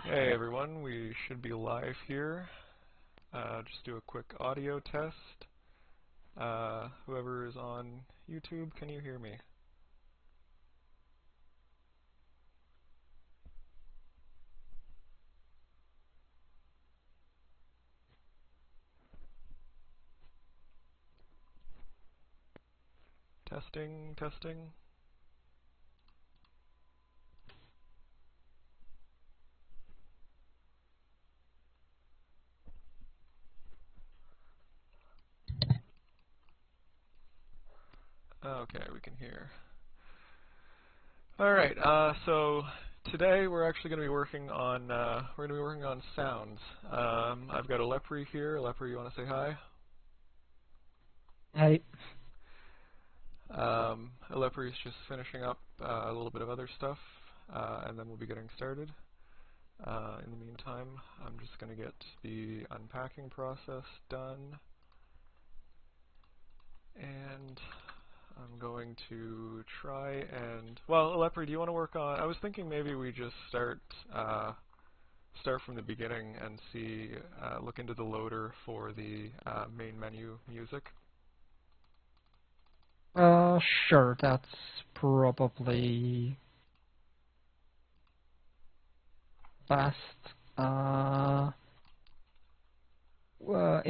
Hey everyone, we should be live here. Just do a quick audio test. Whoever is on YouTube, can you hear me? Testing, testing. Okay, we can hear. Alright, so today we're actually going to be working on sounds. I've got a Lepre here. Lepre, you want to say hi? Hi. Lepre is just finishing up a little bit of other stuff, and then we'll be getting started. In the meantime, I'm just going to get the unpacking process done, and I'm going to try and, well, Lepre, do you want to work on, I was thinking maybe we just start from the beginning and see, look into the loader for the main menu music. Sure, that's probably best.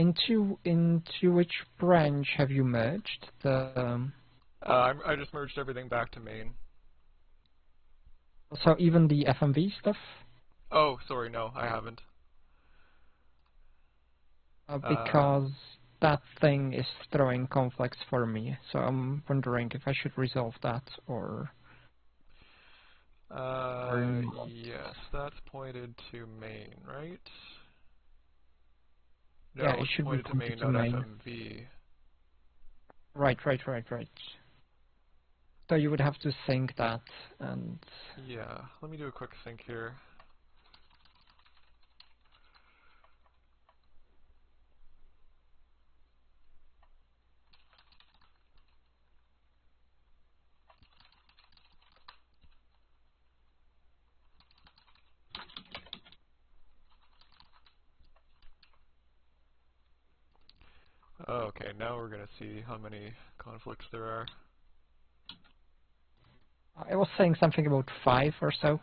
Into which branch have you merged? I just merged everything back to main. So even the FMV stuff? Oh, sorry, no, I haven't. Because that thing is throwing conflicts for me, so I'm wondering if I should resolve that or not. Yes, that's pointed to main, right? No, Yeah, it it's should be pointed to main, pointed to not main. FMV. Right. So you would have to sync that, and Yeah, let me do a quick sync here. Okay, now we're gonna see how many conflicts there are. I was saying something about 5 or so.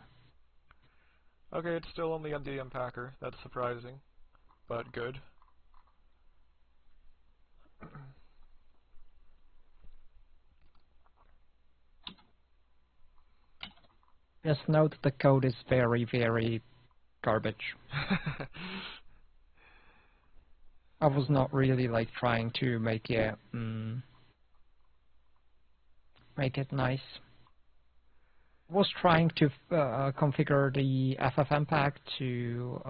Okay, it's still only on the unpacker. That's surprising, but good. Just note the code is very, very garbage. I was not really like trying to make it nice. I was trying to configure the FFmpeg pack to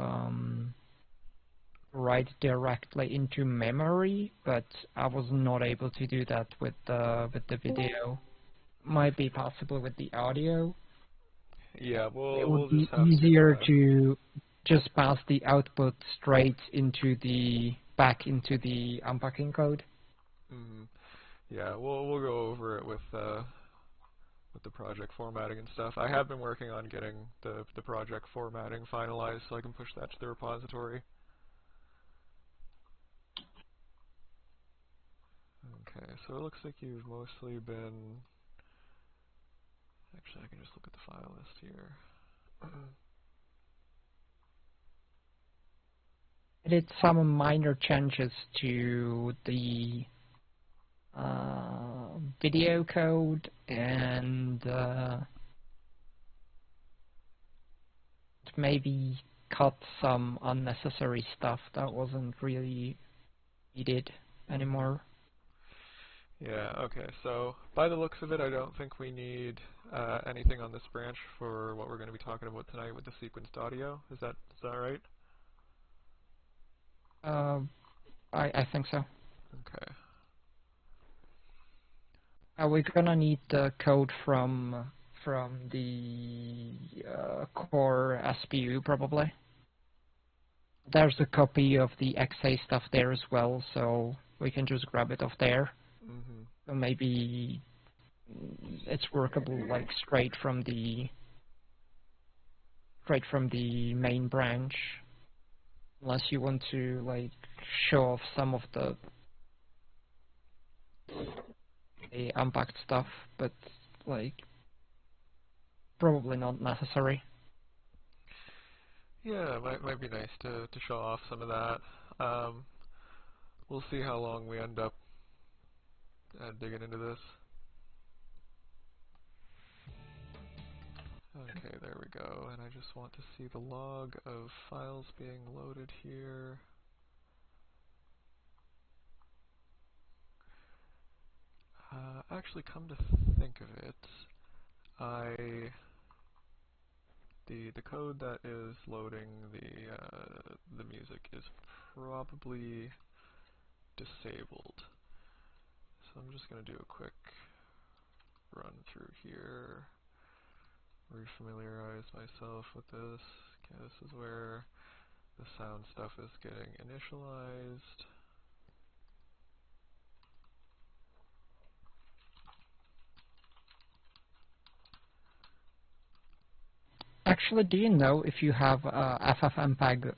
write directly into memory, but I was not able to do that with the video. Might be possible with the audio. Yeah, It we'll would just be have easier to. to just pass the output straight into back into the unpacking code. Yeah, we'll go over it with the project formatting and stuff. I have been working on getting the project formatting finalized so I can push that to the repository. Okay, so it looks like you've mostly been. Actually, I can just look at the file list here. I did some minor changes to the video code and maybe cut some unnecessary stuff that wasn't really needed anymore. Yeah, okay, so by the looks of it, I don't think we need anything on this branch for what we're going to be talking about tonight with the sequenced audio. Is that right? I think so. Okay. We're gonna need the code from the core SPU probably. There's a copy of the XA stuff there as well, so we can just grab it off there. So maybe it's workable like straight from the straight from the main branch, unless you want to like show off some of the unpacked stuff, but like probably not necessary. Yeah, it might be nice to show off some of that. We'll see how long we end up digging into this. Okay, there we go, and I just want to see the log of files being loaded here. Actually, come to think of it, the code that is loading the music is probably disabled. So I'm just going to do a quick run through here, refamiliarize myself with this. Okay, this is where the sound stuff is getting initialized. Actually, do you know if you have FFmpeg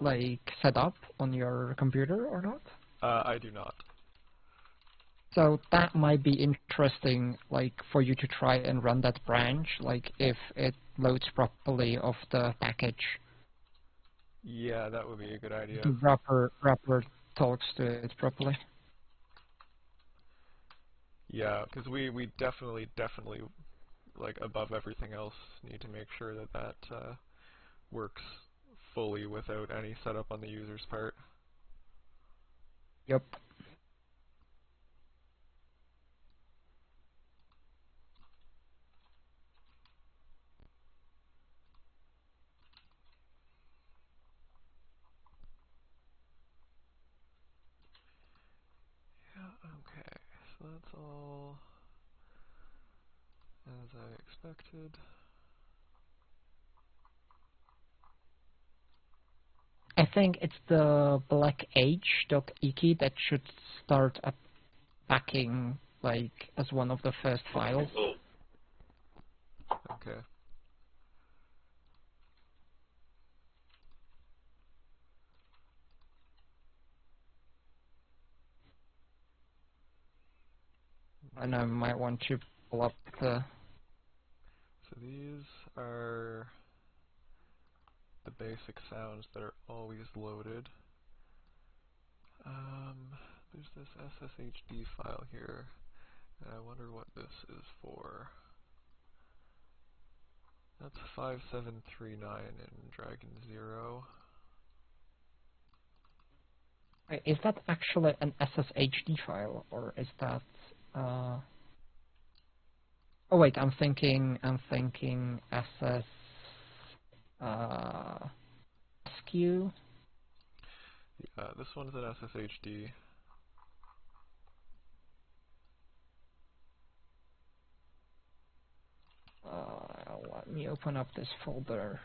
like set up on your computer or not? I do not. So that might be interesting, like for you to try and run that branch, like if it loads properly off the package. Yeah, that would be a good idea. The wrapper talks to it properly. Yeah, because we definitely, like above everything else, need to make sure that that works fully without any setup on the user's part. Yep. Yeah, okay, so that's all as I expected. I think it's the blackh.eky that should start packing like as one of the first files. Okay. And I might want to pull up the... So these are the basic sounds that are always loaded. There's this SSHD file here, and I wonder what this is for. That's 5739 in Dragon 0. Wait, is that actually an SSHD file, or is that... Oh wait, I'm thinking SS... SQ? Yeah, this one's an SSHD. Let me open up this folder.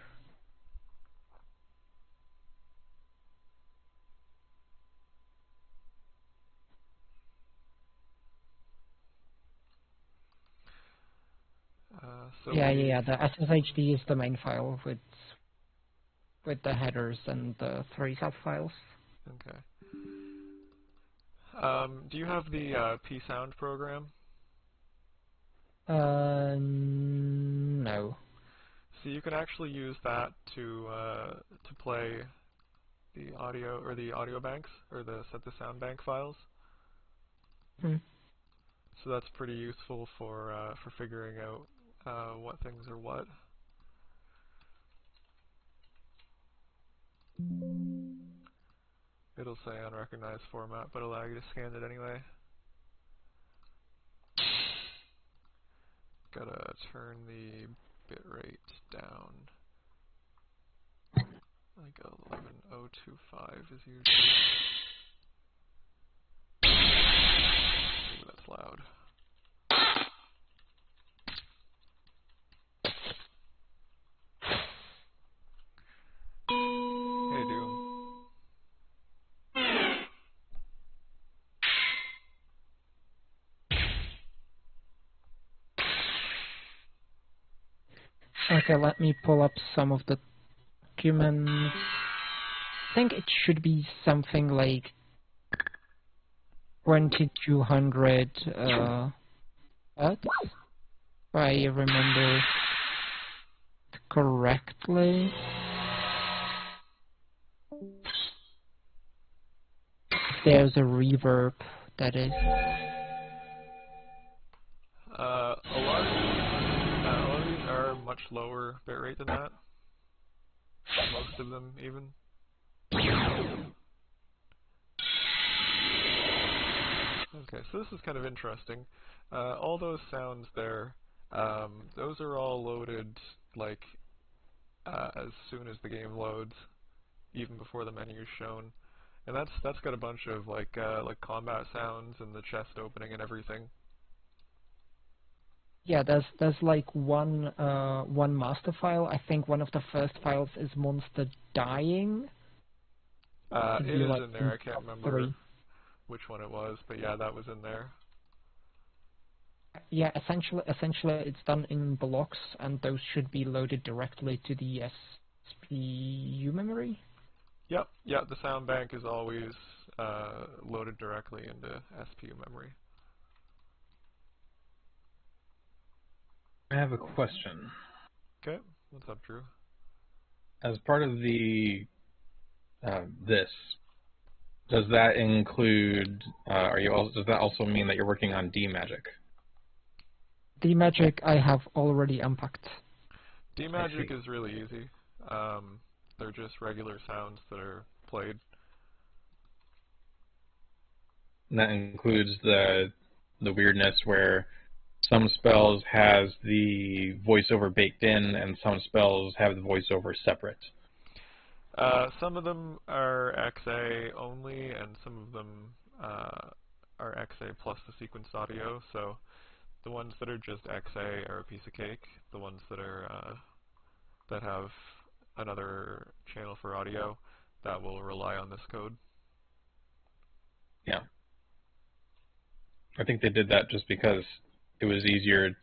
So Yeah, the SSHD is the main file with the headers and the 3 subfiles. Okay. Do you have the P-Sound program? No. So you can actually use that to play the audio or the audio banks or the set the sound bank files. Hmm. So that's pretty useful for figuring out what things are what. It'll say unrecognized format, but allow you to scan it anyway. Gotta turn the bitrate down. Like 11025 is usually. Ooh, that's loud. Hey, Doom. Okay, let me pull up some of the documents. I think it should be something like 2200 hertz, if I remember correctly. There's a reverb, that is. A lot of these are much lower bitrate than that. Most of them, even. Okay, so this is kind of interesting. All those sounds there, those are all loaded like as soon as the game loads, even before the menu is shown. And that's got a bunch of like combat sounds and the chest opening and everything. Yeah, there's like one master file. I think one of the first files is monster dying. Should It be is like in there. in I can't top remember 3. which one it was, but yeah, that was in there. Yeah, essentially it's done in blocks, and those should be loaded directly to the SPU memory. Yep, yep. The sound bank is always loaded directly into SPU memory. I have a question. Okay, what's up, Drew? As part of the this, does that include? Does that also mean that you're working on D magic? The magic I have already unpacked. D-Magic is really easy. They're just regular sounds that are played. And that includes the weirdness where some spells has the voiceover baked in, and some spells have the voiceover separate. Some of them are XA only, and some of them are XA plus the sequenced audio. So the ones that are just XA are a piece of cake. The ones that are that have another channel for audio, that will rely on this code. Yeah. I think they did that just because it was easier.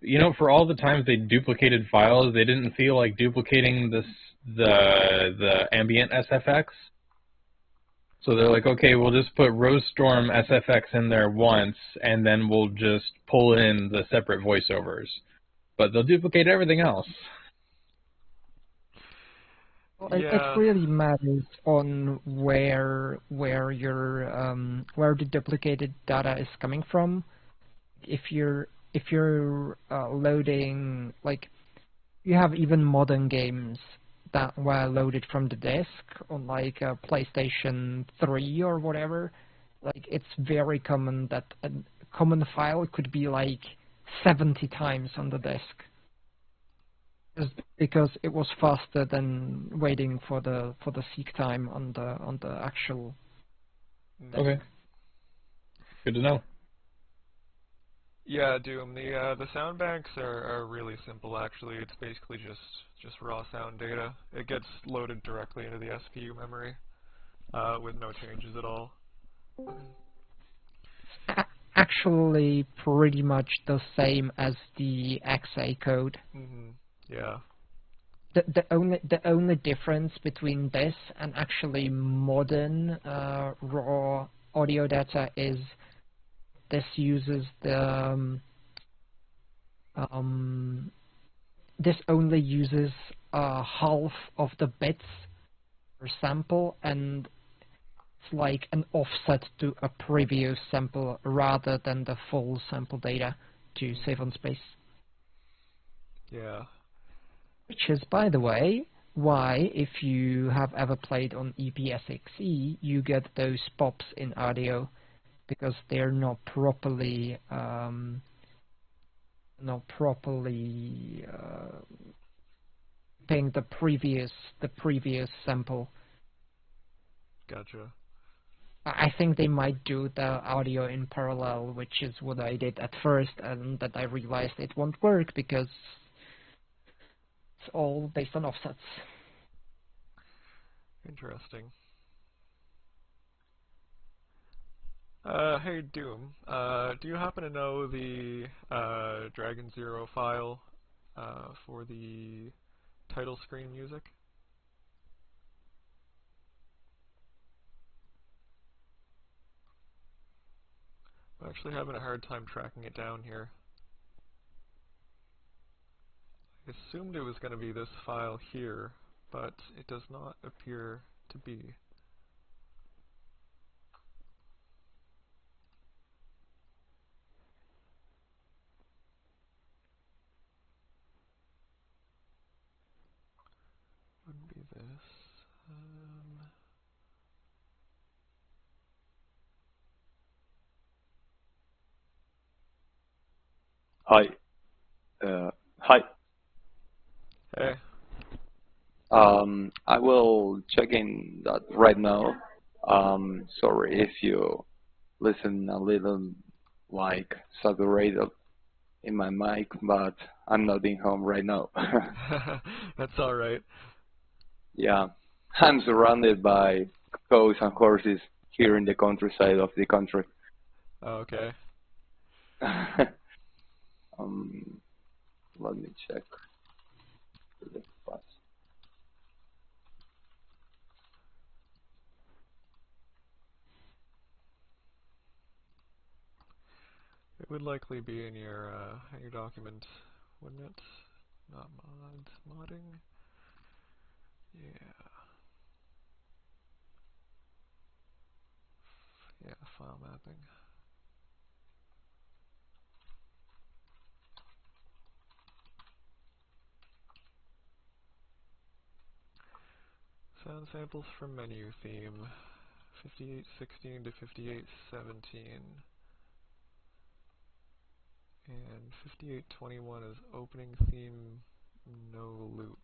You know, for all the times they duplicated files, they didn't feel like duplicating the ambient SFX. So they're like, okay, we'll just put Rosestorm SFX in there once, and then we'll just pull in the separate voiceovers. But they'll duplicate everything else. Well, it Yeah. really matters on where the duplicated data is coming from. If you're loading, like, you have even modern games that were loaded from the disk on like a PlayStation 3 or whatever. Like, it's very common that a common file could be like 70 times on the disk, just because it was faster than waiting for the seek time on the actual disk. Okay. Good to know. Yeah, Doom. The sound banks are really simple actually. It's basically just raw sound data. It gets loaded directly into the SPU memory with no changes at all. Actually, pretty much the same as the XA code. Yeah. The only difference between this and actually modern raw audio data is this uses this only uses half of the bits per sample, and it's like an offset to a previous sample rather than the full sample data to save on space. Yeah. Which is, by the way, why, if you have ever played on EPSXE, you get those pops in audio, because they're not properly paying the previous sample. Gotcha. I think they might do the audio in parallel, which is what I did at first, and that I realized it won't work because it's all based on offsets. Interesting. Hey Doom, do you happen to know the Dragon Zero file for the title screen music. I'm actually having a hard time tracking it down here. I assumed it was going to be this file here, but it does not appear to be. Wouldn't be this. Hi. Hi. Hey. I will check in that right now. Sorry if you listen a little like saturated in my mic, but I'm not in home right now. That's alright. Yeah, I'm surrounded by cows and horses here in the countryside of the country. Okay. Let me check the pass. It would likely be in your document, wouldn't it? Not modding. Yeah. Yeah, file mapping. Sound samples from menu theme, 5816 to 5817. And 5821 is opening theme, no loop.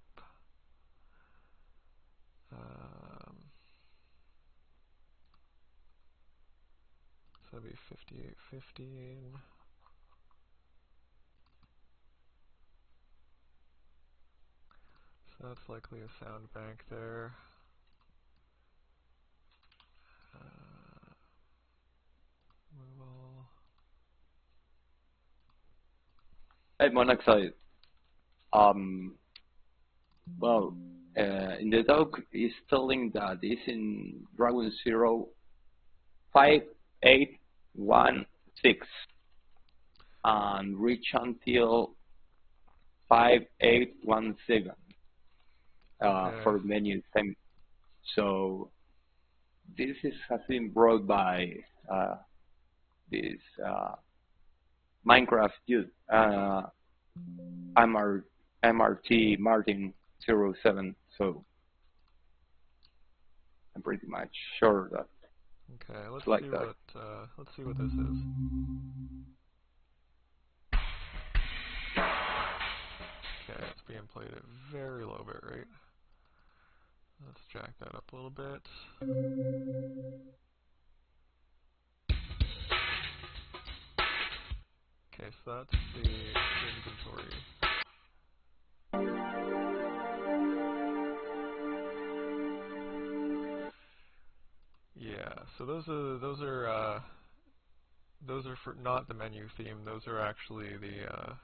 So that'd be 5815. So that's likely a sound bank there. Move all. Hey, Monoxide. Well, in the doc is telling that it's in Dragon 5816 and reach until 5817 Okay. for menu theme. So this has been brought by this Minecraft dude, MRT Martin 07. So I'm pretty much sure that Okay, it's like that. Let's see what this is. Okay, it's being played at very low bit rate. Let's jack that up a little bit. Okay, so that's the inventory. Yeah, so those are for not the menu theme. Those are actually the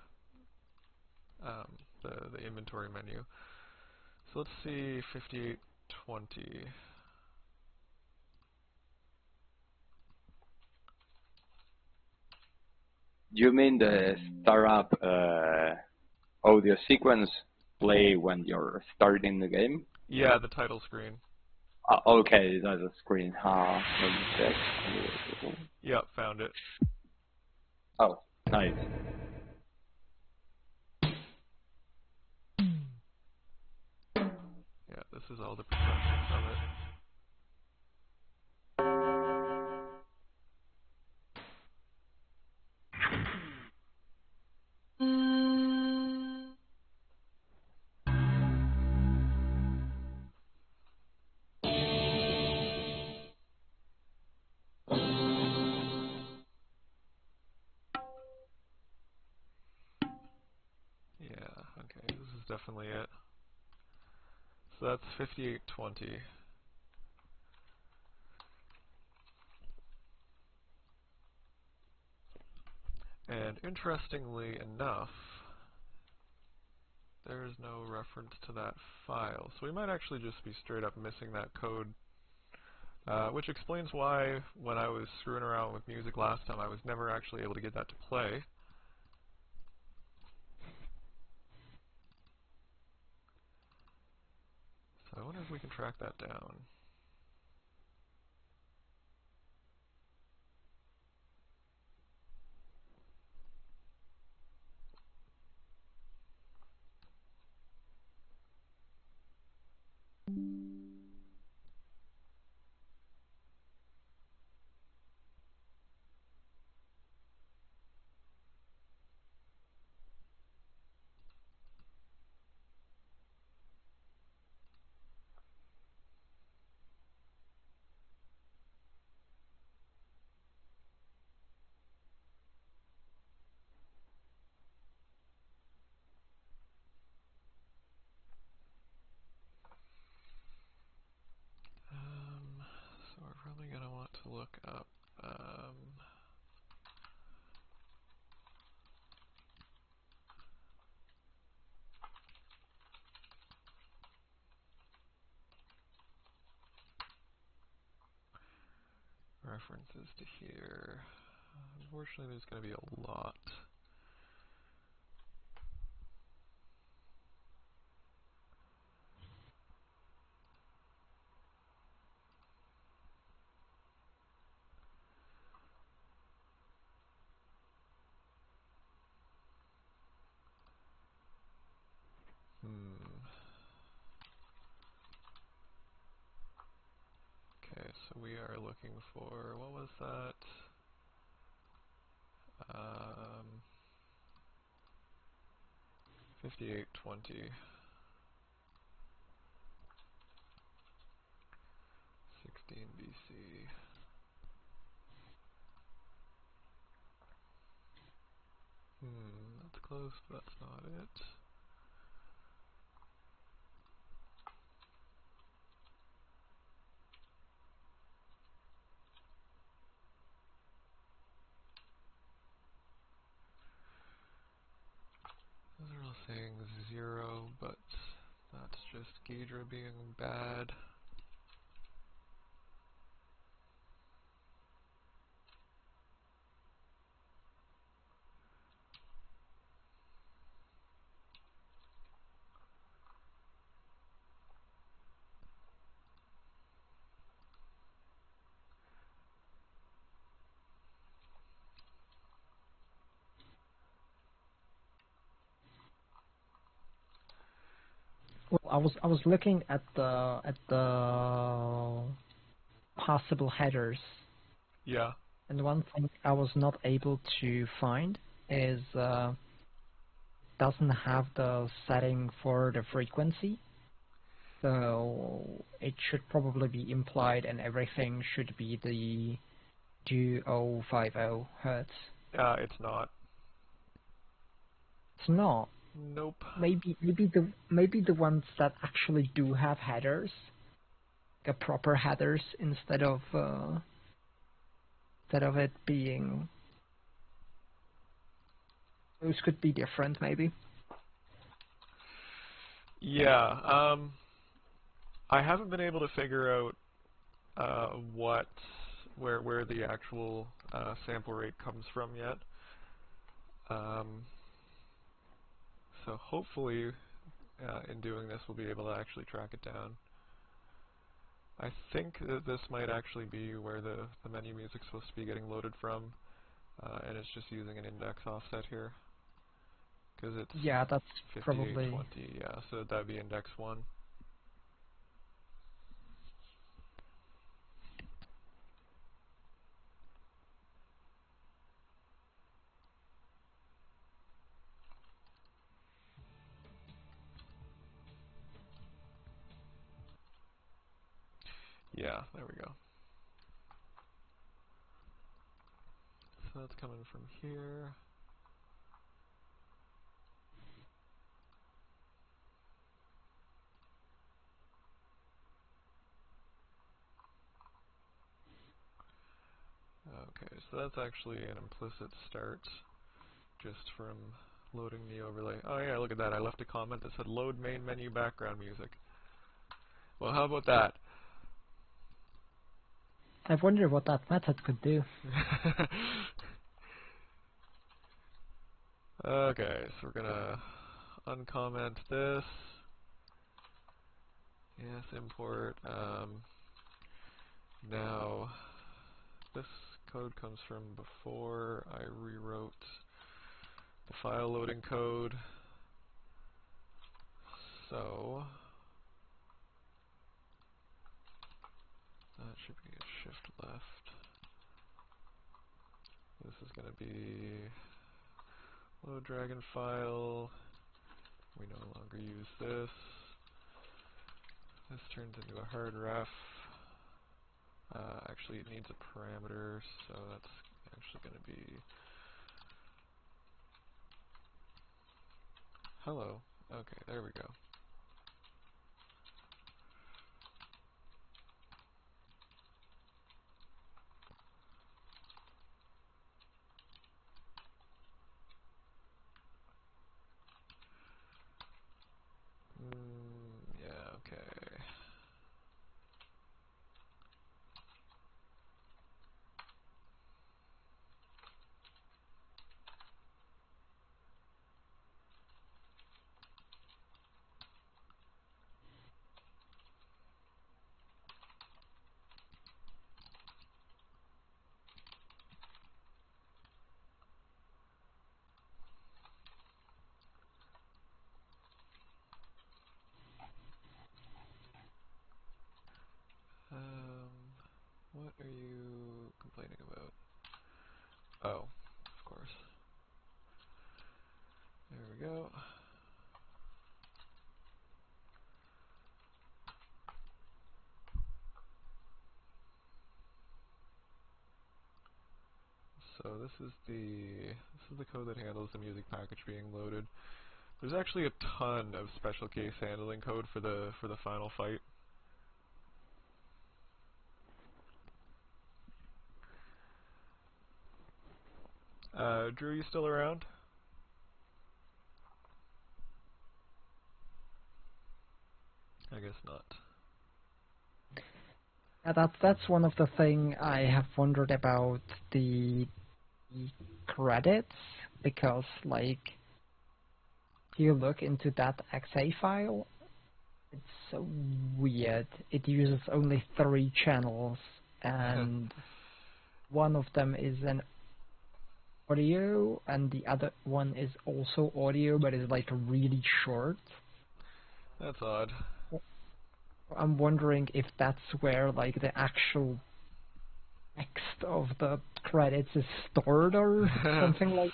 inventory menu. So let's see 5820. You mean the startup audio sequence play when you're starting the game? Yeah, the title screen. Okay, that's a screen. Let me check. Yep, found it. Oh, nice. Yeah, this is all the production from it. Yeah, okay, this is definitely it. So that's 5820. And interestingly enough, there's no reference to that file. So we might actually just be straight up missing that code, which explains why when I was screwing around with music last time I was never actually able to get that to play. So I wonder if we can track that down. So we're probably going to want to look up references to here. Unfortunately, there's going to be a lot. Okay, so we are looking for, what was that? 5820. 16 BC. That's close, but that's not it. Those are all saying 0, but that's just Ghidra being bad. Well, I was looking at the possible headers, Yeah. and one thing I was not able to find is doesn't have the setting for the frequency, so it should probably be implied, and everything should be the 2050 hertz. It's not. It's not. Nope. Maybe the ones that actually do have headers, the proper headers, instead of it being, those could be different maybe. Yeah, I haven't been able to figure out where the actual sample rate comes from yet. So hopefully, in doing this, we'll be able to actually track it down. I think that this might actually be where the menu music's supposed to be getting loaded from, and it's just using an index offset here. Because it's Yeah, that's probably. 5820, yeah, so that'd be index 1. Yeah, there we go. So that's coming from here. Okay, so that's actually an implicit start, just from Loading the overlay. Oh yeah, look at that. I left a comment that said load main menu background music. Well, how about that? I wonder what that method could do. Okay, so we're gonna uncomment this. Yes, import. Now, this code comes from before I rewrote the file loading code. So, that should be a shift left. This is going to be load dragon file. We no longer use this. This turns into a hard ref. Actually, it needs a parameter, so that's actually going to be hello. Okay, there we go. Yeah, okay. What are you complaining about? Oh, of course. There we go. So this is the code that handles the music package being loaded. There's actually a ton of special case handling code for the final fight. Drew, you still around? I guess not. Yeah, that's one of the thing I have wondered about the credits, because like you look into that XA file, it's so weird. It uses only 3 channels, and one of them is an audio, and the other one is also audio, but is like really short. That's odd. I'm wondering if that's where like the actual text of the credits is stored or something like.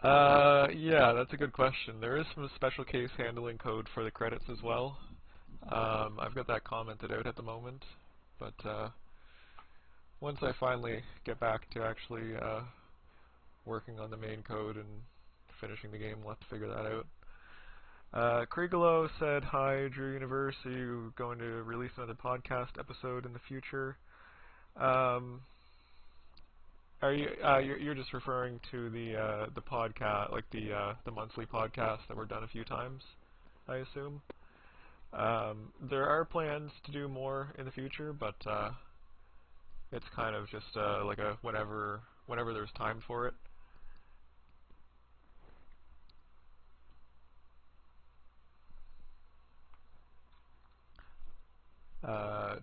Yeah, that's a good question. There is some special case handling code for the credits as well. I've got that commented out at the moment, but once I finally get back to actually working on the main code and finishing the game, we'll have to figure that out. Kriegelo said, "Hi, Drew Universe. Are you going to release another podcast episode in the future?" Are you? You're just referring to the podcast, like the monthly podcast that we're done a few times, I assume. There are plans to do more in the future, but it's kind of just like a whenever there's time for it.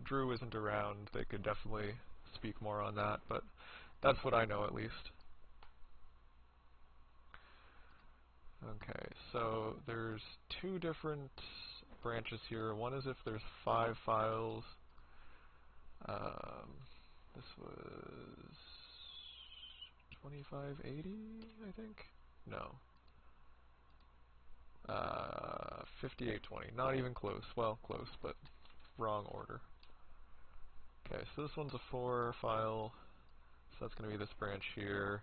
Drew isn't around. They could definitely speak more on that, but that's what I know at least. Okay, so there's 2 different branches here. One is if there's 5 files. This was 2580, I think? No. 5820. Not even close. Well, close, but wrong order. Okay, so this one's a 4 file, so that's going to be this branch here.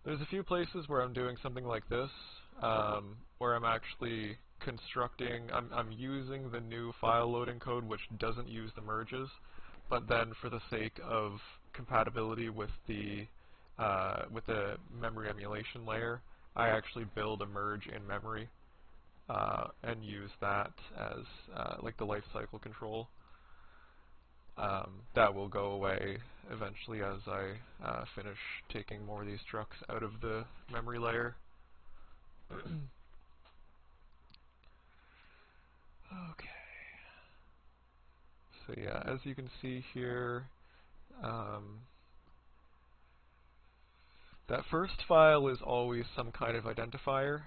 There's a few places where I'm doing something like this, where I'm actually constructing, I'm using the new file loading code which doesn't use the merges, but then for the sake of compatibility with the memory emulation layer, I actually build a merge in memory and use that as like the lifecycle control. That will go away eventually as I finish taking more of these trucks out of the memory layer. Okay. So yeah, as you can see here, that first file is always some kind of identifier.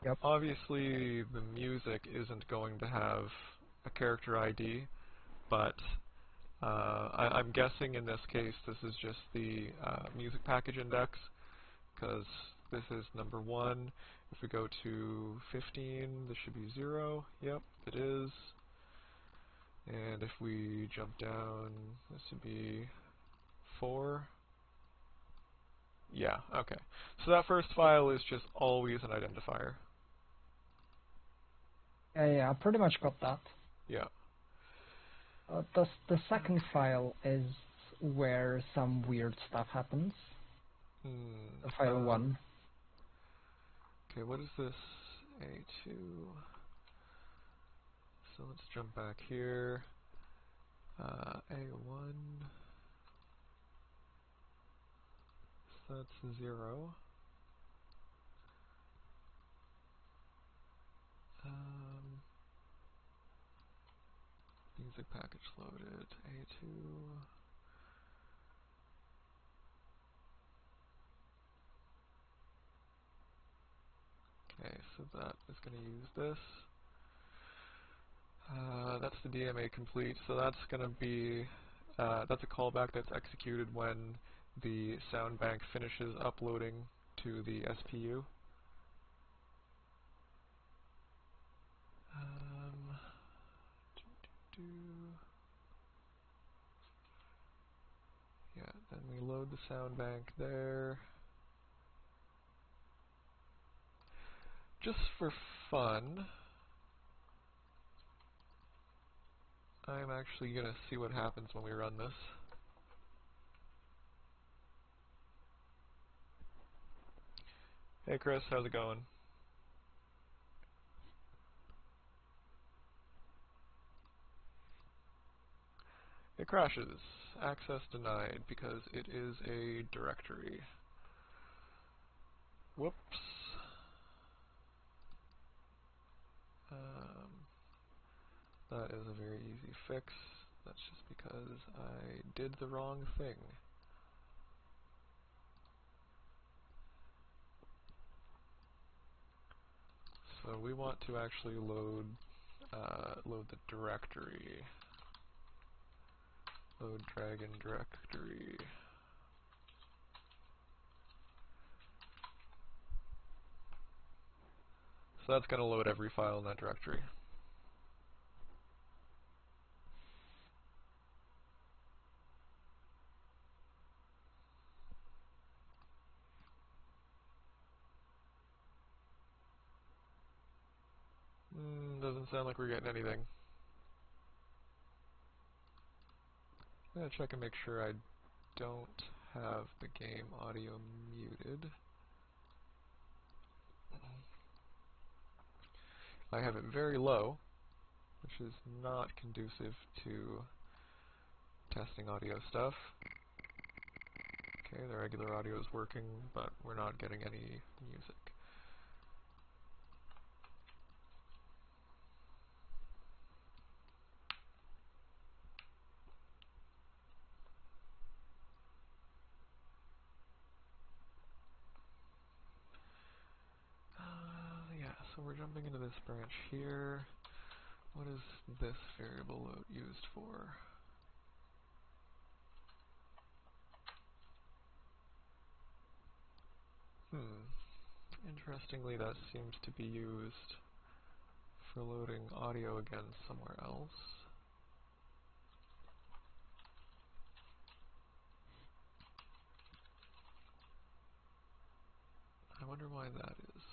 Yep. Obviously, the music isn't going to have a character ID, but I'm guessing in this case this is just the music package index, because this is number 1. If we go to 15, this should be 0. Yep, it is. And if we jump down, this would be 4. Yeah, okay. So that first file is just always an identifier. Yeah, I pretty much got that. Yeah. The second file is where some weird stuff happens. The file 1. Okay, what is this? A2. So let's jump back here. A1. So that's 0. Music package loaded. A2. Okay, so that is going to use this. That's the DMA complete, so that's going to be, that's a callback that's executed when the sound bank finishes uploading to the SPU. Yeah, then we load the sound bank there. Just for fun, I'm actually going to see what happens when we run this. Hey Chris, how's it going? It crashes. Access denied because it is a directory. Whoops. That is a very easy fix. That's just because I did the wrong thing. So we want to actually load the directory. Load dragon directory. So that's going to load every file in that directory. Doesn't sound like we're getting anything. I'm going to check and make sure I don't have the game audio muted. I have it very low, which is not conducive to testing audio stuff. Okay, the regular audio is working, but we're not getting any music. Yeah, so we're jumping into this branch here. What is this variable used for? Interestingly, that seems to be used for loading audio again somewhere else. I wonder why that is.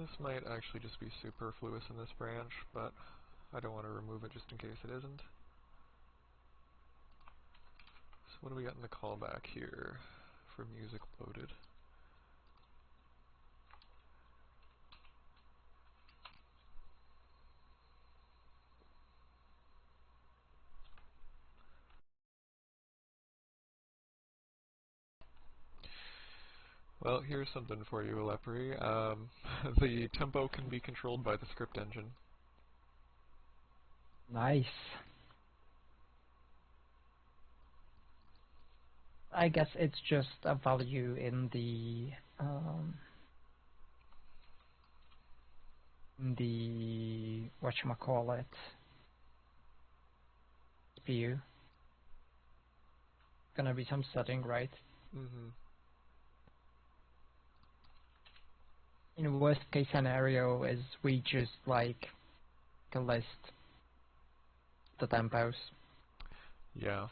This might actually just be superfluous in this branch, but I don't want to remove it just in case it isn't. So what do we got in the callback here for music loaded? Well, here's something for you, Alepri. The tempo can be controlled by the script engine. Nice. I guess it's just a value in the whatchamacallit view. Gonna be some setting, right? Mm-hmm. In worst case scenario is we just like list the tempos. Yeah.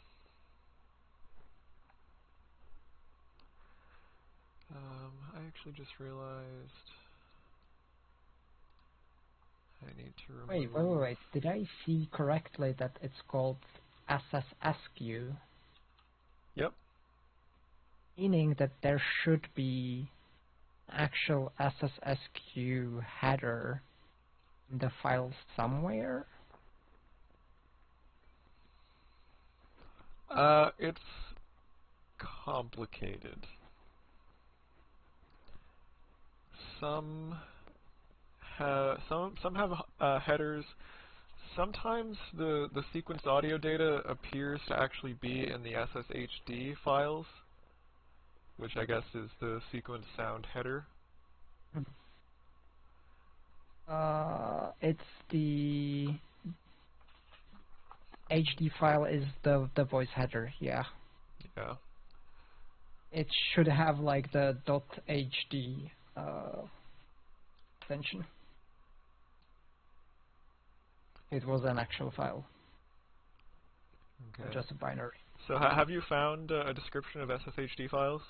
I actually just realized I need to remove... Wait. Did I see correctly that it's called SSSQ? Yep. Meaning that there should be actual SSSQ header in the file somewhere? It's complicated. Some have headers. Sometimes the sequenced audio data appears to actually be in the SSHD files, which I guess is the sequence sound header. It's the HD file is the voice header, yeah. Yeah. It should have like the .hd extension. It was an actual file, Okay. not just a binary. So have you found a description of SSHD files?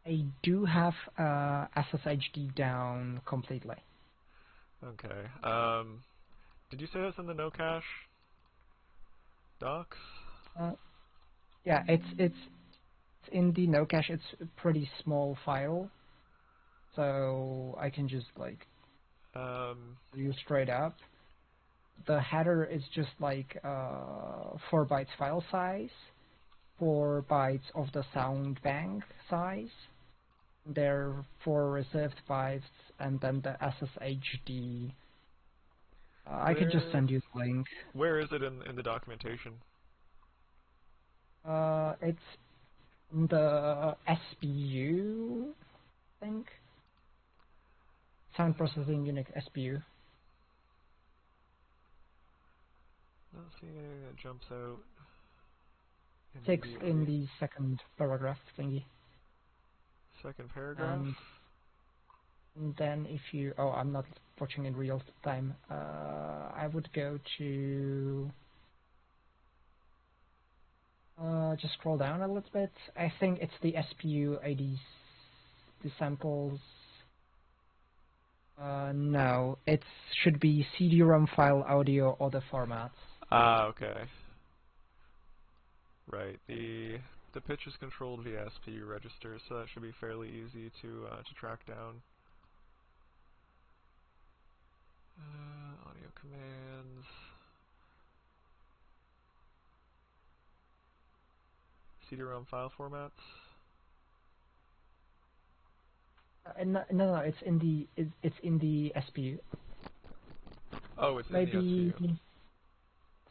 I do have SSHD down completely. Okay. Did you say that's in the no cache docs? Yeah, it's in the no cache. It's a pretty small file, so I can just like use straight up. The header is just like 4 bytes file size, 4 bytes of the sound bank size. There are 4 reserved bytes, and then the SSHD. I could just send you the link. Where is it in the documentation? It's the SPU, I think. Sound Processing Unit SPU. Not seeing anything that jumps out. 6 in the second paragraph thingy. Second paragraph? And then if you... Oh, I'm not watching in real time. I would go to... just scroll down a little bit. I think it's the SPU IDs, the samples. No, it should be CD-ROM file, audio, other formats. Ah, okay. Right. The pitch is controlled via SPU registers, so that should be fairly easy to track down. Audio commands. CD-ROM file formats. No, it's in the SPU. Oh, it's Maybe in the SPU.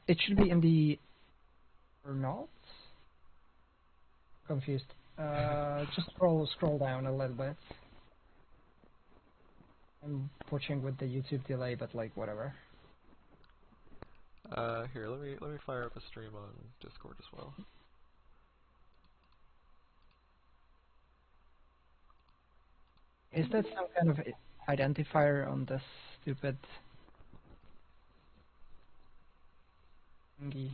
it should be in the or not. Confused. Just scroll down a little bit. I'm watching with the YouTube delay, but like whatever. Here, let me fire up a stream on Discord as well. Is that some kind of identifier on this stupid thingy?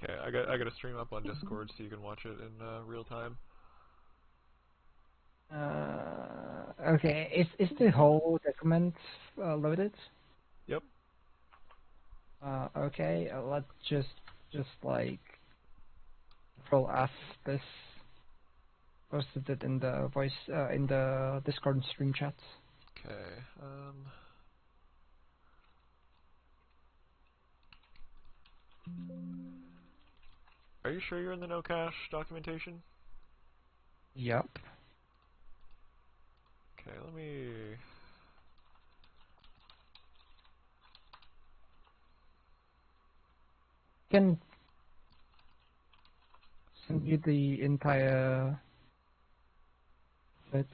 Okay, I got a stream up on Discord so you can watch it in real time. Okay, is the whole document loaded? Yep. Okay, let's just like Control F this, posted it in the voice in the Discord and stream chat. Okay. Are you sure you're in the no cache documentation? Yup. Okay, let me. Can send you the entire bit.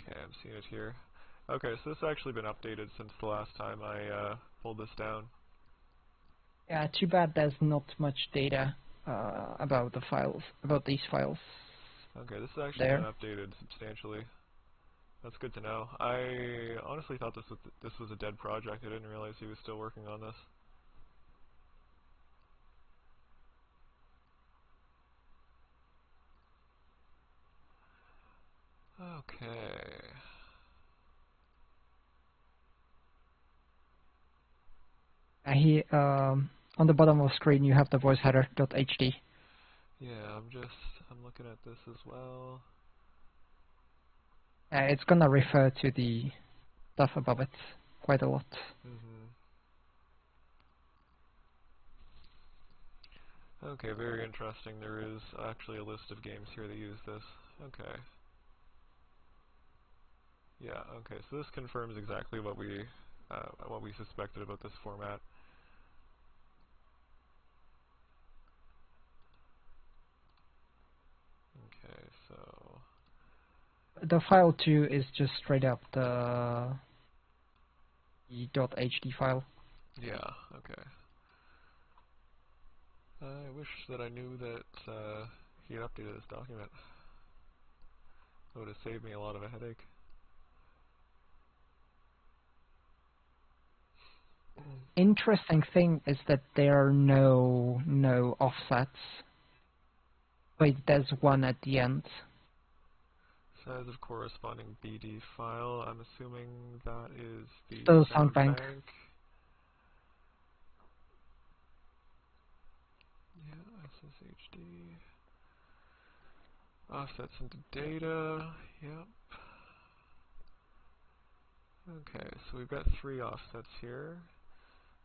Okay, I'm seeing it here. Okay, so this has actually been updated since the last time I pulled this down. Yeah, too bad there's not much data about the files, about these files. Okay, this has actually There. been updated substantially. That's good to know. I honestly thought this was a dead project. I didn't realize he was still working on this. Okay. He on the bottom of the screen you have the voice header.hd. Yeah, I'm looking at this as well. It's gonna refer to the stuff above it quite a lot. Okay, very interesting. There is actually a list of games here that use this. Okay. Yeah, okay, so this confirms exactly what we suspected about this format. Okay, so The file 2 is just straight up the .hd file. yeah, okay. I wish that I knew that he had updated this document. It would have saved me a lot of a headache. Interesting thing is that there are no offsets. Wait, there's one at the end. Size of corresponding BD file. I'm assuming that is the Still sound sound bank. Yeah, SSHD. Offsets into data. Yep. Okay, so we've got 3 offsets here.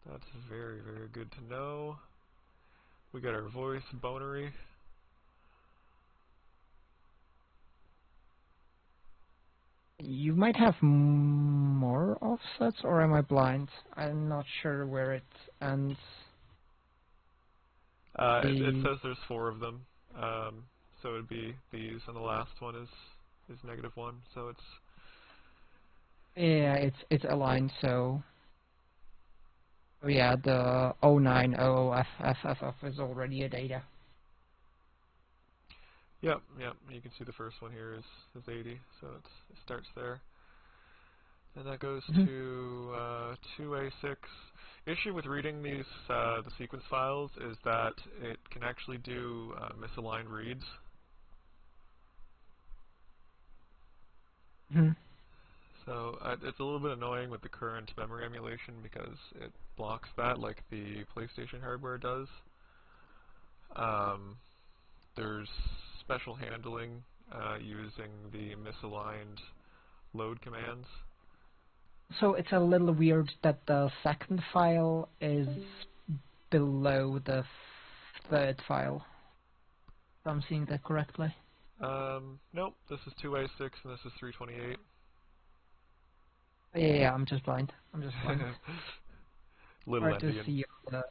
That's very, very good to know. We got our voice bonery. You might have more offsets, or am I blind? I'm not sure where it ends. It says there's 4 of them. So it'd be these, and the last one is -1. So it's Yeah, it's aligned, so oh yeah, the 0900FFFF is already a data. yep. You can see the first one here is 80, so it starts there, and that goes to 2A6. Issue with reading these the sequence files is that it can actually do misaligned reads. So it's a little bit annoying with the current memory emulation because it blocks that like the PlayStation hardware does. There's special handling using the misaligned load commands. So it's a little weird that the second file is below the third file. If I'm seeing that correctly. Nope, this is 2A6 and this is 328. Yeah, I'm just blind. Little Hard to endian. see on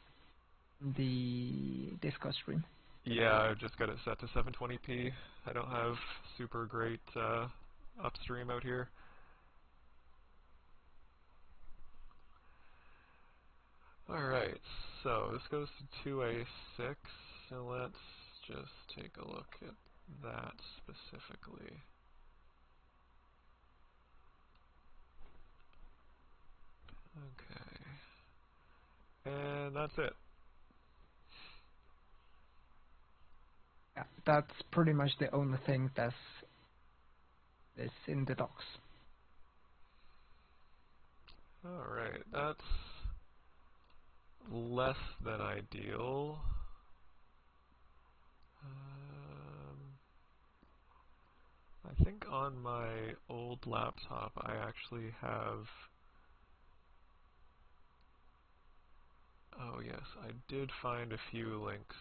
the Discord screen. Yeah, I've just got it set to 720p. I don't have super great upstream out here. Alright, so this goes to 2A6, and let's just take a look at that specifically. Okay. And that's it. Yeah, that's pretty much the only thing that's this in the docs. Alright, that's less than ideal. I think on my old laptop I actually have... Oh yes, I did find a few links.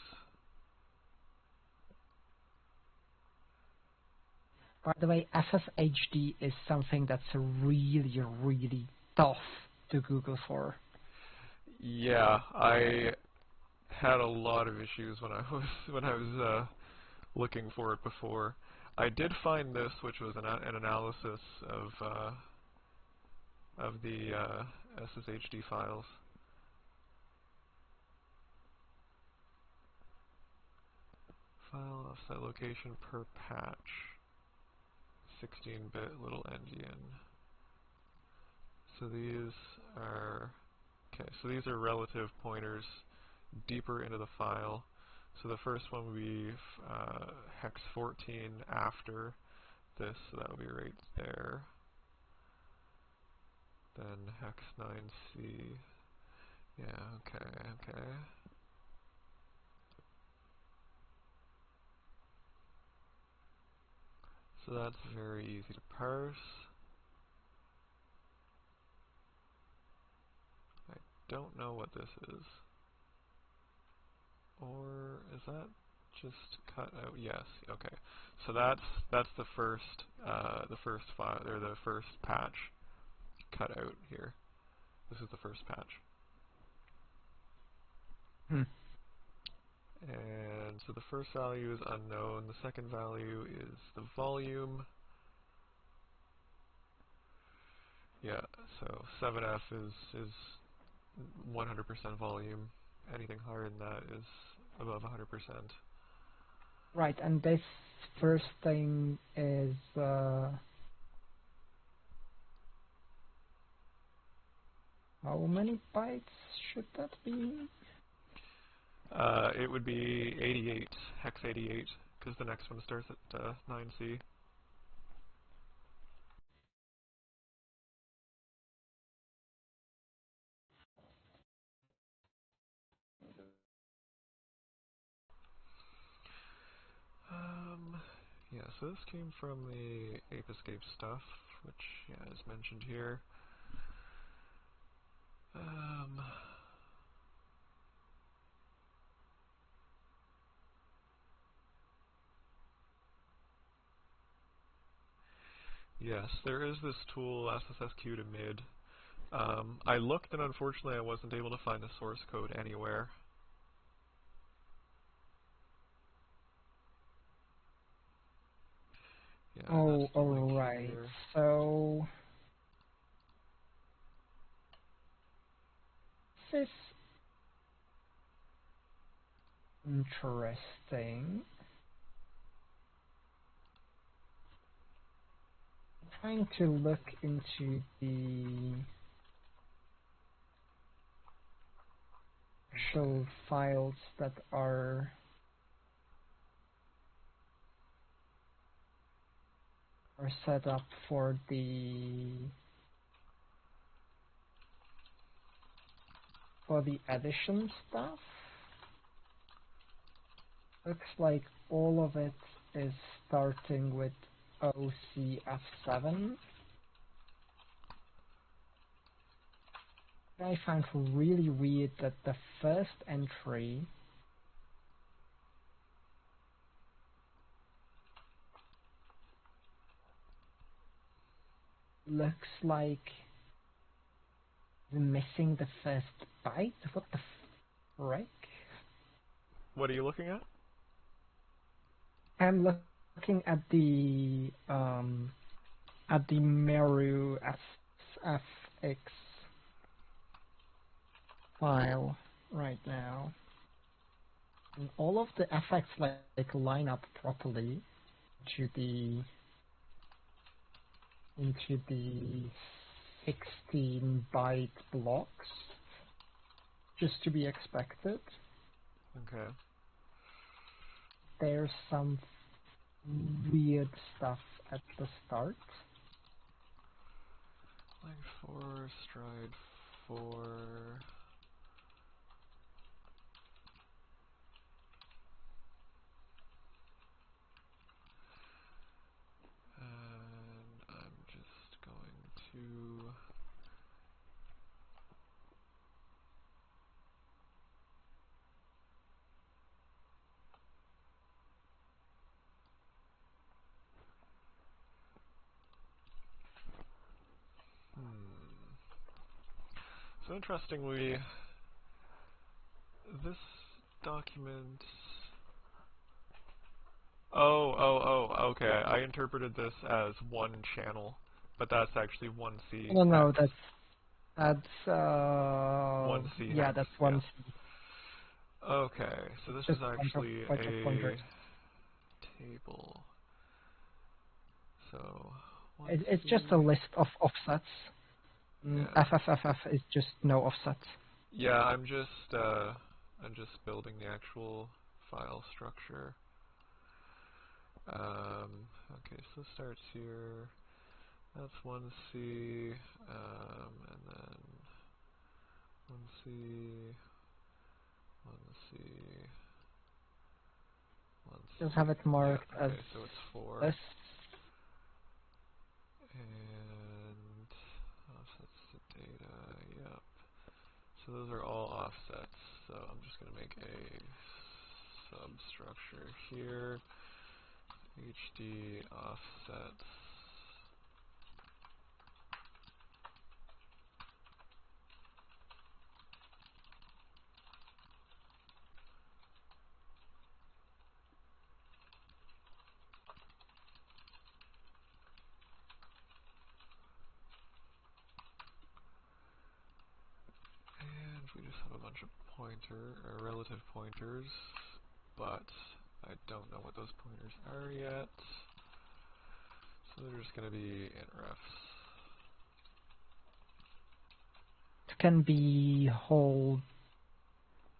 By the way, SSHD is something that's really, really tough to Google for. Yeah, I had a lot of issues when I was looking for it before. I did find this, which was an analysis of the SSHD files. File offset location per patch. 16-bit little endian. So these are these are relative pointers deeper into the file. So the first one would be hex 14 after this, so that would be right there. Then hex 9C. Yeah, okay. So that's very easy to parse. I don't know what this is. Or is that just cut out? Yes, okay. So that's the first file, or the first patch cut out here. This is the first patch. And so the first value is unknown, the second value is the volume. Yeah, so 7F is 100% volume. Anything higher than that is above 100%. Right, and this first thing is how many bytes should that be? It would be 88, hex 88, because the next one starts at 9C. Yeah, so this came from the Ape Escape stuff, which is mentioned here. Yes, there is this tool, SSSQ to mid. I looked and unfortunately I wasn't able to find the source code anywhere. Yeah, Oh, that's the link alright. here. So this is interesting. I'm trying to look into the actual files that are set up for the edition stuff. Looks like all of it is starting with OCF7. I find really weird that the first entry looks like missing the first byte. What the frick? What are you looking at? I'm looking at the Meru SFX file right now. And all of the effects like line up properly into the 16-byte blocks, just to be expected. Okay. There's some weird stuff at the start. Length 4, stride 4. And I'm just going to So interestingly, this document. Okay. I interpreted this as one channel, but that's actually 1C No, hex. that's 1C yeah, hex, that's yeah. 1C. Okay, so this Just is a actually bunch of pointers. a table. So It's 1C. just a list of offsets. Yeah. FFFF is just no offsets. Yeah, I'm just building the actual file structure. Okay, so it starts here. That's 1C, and then 1C, 1C, 1C. Just have it Yeah, marked as okay, so it's 4. this. And offsets to data, yep. So those are all offsets. So I'm just going to make a substructure here. HD offsets. And we just have a bunch of relative pointers, but I don't know what those pointers are yet. So they're just going to be in refs. It can be whole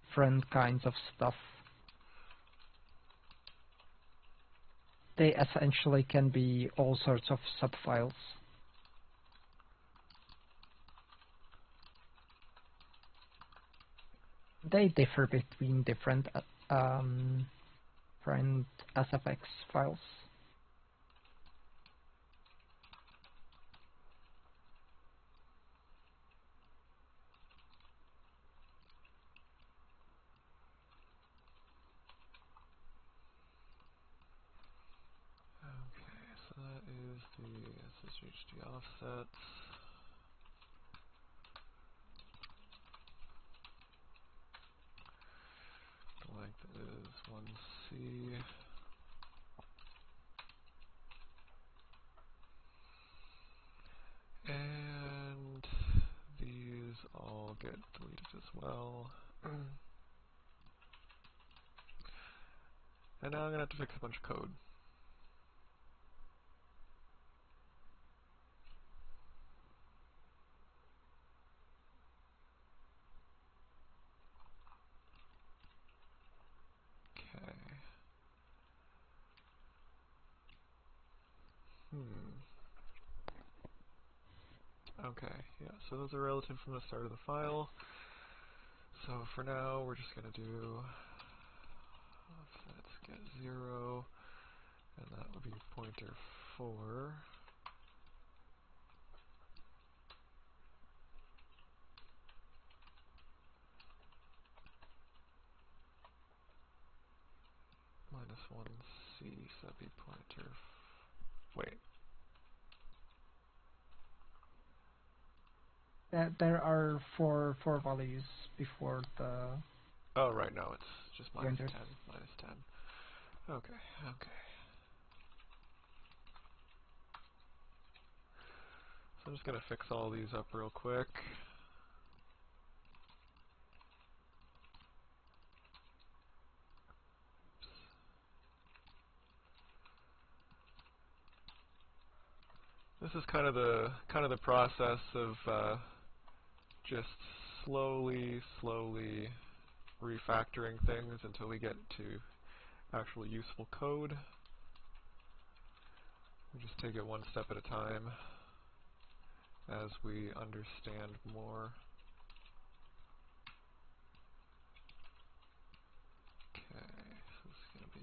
different kinds of stuff. They essentially can be all sorts of subfiles. They differ between different SFX files. Okay, so that is the SSHD offsets. The length is 1C. And these all get deleted as well. And now I'm going to have to fix a bunch of code. Okay. Okay, yeah, so those are relative from the start of the file. So for now, we're just going to do offsets get 0, and that would be pointer 4. Minus 1C, so that'd be pointer. Wait. There are four values before the Oh, right, no, it's just minus pointers. 10. Minus 10. Okay, okay. So I'm just going to fix all these up real quick. This is kind of the process of just slowly refactoring things until we get to actual useful code. take it one step at a time as we understand more. Okay, so this is going to be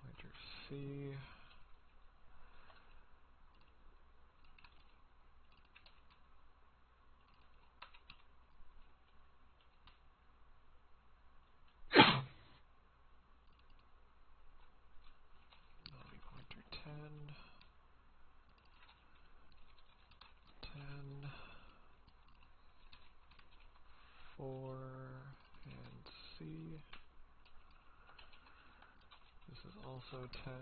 pointer C. That'll be pointer 10. 10. 4. And C. This is also 10.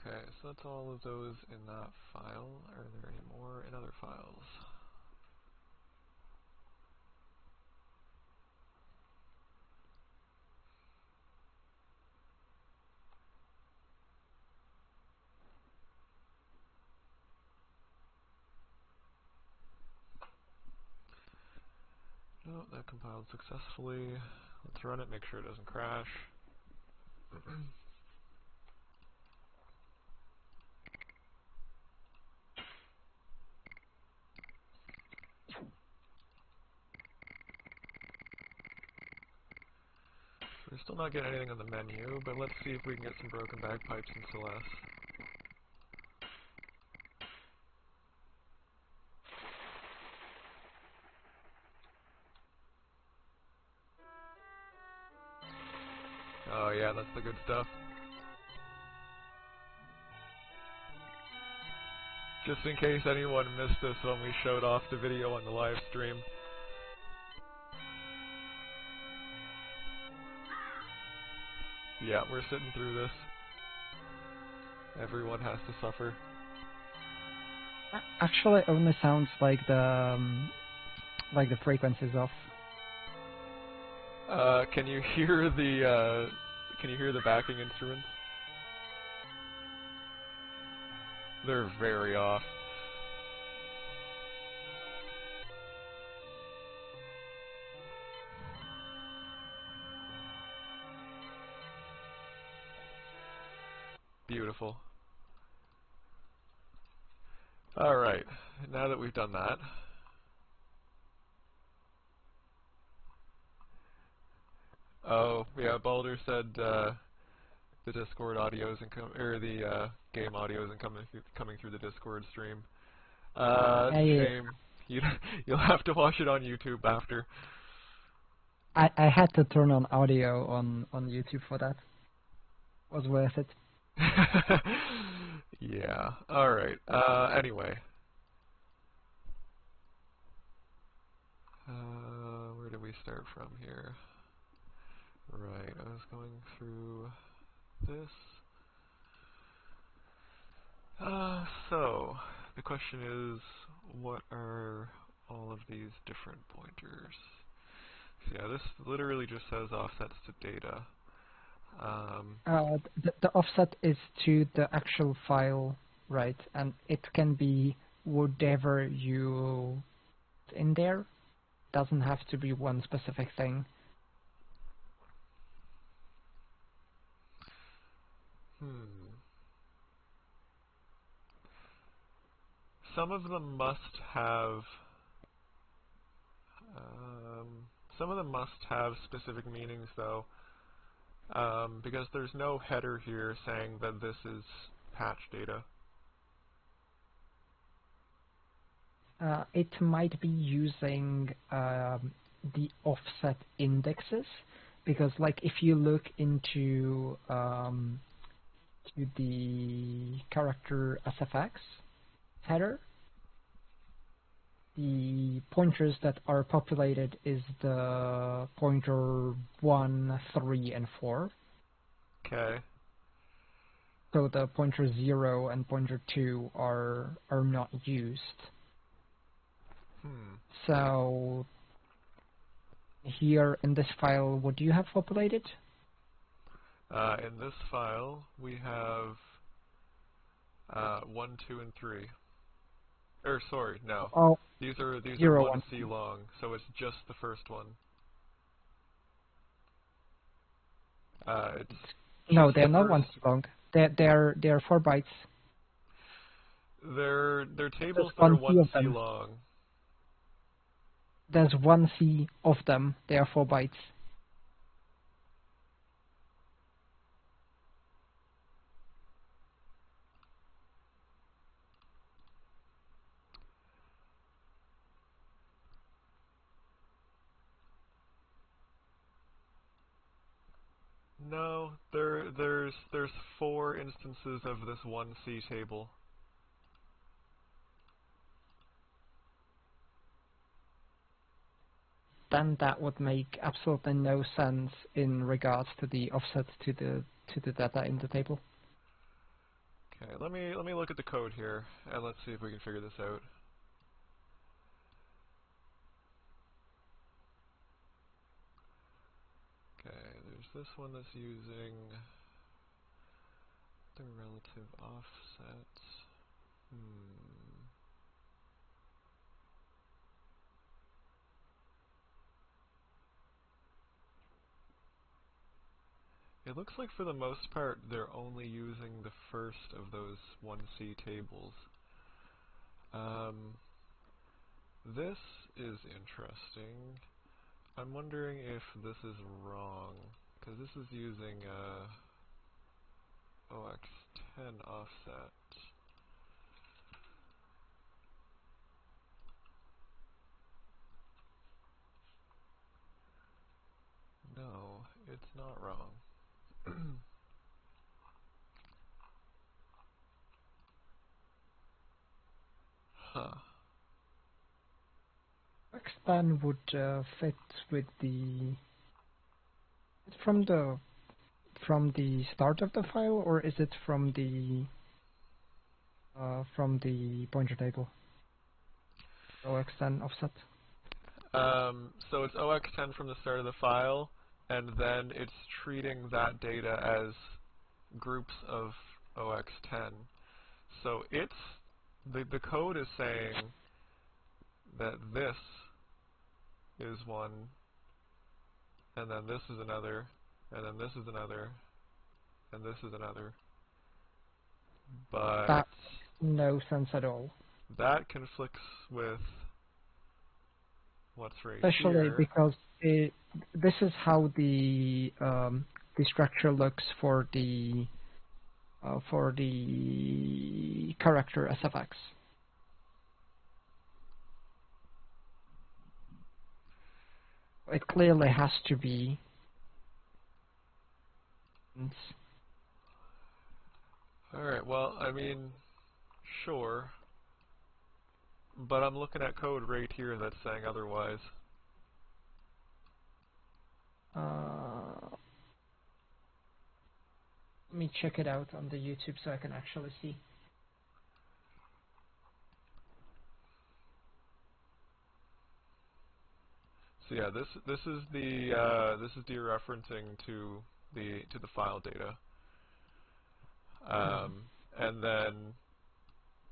Okay, so that's all of those in that file. Are there any more in other files? No, that compiled successfully. Let's run it, make sure it doesn't crash. We're still not getting anything on the menu, but let's see if we can get some broken bagpipes in Celeste. Oh yeah, that's the good stuff. Just in case anyone missed us when we showed off the video on the live stream. Yeah, we're sitting through this. Everyone has to suffer. Actually, it only sounds like the frequency's off. Can you hear the backing instruments? They're very off. Beautiful. Alright, now that we've done that, oh, yeah, Baldur said the Discord audio isn't or the game audio isn't coming through the Discord stream. It's a shame. You'll have to watch it on YouTube after. I had to turn on audio on YouTube for that. Was worth it. Yeah. Alright. Anyway. Where do we start from here? Right, I was going through this. So, the question is, what are all of these different pointers? So yeah, this literally just says offsets to data. The offset is to the actual file, right? And it can be whatever you put in there. Doesn't have to be one specific thing. Some of them must have specific meanings though, because there's no header here saying that this is patch data. It might be using the offset indexes, because like if you look into to the character SFX header, the pointers that are populated is the pointer 1, 3, and 4. Okay. So the pointer 0 and pointer 2 are not used. Hmm. So here in this file, what do you have populated? In this file, we have 1, 2, and 3. Or sorry, no. Oh, These are 0, 1. 1C long, so it's just the first one. It's No, just they're the not first. 1 long. They're 4 bytes. They're There's tables that are 1C of 1C them. long. There's 1C of them. They are 4 bytes. No, there's 4 instances of this 1C table. Then that would make absolutely no sense in regards to the offset to the data in the table. Okay, let me look at the code here and let's see if we can figure this out. Okay, there's this one that's using the relative offset. It looks like for the most part they're only using the first of those 1C tables. This is interesting. I'm wondering if this is wrong, because this is using OX10 offset. No, it's not wrong. Huh. X-Span would fit with the from the start of the file, or is it from the pointer table? OX10 offset. So it's OX10 from the start of the file, and then it's treating that data as groups of OX10. So it's the code is saying that this is one, and then this is another, and then this is another, and this is another. But That no sense at all. that conflicts with what's right Especially here. because this is how the structure looks for the character SFX. It clearly has to be. Alright, well, I mean, sure. But I'm looking at code right here that's saying otherwise. Let me check it out on the YouTube so I can actually see. So yeah, this is dereferencing to the file data. And then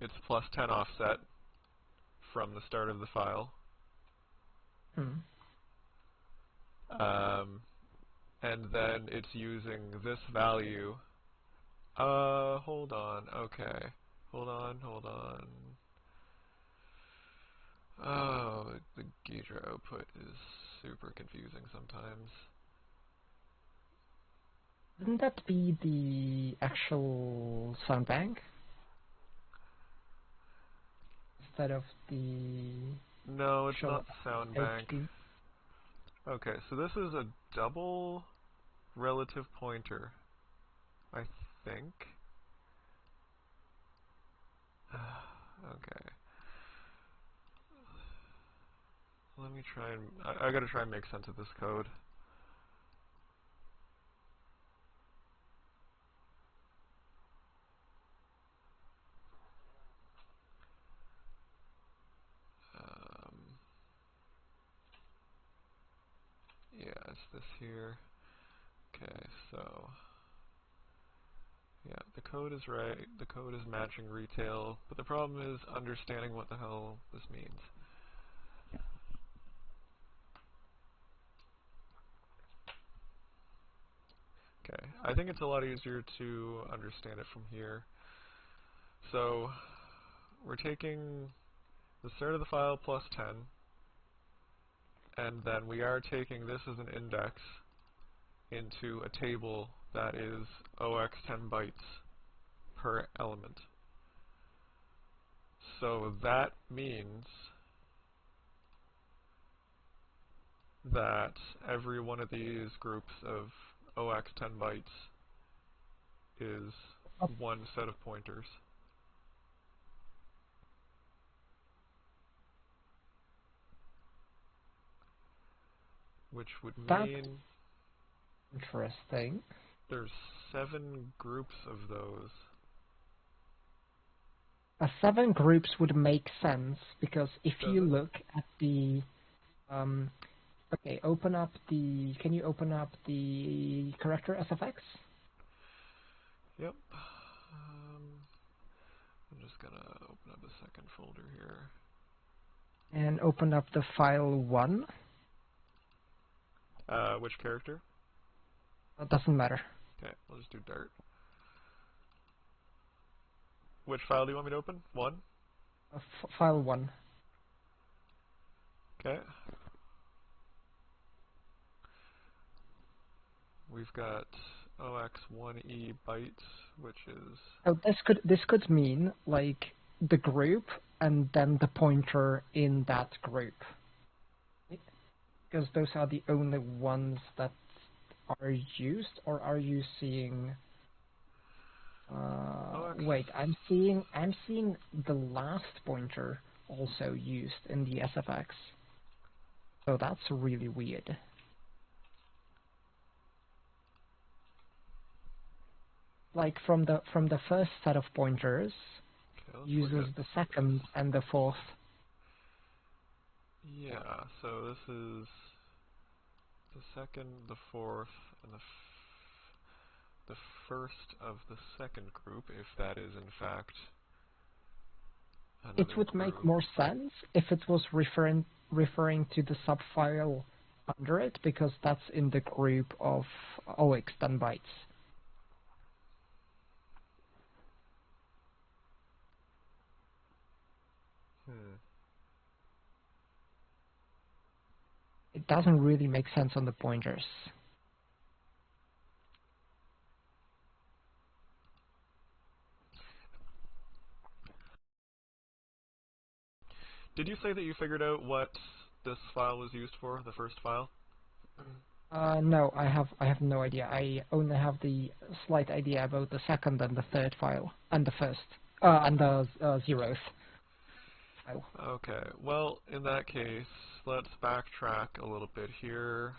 it's plus 10 offset from the start of the file. And then it's using this value. Hold on, okay. Hold on. Oh, the Ghidra output is super confusing sometimes. Wouldn't that be the actual sound bank? Instead of the... No, it's show not the sound bank. HD? Okay, so this is a double relative pointer, I think. Okay. Let me try and... I gotta try and make sense of this code. this here. Okay, so yeah, the code is right. The code is matching retail, but the problem is understanding what the hell this means. Okay, I think it's a lot easier to understand it from here. So we're taking the start of the file plus 10, and then we are taking this as an index into a table that is OX 10 bytes per element. So that means that every one of these groups of OX 10 bytes is one set of pointers. Which would mean interesting. There's 7 groups of those. 7 groups would make sense because if Does you it? look at the okay, open up the. Can you open up the corrector SFX? Yep. I'm just gonna open up a second folder here. And open up the file 1. Which character? It doesn't matter. Okay, we'll just do Dart. Which file do you want me to open? 1? File 1. Okay. We've got OX1E bytes, which is... So this could mean like the group and then the pointer in that group, because those are the only ones that are used. Or are you seeing? Wait, I'm seeing the last pointer also used in the SFX. So that's really weird. Like from the first set of pointers, Okay, let's uses look at the second and the fourth. Yeah, so this is the second, the fourth, and the first of the second group, if that is in fact another It would make group. more sense if it was referring to the subfile under it, because that's in the group of OX 10 bytes. It doesn't really make sense on the pointers. Did you say that you figured out what this file was used for, the first file? No, I have no idea. I only have the slight idea about the second and the third file, and the first, and the 0th file. Okay, well, in that case, let's backtrack a little bit here.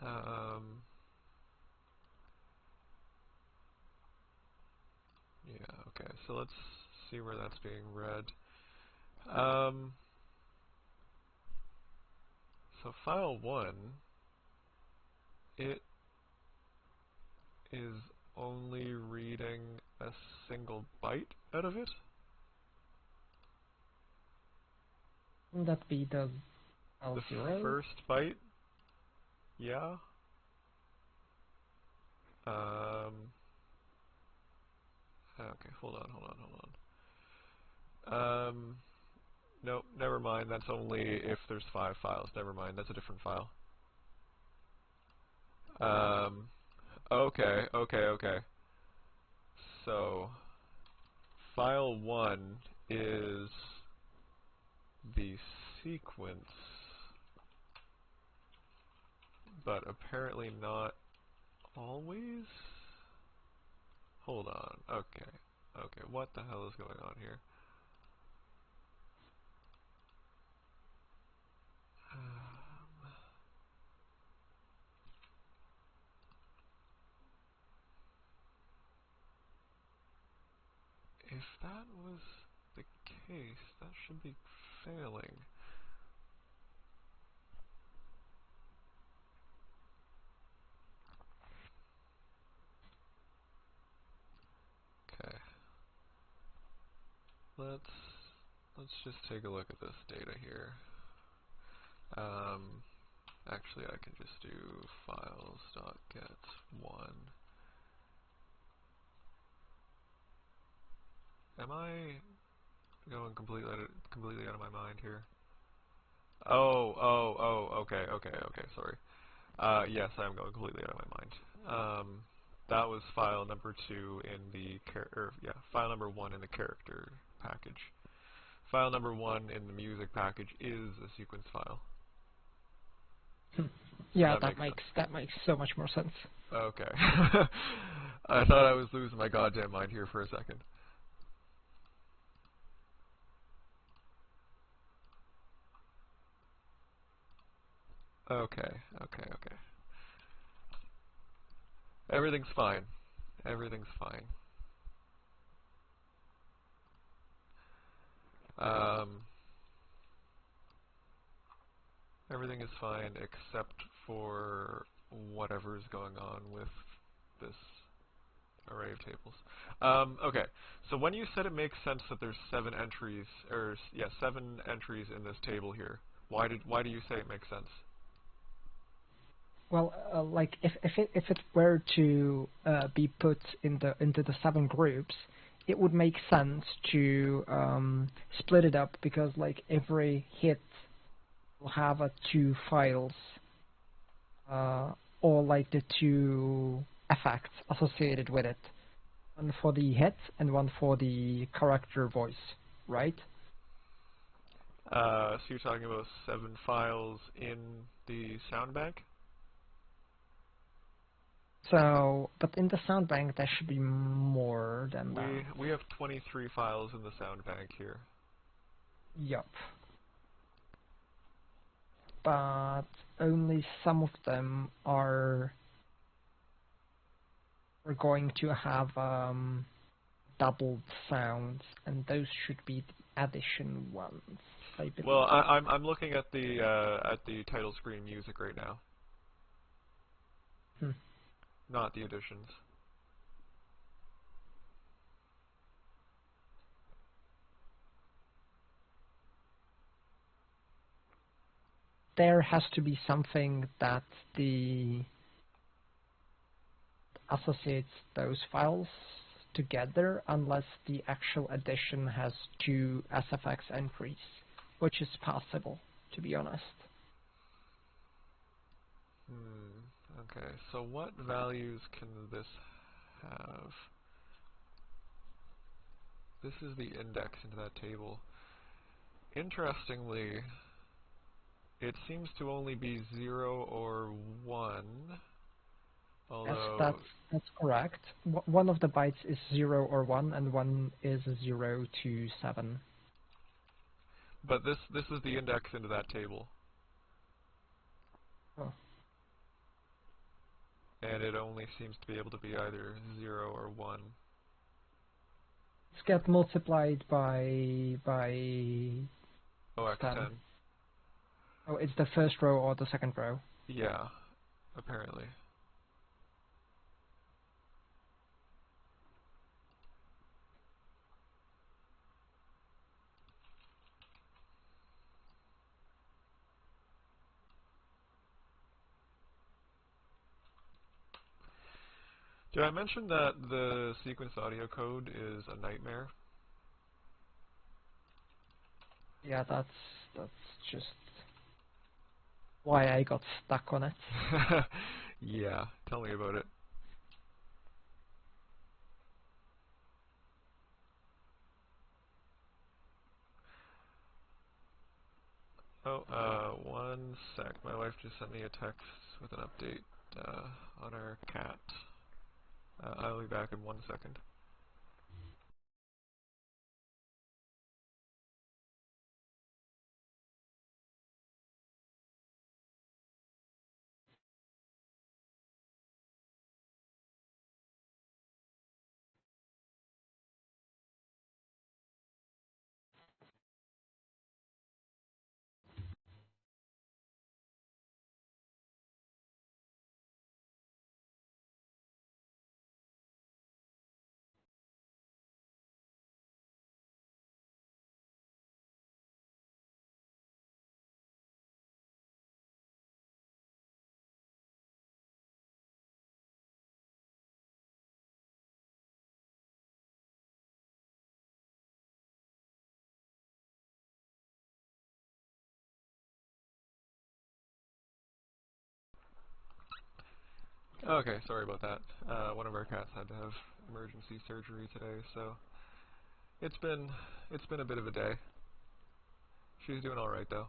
Yeah, okay, so let's see where that's being read. So file 1, it is only reading a single byte out of it? Wouldn't that be the The L0? first byte? Yeah. Okay, hold on. Nope, never mind. That's only if there's 5 files. Never mind, that's a different file. Okay. So, file 1 is the sequence, but apparently not always? Hold on, okay, what the hell is going on here? If that was the case, that should be failing. let's just take a look at this data here. Actually, I can just do files.get1. Am I going completely out of my mind here? Okay, sorry. Yes, I am going completely out of my mind. That was file number 2 in the file number 1 in the character package. File number 1 in the music package is a sequence file. Yeah, that makes so much more sense. Okay. I thought I was losing my goddamn mind here for a second. Okay. Everything's fine. Everything's fine. Everything is fine except for whatever's going on with this array of tables. Okay, so when you said it makes sense that there's 7 entries, or 7 entries in this table here, why do you say it makes sense? Well, like if it were to be put into the 7 groups, it would make sense to split it up, because like every hit will have 2 files, or like the 2 effects associated with it, one for the hit and one for the character voice, right? So you're talking about 7 files in the sound bank? So, but in the sound bank there should be more than that. We have 23 files in the sound bank here. Yup. But only some of them are going to have doubled sounds, and those should be the addition ones, I believe. Well, I'm looking at the title screen music right now. Not the additions. There has to be something that associates those files together, unless the actual addition has 2 SFX entries, which is possible, to be honest. Okay, so what values can this have? This is the index into that table. Interestingly, it seems to only be 0 or 1. Although Yes, that's correct. One of the bytes is 0 or 1, and one is 0 to 7. But this is the index into that table. Oh. And it only seems to be able to be either 0 or 1. It's get multiplied by OX10. Oh, it's the first row or the second row? Yeah, apparently. Did I mention that the sequence audio code is a nightmare? Yeah, that's just why I got stuck on it. Yeah, tell me about it. Oh, 1 sec. My wife just sent me a text with an update on our cat. I'll be back in 1 second. Okay, sorry about that. One of our cats had to have emergency surgery today, so it's been a bit of a day. She's doing all right though.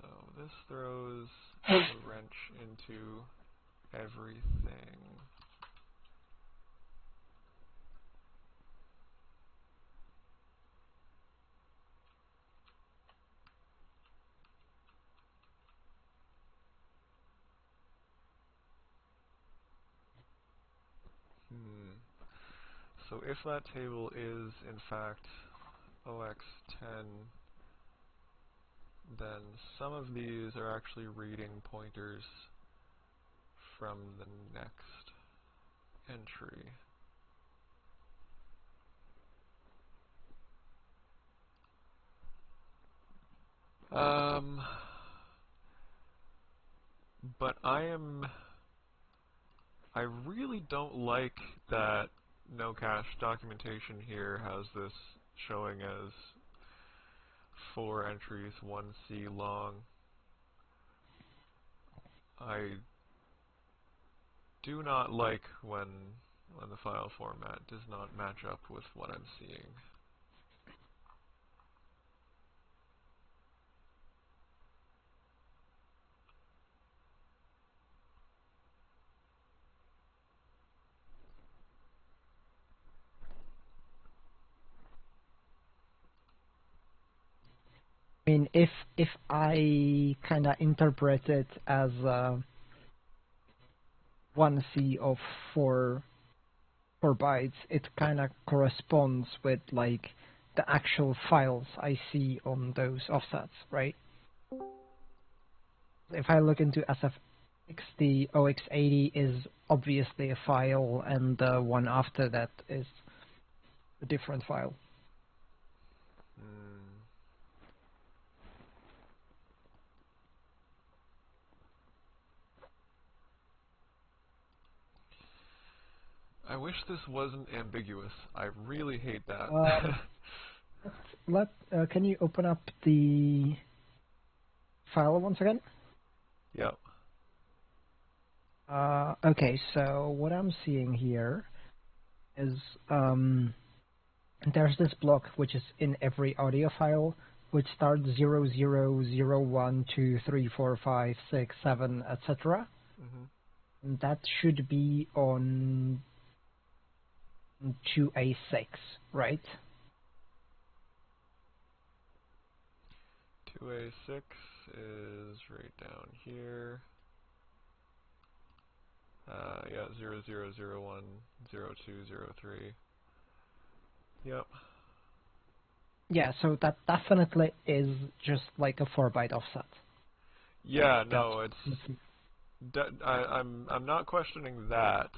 So this throws a wrench into everything. So if that table is in fact OX10, then some of these are actually reading pointers from the next entry. But I really don't like that no cache documentation here has this showing as 4 entries, 1C long. I do not like when the file format does not match up with what I'm seeing. I mean, if I kind of interpret it as 1C of 4 bytes, it kind of corresponds with like the actual files I see on those offsets, right? If I look into SFX, the OX80 is obviously a file, and the one after that is a different file. I wish this wasn't ambiguous. I really hate that. Can you open up the file once again? Yep. Okay, so what I'm seeing here is there's this block which is in every audio file, which starts 0, 0, 0, 1, 2, 3, 4, 5, 6, 7, etc. And that should be on 2A6, right? 2A6 is right down here. Yeah, 0, 0, 0, 1, 0, 2, 0, 3. Yep. Yeah, so that definitely is just like a 4-byte offset. Yeah, no, I'm not questioning that.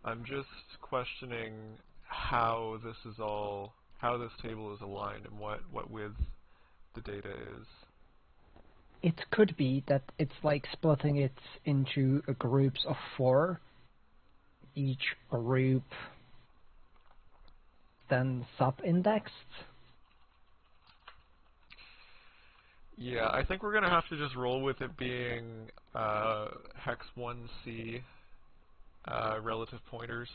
I'm just questioning how this table is aligned and what width the data is. It could be that it's like splitting it into groups of 4. Each group then sub-indexed. Yeah, I think we're gonna have to just roll with it being hex 1C relative pointers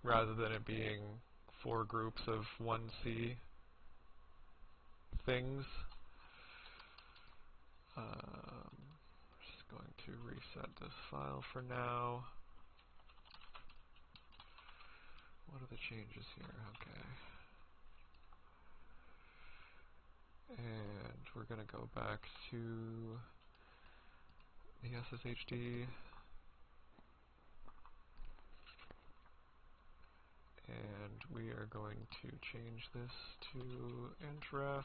rather than it being 4 groups of 1C things. Just going to reset this file for now. What are the changes here? Okay. And we're going to go back to the SSHD. And we are going to change this to intrefs.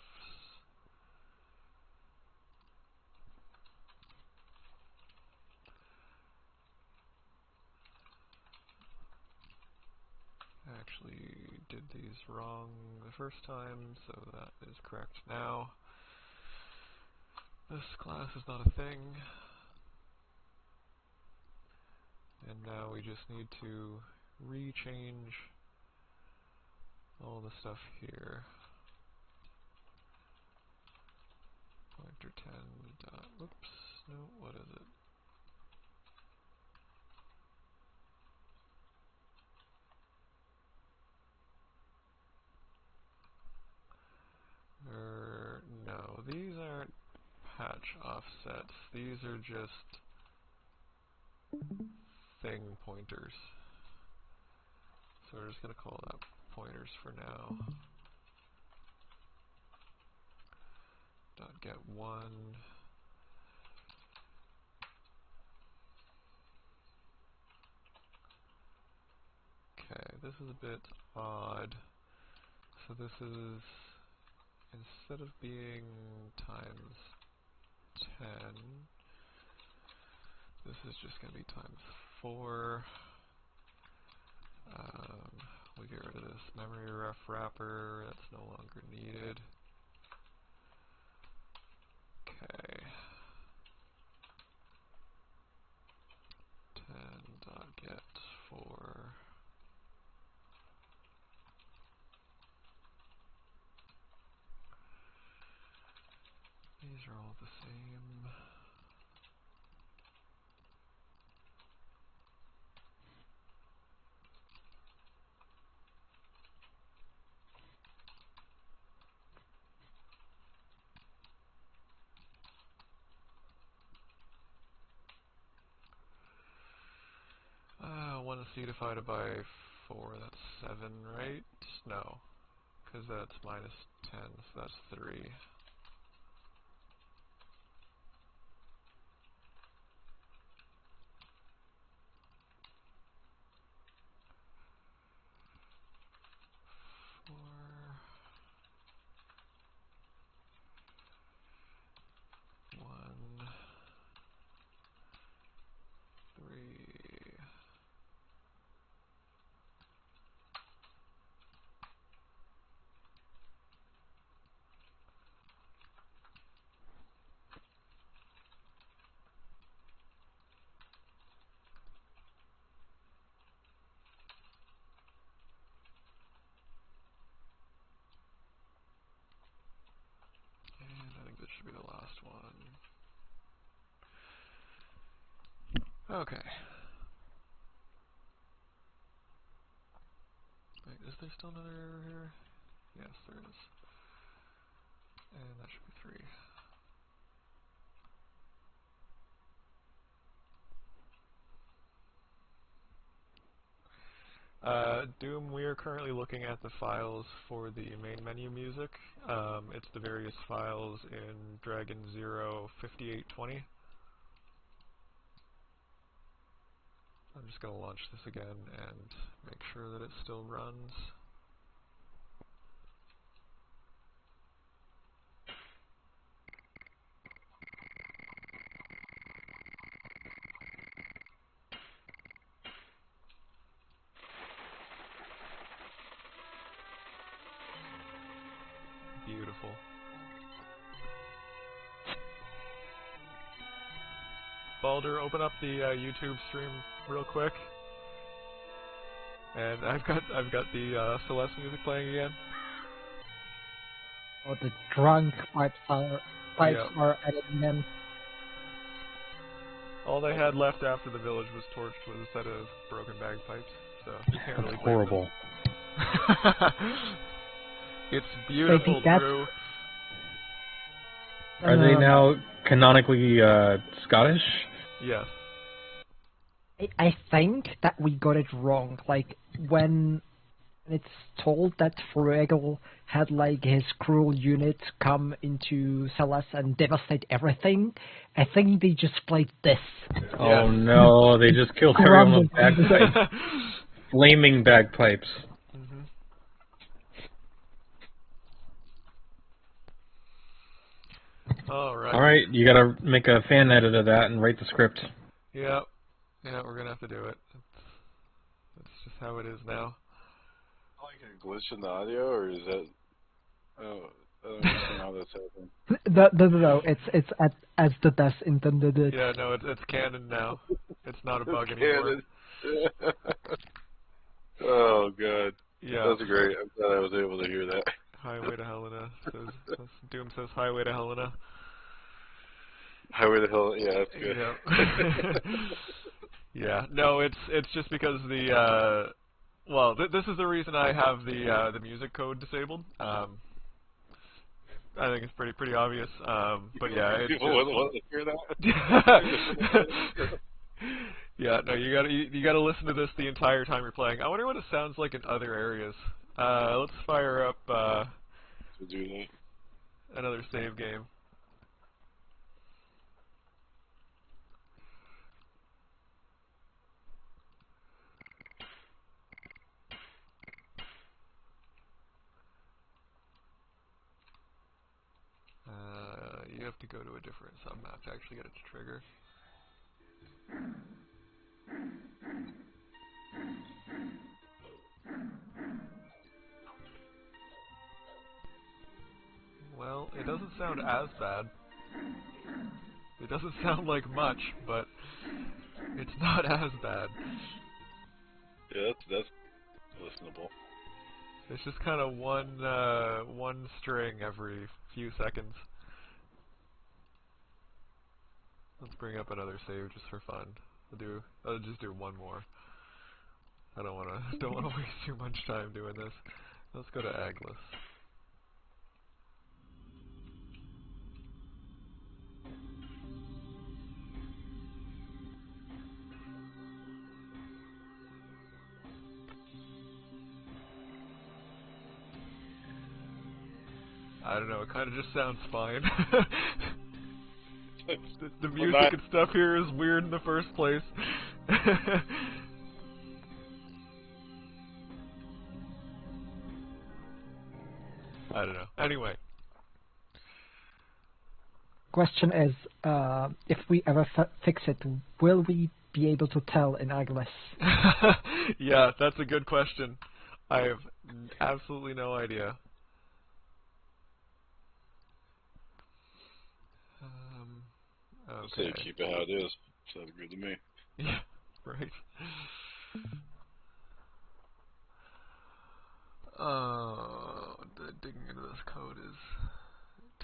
Actually, did these wrong the first time, so that is correct now. This class is not a thing. And now we just need to rechange all the stuff here. Pointer 10 dot, whoops, no, what is it? No, these aren't patch offsets. These are just thing pointers. So we're just going to call that pointers for now. Dot get one. Okay, this is a bit odd. So this is, instead of being times 10, this is just going to be times 4. We get rid of this memory ref wrapper, that's no longer needed. Okay. 10.get4. These are all the same. One C divided by 4, that's 7, right? No, because that's minus 10, so that's 3. One, 3. And I think this should be the last one. Okay. Wait, is there still another error here? Yes, there is. And that should be 3. Doom, we are currently looking at the files for the main menu music. It's the various files in Dragon 0 5820. I'm just going to launch this again and make sure that it still runs. Beautiful. Baldur, open up the YouTube stream real quick. And I've got the Celeste music playing again. Oh, the drunk pipes are editing them. All they had left after the village was torched was a set of broken bagpipes, so you can't really That's blame horrible. them. It's beautiful, Drew. Are they now canonically Scottish? Yes. I think that we got it wrong. Like, when it's told that Fruegel had, like, his cruel unit come into Celeste and devastate everything, I think they just played this. Oh no, they just killed everyone with bagpipes. Flaming bagpipes. Alright, you gotta make a fan edit of that and write the script. Yeah, we're gonna have to do it. That's just how it is now. like a glitch in the audio, or is that? Oh, I don't understand how that's happening. No. It's as the best intended. It. Yeah, no, it's canon now. It's not a bug It's anymore. canon. Oh god, Yeah. that's great. I'm glad I was able to hear that. Highway to Helena. Doom says Highway to Helena. Highway to Hell. Yeah, that's good. Yeah. Yeah. No, it's just because the well, this is the reason I have the music code disabled. I think it's pretty obvious. But yeah, it's People just... wouldn't want to hear that. Yeah, no, you gotta listen to this the entire time you're playing. I wonder what it sounds like in other areas. Let's fire up To do that. another save game. You have to go to a different submap to actually get it to trigger. Well, it doesn't sound as bad. It doesn't sound like much, but it's not as bad. Yeah, that's listenable. It's just kind of one string every few seconds. Let's bring up another save just for fun. I'll just do one more. I don't wanna waste too much time doing this. Let's go to Agnes. I don't know, it kind of just sounds fine. the music and stuff here is weird in the first place. I don't know. Anyway. Question is, if we ever fix it, will we be able to tell in Agnes? Yeah, that's a good question. I have absolutely no idea. Okay. Say keep it how it is. Sounds good to me. Yeah, right. Digging into this code is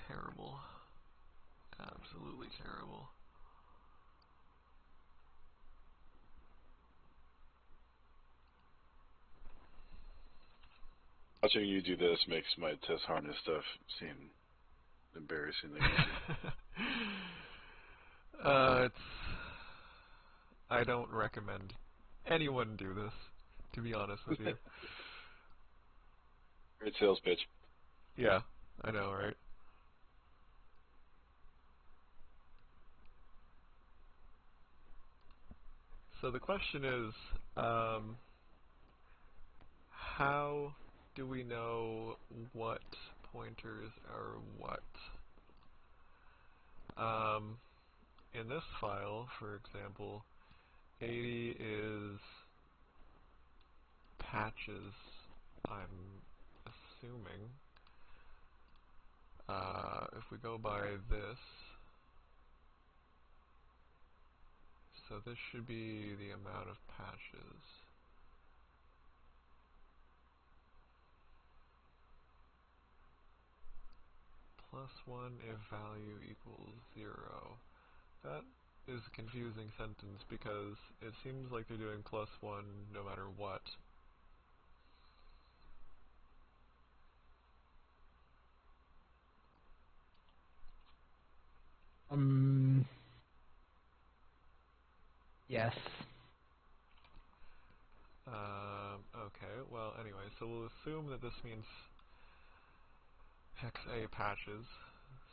terrible. Absolutely terrible. Watching you do this makes my test harness stuff seem embarrassingly easy. I don't recommend anyone do this, to be honest with you. Great sales pitch. Yeah, I know, right? So the question is, how do we know what pointers are what? In this file, for example, 80 is patches, I'm assuming. If we go by this, so this should be the amount of patches. +1 if value equals 0. That is a confusing sentence because it seems like they're doing +1 no matter what. Yes. Okay, well, anyway, so we'll assume that this means hexa patches.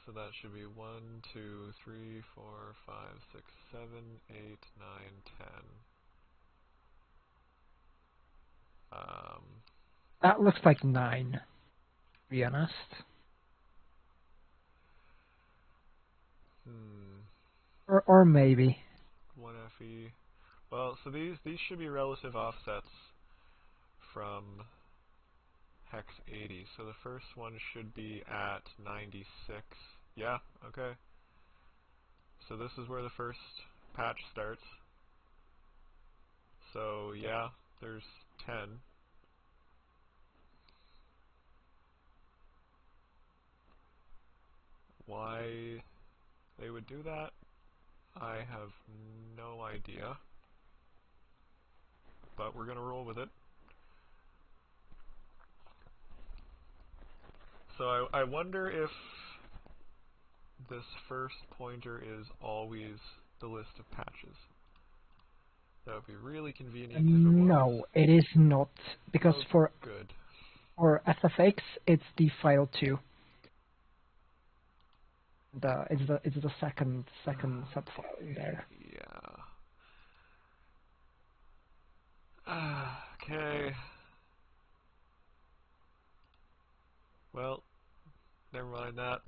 So that should be 1, 2, 3, 4, 5, 6, 7, 8, 9, 10. That looks like 9, to be honest. Or maybe. 1 FE. Well, so these should be relative offsets from hex 80. So the first one should be at 96. Yeah, okay. So this is where the first patch starts. So yeah, there's 10. Why they would do that, I have no idea. But we're gonna roll with it. So I wonder if this first pointer is always the list of patches. That would be really convenient if it was. No, it is not, because Oh, for good. SFX it's the file 2. It's the second subfile in there. Yeah. Okay. Well, never mind that.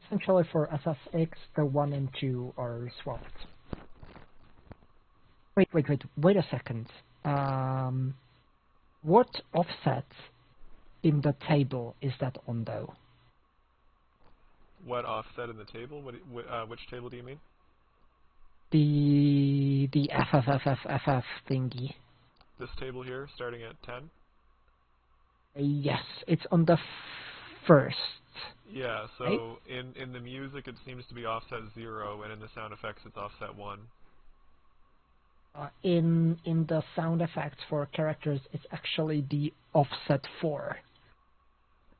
Essentially for SFX, the 1 and 2 are swapped. Wait a second. What offset in the table is that on though? What offset in the table? Which table do you mean? The FFFFFF thingy. This table here, starting at 10? Yes, it's on the first. Yeah, so right? in the music it seems to be offset 0, and in the sound effects it's offset 1. In the sound effects for characters, it's actually the offset 4.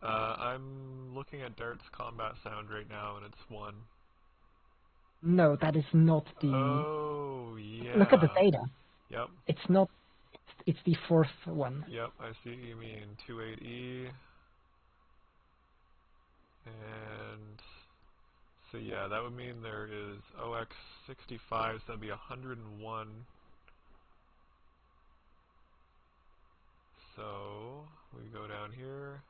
I'm looking at Dart's combat sound right now, and it's 1. No, that is not the... Oh, yeah. Look at the data. Yep. It's not... It's the fourth one. Yep, I see what you mean. 28E. And... So yeah, that would mean there is OX65, so that'd be 101. So, we go down here.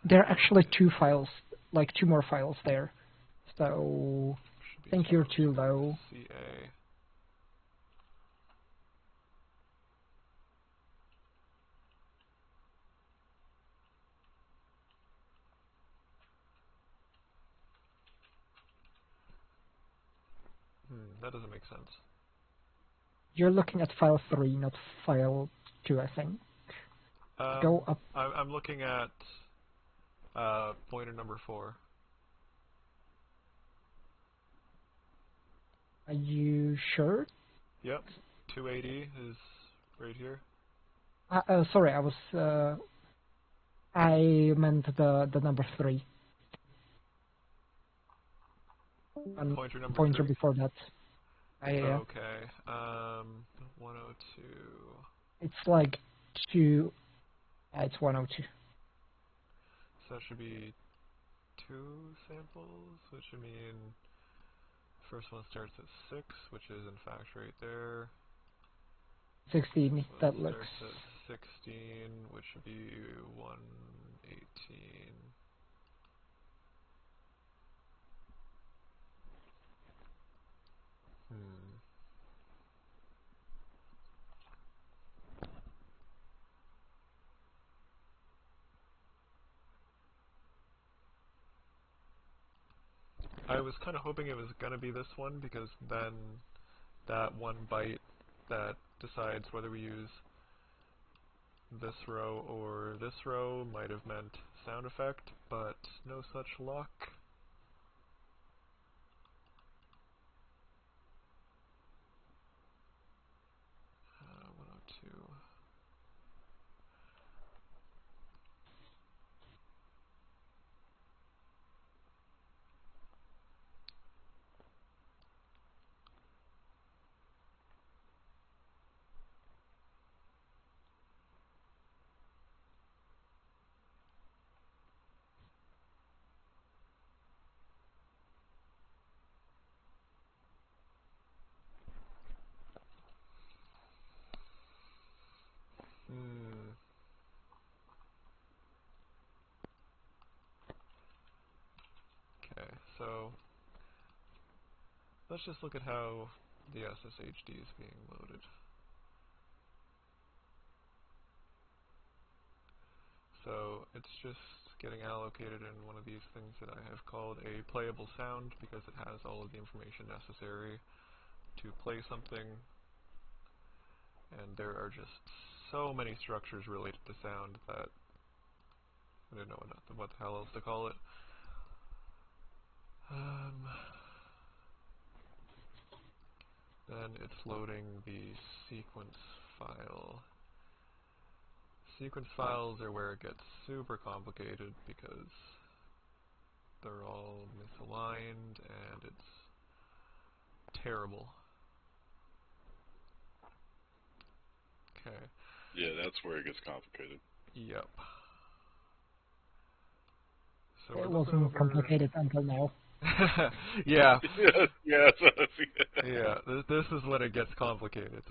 There are actually 2 files, like 2 more files there. So, I think you're too low. CA. That doesn't make sense. You're looking at file 3, not file 2, I think. Go up. I'm looking at pointer number 4. Are you sure? Yep, 280 is right here. Sorry, I meant the number 3. Pointer number Pointer 3? before that. Okay, 102. It's like 2... it's 102. So that should be 2 samples, which would mean first one starts at 6, which is in fact right there. 16, that looks... Starts at 16, which would be 118. I was kind of hoping it was going to be this one, because then that one byte that decides whether we use this row or this row might have meant sound effect, but no such luck. Uh, 102. Okay, so let's just look at how the SSHD is being loaded. So it's just getting allocated in one of these things that I have called a playable sound because it has all of the information necessary to play something. And there are just so many structures related to sound that I don't know what the hell else to call it. Then it's loading the sequence file. Sequence files are where it gets super complicated because they're all misaligned and it's terrible. Okay. Yeah, that's where it gets complicated. Yep. So It we're looking wasn't over complicated until now. yeah. Yes, yes. Yeah, this is when it gets complicated.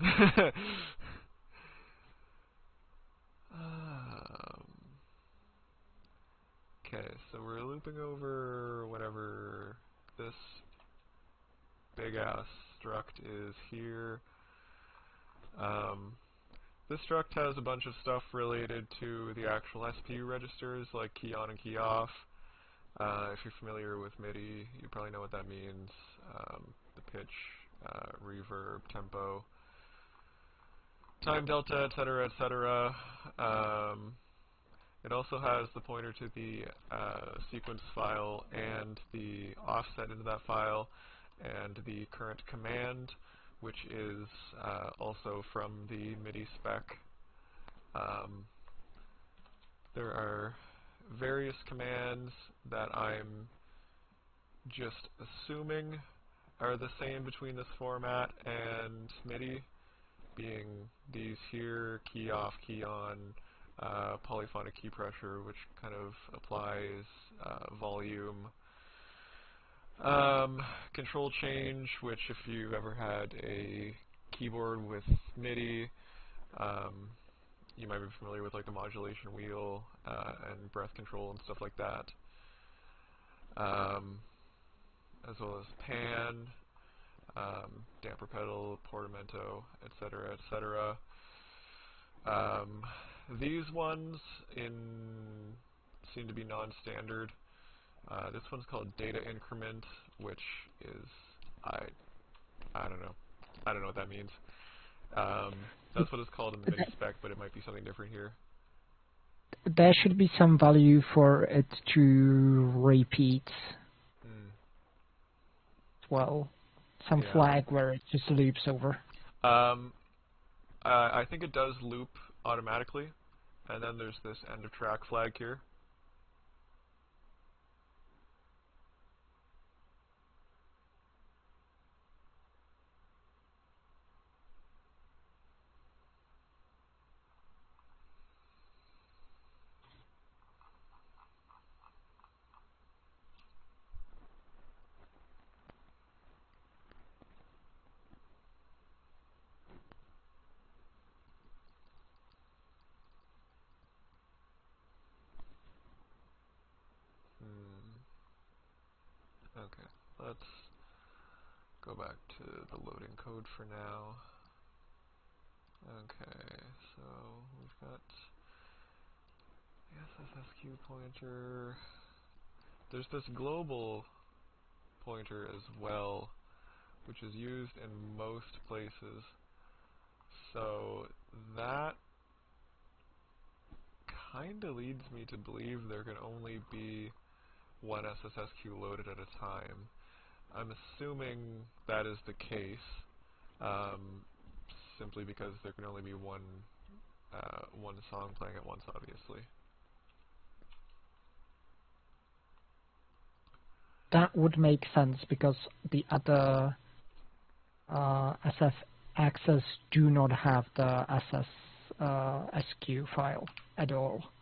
Okay, so we're looping over whenever this big ass struct is here. This struct has a bunch of stuff related to the actual SPU registers, like key on and key off. If you're familiar with MIDI, you probably know what that means. The pitch, reverb, tempo, time delta, etc., etc. It also has the pointer to the sequence file and the offset into that file, and the current command, which is also from the MIDI spec. There are various commands that I'm just assuming are the same between this format and MIDI, being these here, key off, key on, polyphonic key pressure, which kind of applies volume, control change, which if you've ever had a keyboard with MIDI, you might be familiar with like the modulation wheel and breath control and stuff like that, as well as pan, damper pedal, portamento, etc., etc. These ones seem to be non-standard. This one's called data increment, which is I don't know. I don't know what that means. That's what it's called in the MIDI spec, but it might be something different here. There should be some value for it to repeat as well. Some Yeah. flag where it just loops over. I think it does loop automatically, and then there's this end of track flag here. Okay, let's go back to the loading code for now. Okay, so we've got the SSSQ pointer. There's this global pointer as well, which is used in most places. So that kind of leads me to believe there can only be one SSSQ loaded at a time. I'm assuming that is the case, simply because there can only be one song playing at once, obviously. That would make sense because the other SF access do not have the SS SQ file at all.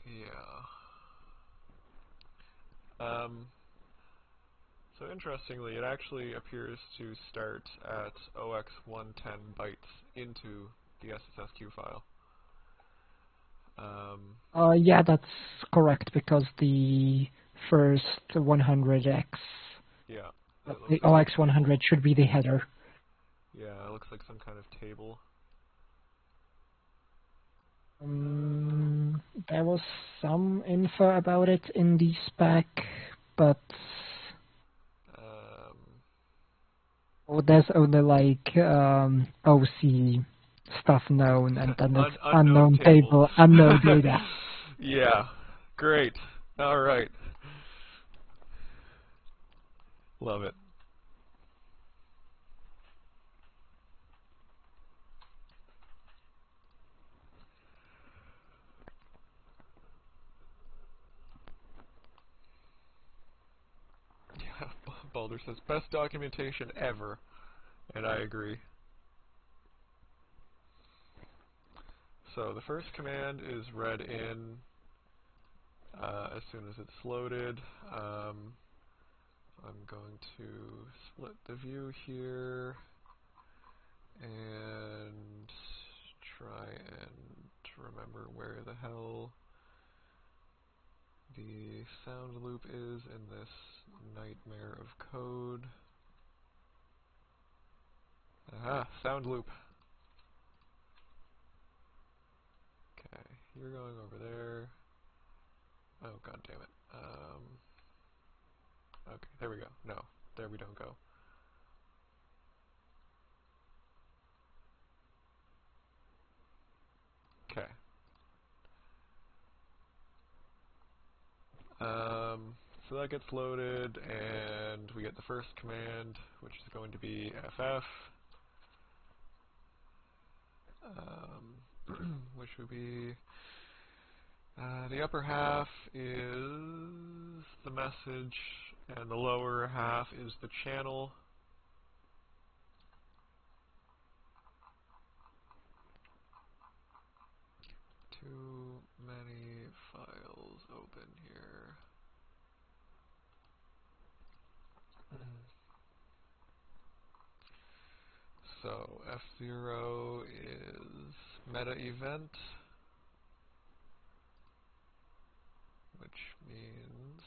Yeah. So interestingly, it actually appears to start at OX 110 bytes into the SSSQ file. Yeah, that's correct, because the first 100x, Yeah. the OX 100 should be the header. Yeah, it looks like some kind of table. There was some info about it in the spec, but there's only like OC stuff known, and then it's unknown table, unknown data. Yeah, great. All right. Love it. Yeah, Baldur says, best documentation ever. And I agree. So the first command is read in as soon as it's loaded. I'm going to split the view here and try and remember where the hell the sound loop is in this nightmare of code. Aha, sound loop. Okay, you're going over there. Oh, god damn it. Okay, there we go. No, there we don't go. Okay. So that gets loaded, and we get the first command, which is going to be ff, which would be the upper half is the message, and the lower half is the channel. Too many files open here. So F0 is meta event, which means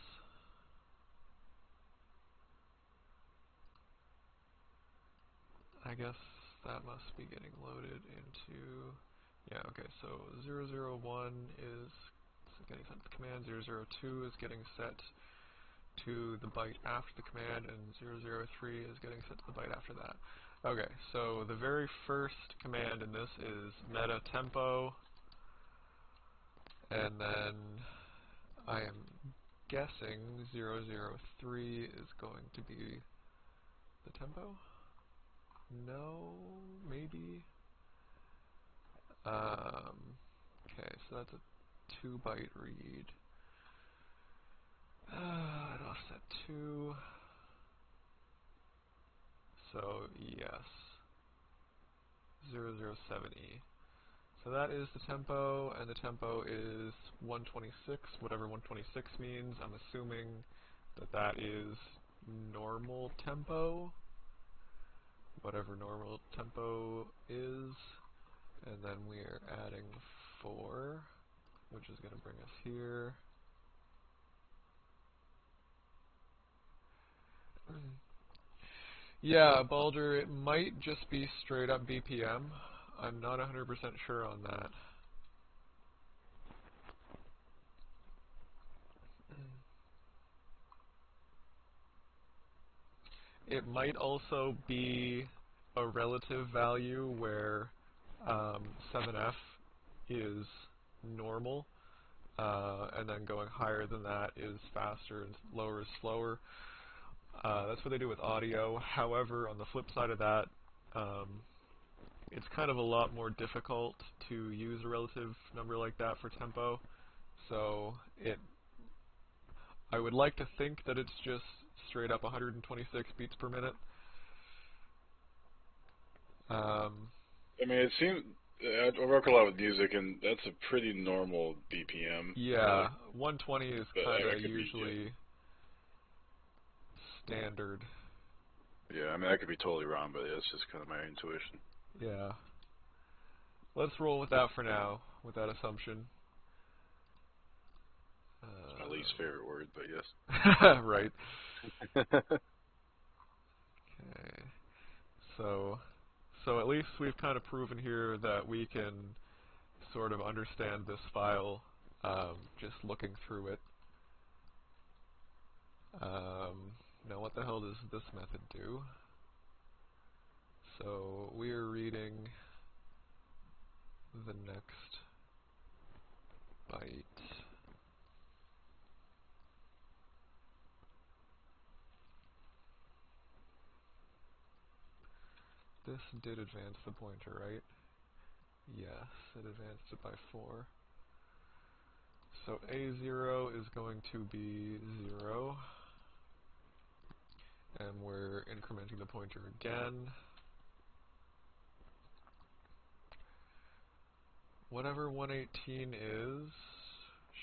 I guess that must be getting loaded into, yeah, okay, so 001 is getting sent to the command, 002 is getting set to the byte after the command, and 003 is getting set to the byte after that. Okay, so the very first command in this is meta tempo, and then I am guessing 003 is going to be the tempo? No, maybe? Okay, so that's a 2-byte read. And offset 2. So, yes. 007E. So that is the tempo, and the tempo is 126, whatever 126 means. I'm assuming that that is normal tempo, whatever normal tempo is. And then we are adding 4, which is going to bring us here. Yeah, Baldur, it might just be straight up BPM. I'm not 100% sure on that. It might also be a relative value where 7F is normal, and then going higher than that is faster and lower is slower. That's what they do with audio. However, on the flip side of that, it's kind of a lot more difficult to use a relative number like that for tempo. So I would like to think that it's just straight up 126 beats per minute. I mean, it seems I work a lot with music, and that's a pretty normal BPM. Yeah, 120 is kind of be, usually standard. Yeah, I mean, I could be totally wrong, but it's just kind of my intuition. Yeah. Let's roll with that for now, with that assumption. least favorite word, but yes. Right. Okay. So at least we've kind of proven here that we can sort of understand this file just looking through it. Now what the hell does this method do? So we are reading the next byte. This did advance the pointer, right? Yes, it advanced it by 4. So A0 is going to be 0. And we're incrementing the pointer again. Whatever 118 is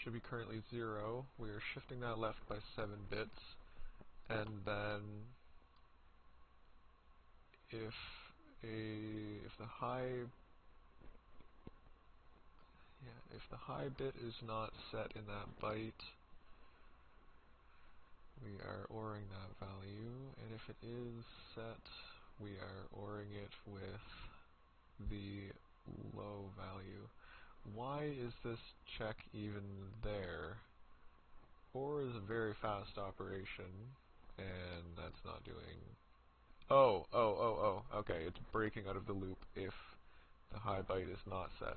should be currently 0. We are shifting that left by 7 bits. And then if the high bit is not set in that byte, we are ORing that value, and if it is set, we are ORing it with the low value. Why is this check even there? OR is a very fast operation, and that's not doing... Oh, okay, it's breaking out of the loop if the high byte is not set.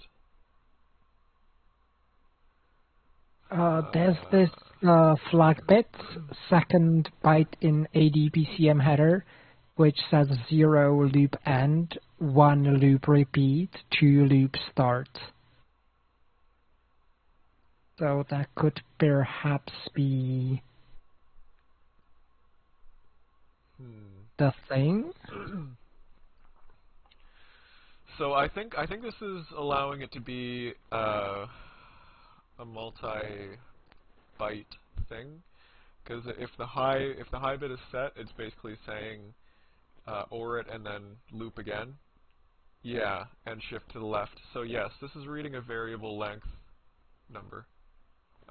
There's this flag bit, second byte in ADPCM header, which says 0 loop end, 1 loop repeat, 2 loop start. So that could perhaps be the thing. So I think this is allowing it to be a multi-byte thing, because if the high bit is set, it's basically saying OR it and then loop again. Yeah, and shift to the left. So yes, this is reading a variable length number.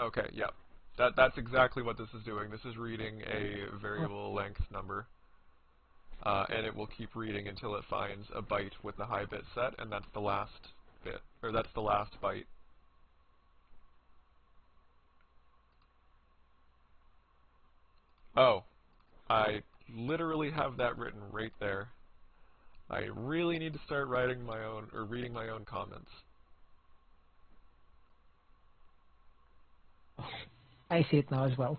Okay, yeah. That's exactly what this is doing. This is reading a variable length number. And it will keep reading until it finds a byte with the high bit set, and that's the last bit, or that's the last byte. Oh, I literally have that written right there. I really need to start writing my own, or reading my own comments. I see it now as well.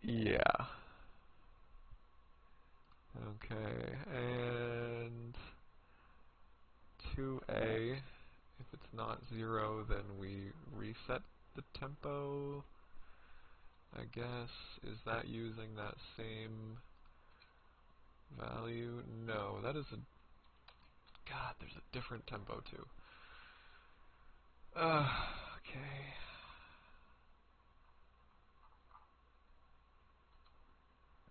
Yeah. Okay, and 2A, if it's not 0, then we reset the tempo, I guess. Is that using that same value? No, that is a... God, there's a different tempo too. Okay.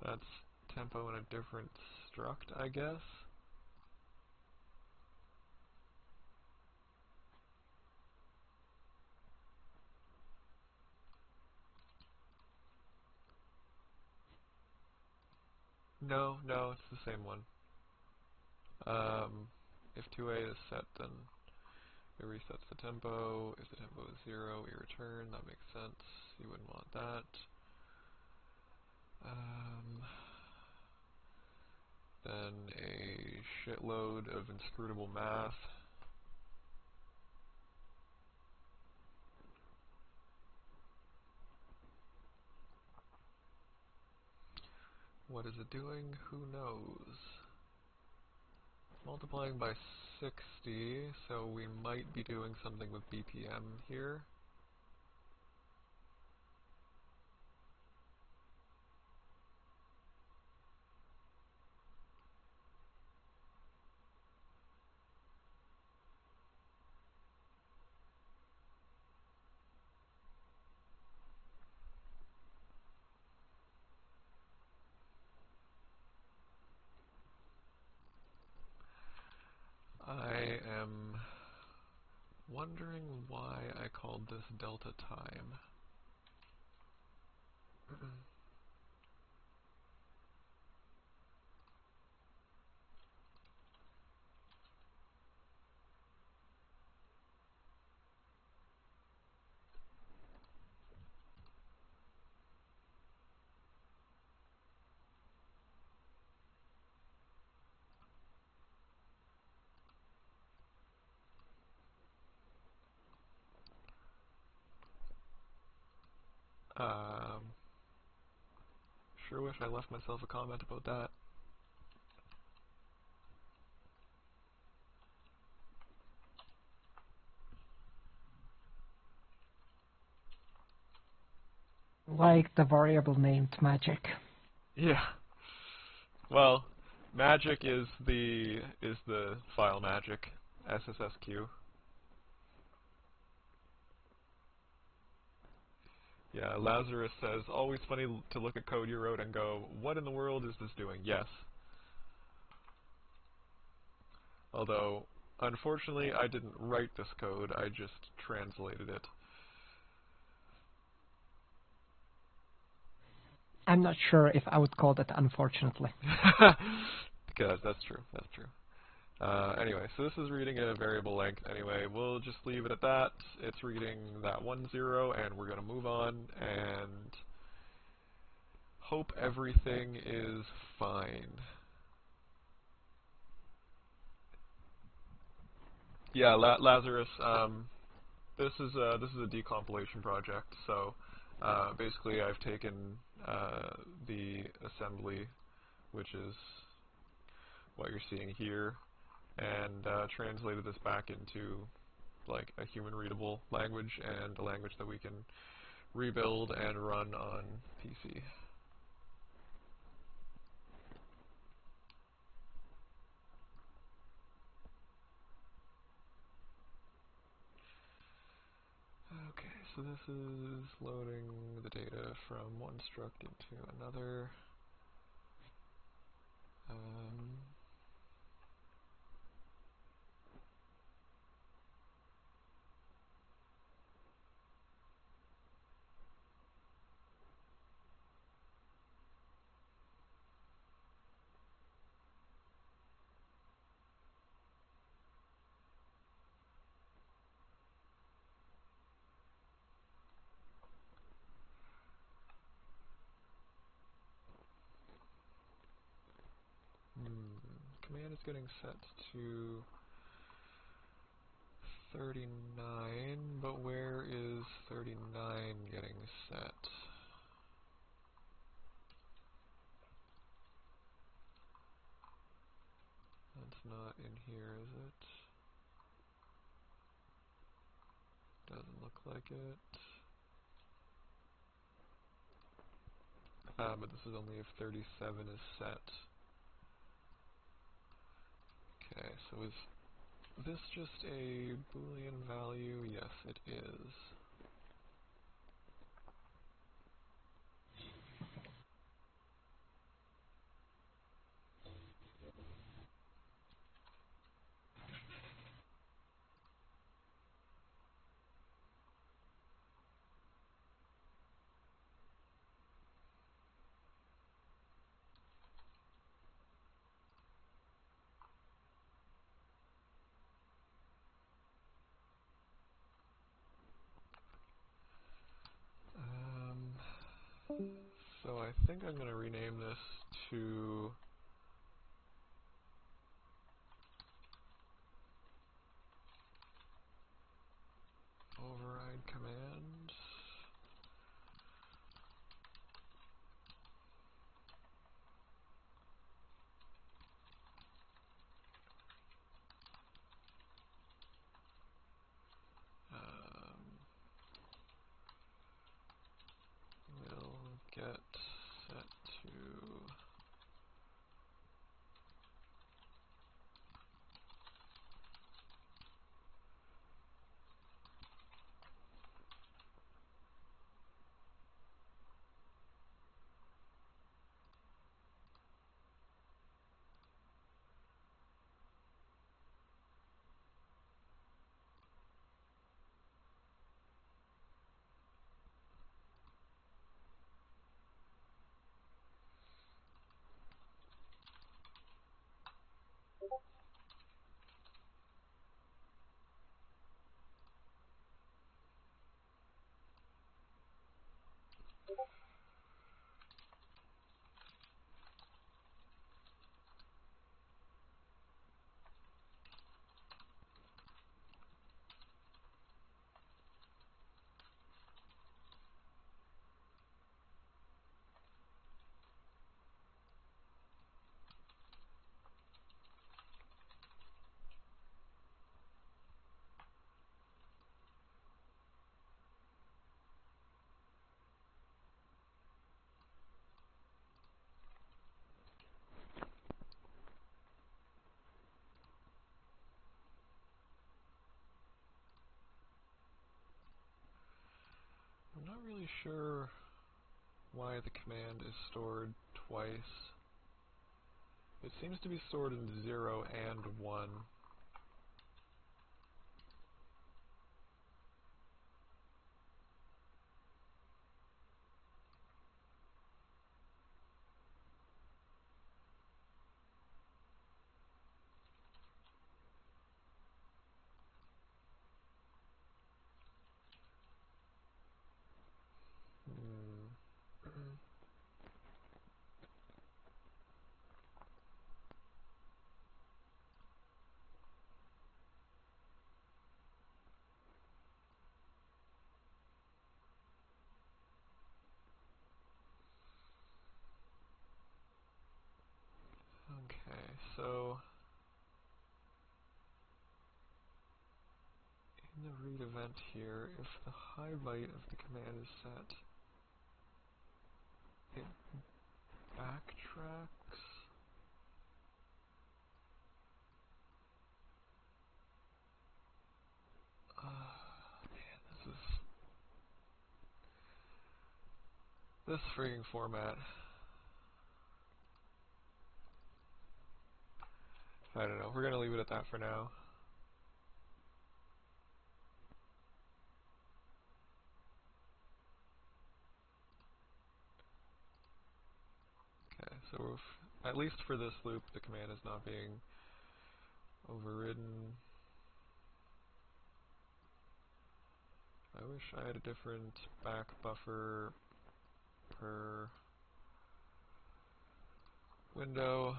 That's tempo in a different struct, I guess. No, it's the same one. If 2A is set, then it resets the tempo. If the tempo is 0, we return. That makes sense. You wouldn't want that. Then a shitload of inscrutable math. What is it doing? Who knows? Multiplying by 60, so we might be doing something with BPM here. I am wondering why I called this delta time. Sure wish I left myself a comment about that. Like the variable named magic. Yeah. Well, magic is the file magic, SSSQ. Yeah, Lazarus says, always funny to look at code you wrote and go, what in the world is this doing? Yes. Although, unfortunately, I didn't write this code, I just translated it. I'm not sure if I would call that unfortunately. Because that's true, that's true. Anyway, so this is reading at a variable length anyway. We'll just leave it at that. It's reading that 1, 0, and we're going to move on and hope everything is fine. Yeah, Lazarus, this is a decompilation project, so basically I've taken the assembly, which is what you're seeing here, and translated this back into like a human readable language and a language that we can rebuild and run on PC. Okay, so this is loading the data from one struct into another. Command is getting set to 39, but where is 39 getting set? That's not in here, is it? Doesn't look like it. But this is only if 37 is set. Okay, so is this just a Boolean value? Yes, it is. So I think I'm going to rename this to override command. Will get set to not really sure why the command is stored twice. It seems to be stored in 0 and 1. Okay, so in the read event here, if the high byte of the command is set, it backtracks. Man, this freaking format. I don't know. We're gonna leave it at that for now. Okay, so at least for this loop, the command is not being overridden. I wish I had a different back buffer per window.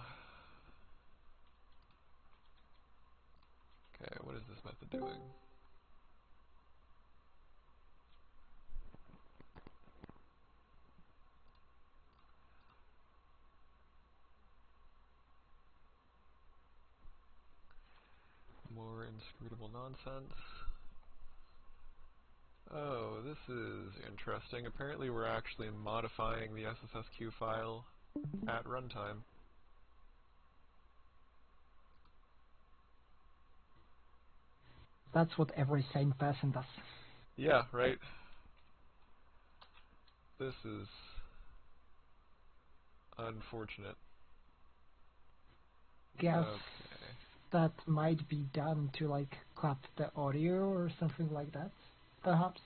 Okay, what is this method doing? More inscrutable nonsense. Oh, this is interesting. Apparently we're actually modifying the SSSQ file at runtime. That's what every sane person does. Yeah, right. This is unfortunate. Guess Okay. that might be done to like cut the audio or something like that, perhaps.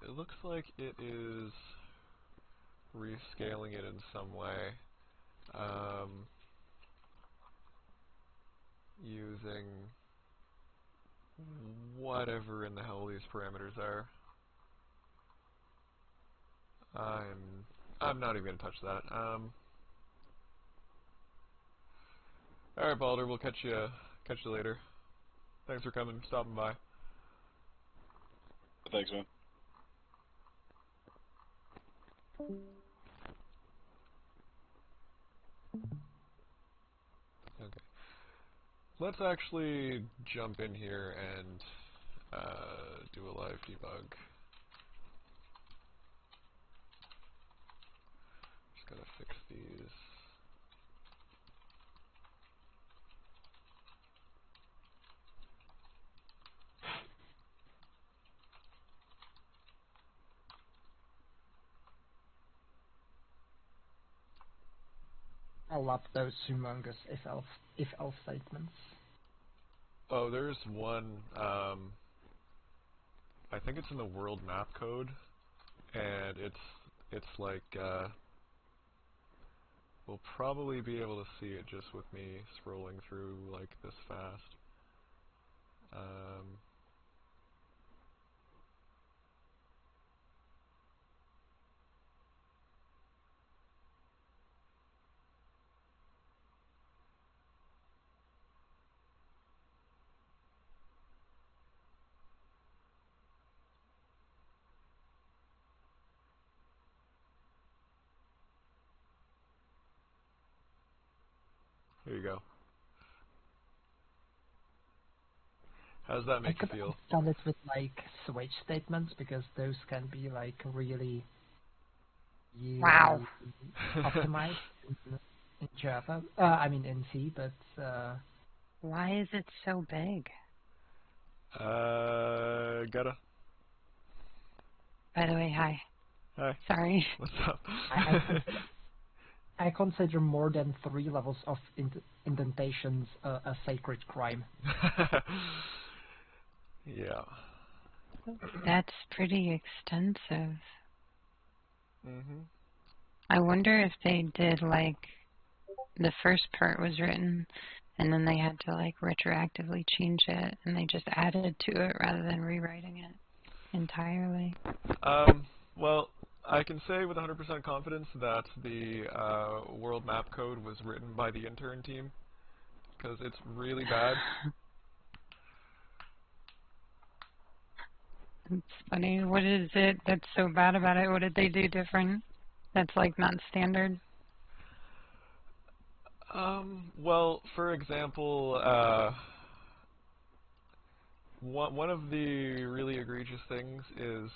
It looks like it is rescaling it in some way. Using whatever in the hell these parameters are. I'm not even gonna touch that. Alright, Balder, we'll catch you later. Thanks for coming, stopping by. Thanks, man. Okay. Let's actually jump in here and do a live debug. Just gotta fix these. I love those humongous if-else statements. Oh, there's one, I think it's in the world map code, and it's like, we'll probably be able to see it just with me scrolling through like this fast. Here you go. How does that make you feel? I could done it with like switch statements because those can be like really optimized in Java. I mean in C, but Why is it so big? Gotta. By the way, hi. Hi. Sorry. What's up? I consider more than 3 levels of indentations a sacred crime. Yeah. That's pretty extensive. Mhm. I wonder if they did, like, the first part was written, and then they had to, like, retroactively change it, and they just added to it rather than rewriting it entirely. Well, I can say with 100% confidence that the world map code was written by the intern team, because it's really bad. It's funny. What is it that's so bad about it? What did they do different? That's, like, not standard? Well, for example, one of the really egregious things is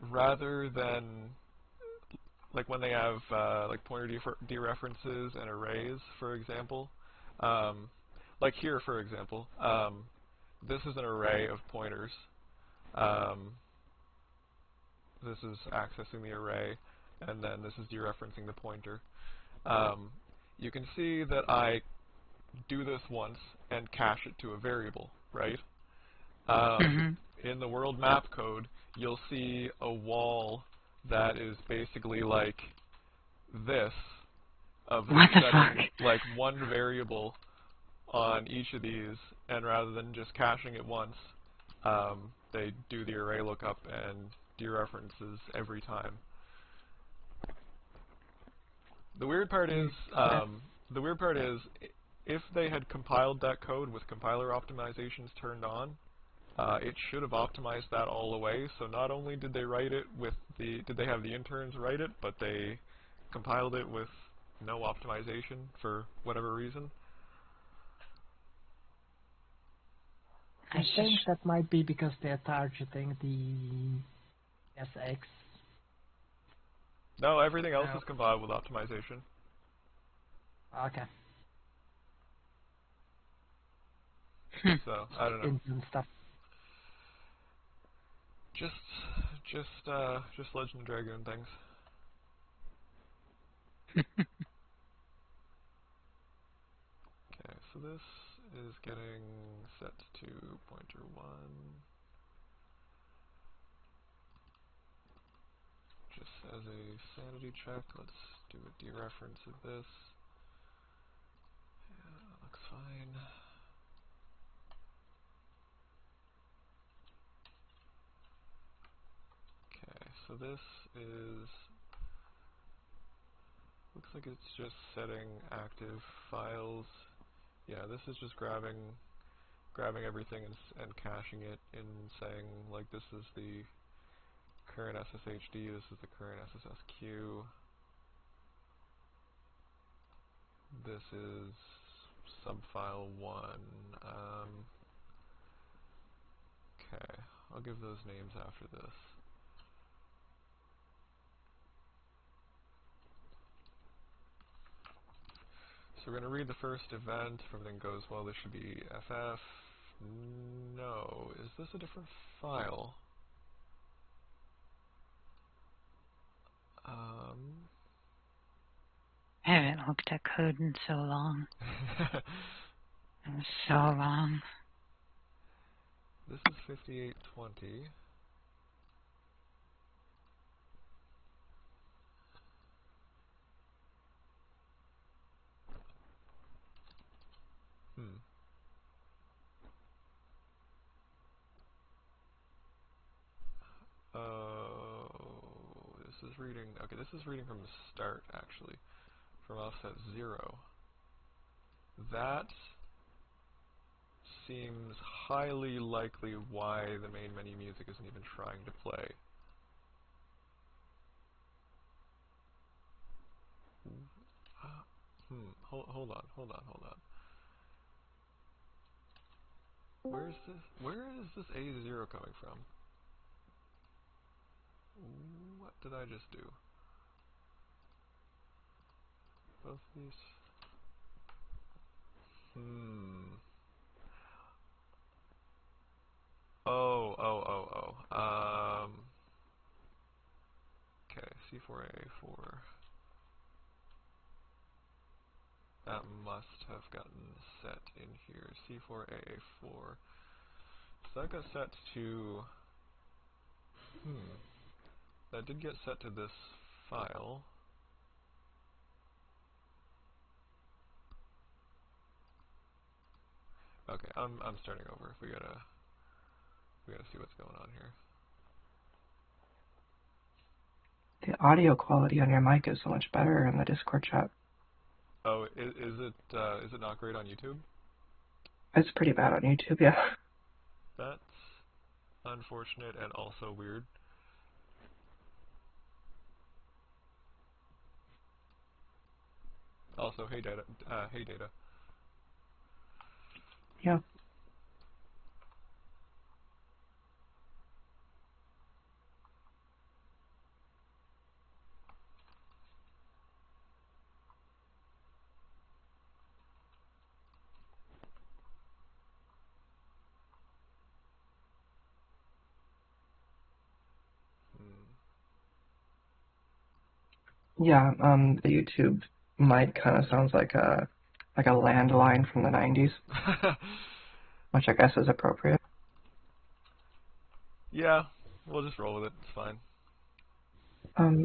rather than like when they have like pointer dereferences and arrays, for example, like here, for example, this is an array of pointers. This is accessing the array, and then this is dereferencing the pointer. You can see that I do this once and cache it to a variable, right? In the world map code, you'll see a wall that is basically like this, of What the setting fuck? like one variable on each of these, and rather than just caching it once, they do the array lookup and dereferences every time. The weird part is, if they had compiled that code with compiler optimizations turned on, it should have optimized that all away. So not only did they write it with did they have the interns write it, but they compiled it with no optimization for whatever reason. I think that might be because they're targeting the SX. No, everything else is compiled with optimization. Okay. So I don't know. And stuff. Just Legend of Dragoon things. Okay, so this is getting set to pointer 1. Just as a sanity check, let's do a dereference of this. Yeah, that looks fine. Okay, so this is, looks like it's just setting active files. Yeah, this is just grabbing everything and caching it in saying, like, this is the current SSHD, this is the current SSSQ. This is subfile 1. Okay, I'll give those names after this. So we're going to read the first event. If everything goes well, this should be FF. No, is this a different file? I haven't looked at code in so long. So long. This is 5820. Oh, this is reading. Okay, this is reading from the start, actually, from offset 0. That seems highly likely why the main menu music isn't even trying to play. Hold on. Where is this A0 coming from? What did I just do? Both these. Hmm. Oh. Okay, C4A4. That must have gotten set in here. C4A4. So that got set to... That did get set to this file. Okay, I'm starting over. We gotta see what's going on here. The audio quality on your mic is so much better in the Discord chat. Oh, is it not great on YouTube? It's pretty bad on YouTube, yeah. That's unfortunate and also weird. Also, hey Data. Hey Data. Yeah. Yeah, the YouTube mic kind of sounds like a landline from the 90s, which I guess is appropriate. Yeah, we'll just roll with it. It's fine.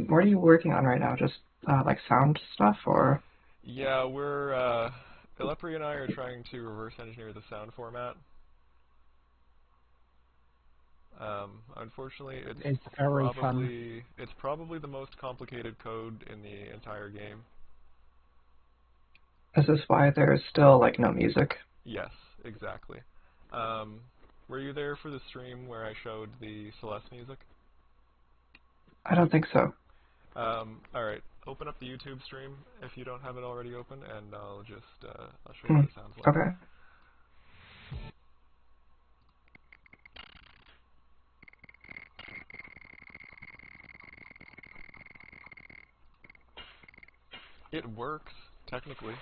What are you working on right now? Just like sound stuff, or? Yeah, we're Elepri and I are trying to reverse engineer the sound format. Unfortunately, It's very fun. it's probably the most complicated code in the entire game. Is this why there's still like no music? Yes, exactly. Were you there for the stream where I showed the Celeste music? I don't think so. Alright, open up the YouTube stream if you don't have it already open, and I'll just, I'll show you what it sounds like. Okay. It works, technically.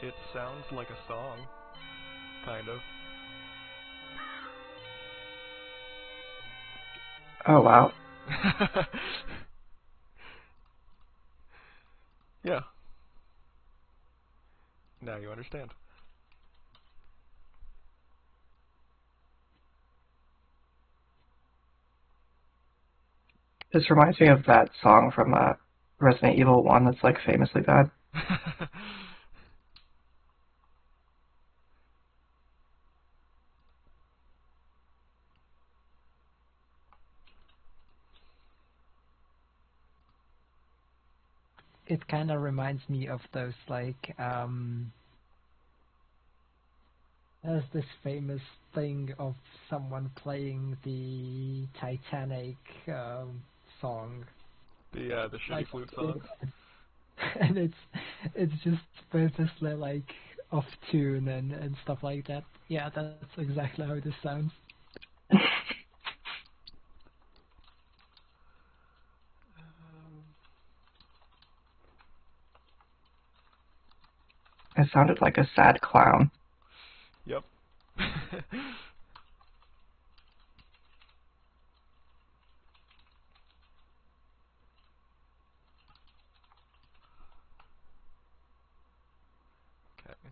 It sounds like a song, kind of. Oh, wow. Yeah. Now you understand. This reminds me of that song from Resident Evil 1 that's like famously bad. It kind of reminds me of those like there's this famous thing of someone playing the Titanic song. The shitty Like, flute songs. and it's just purposely like off tune and stuff like that. Yeah, that's exactly how this sounds. It sounded like a sad clown. Yep. Okay,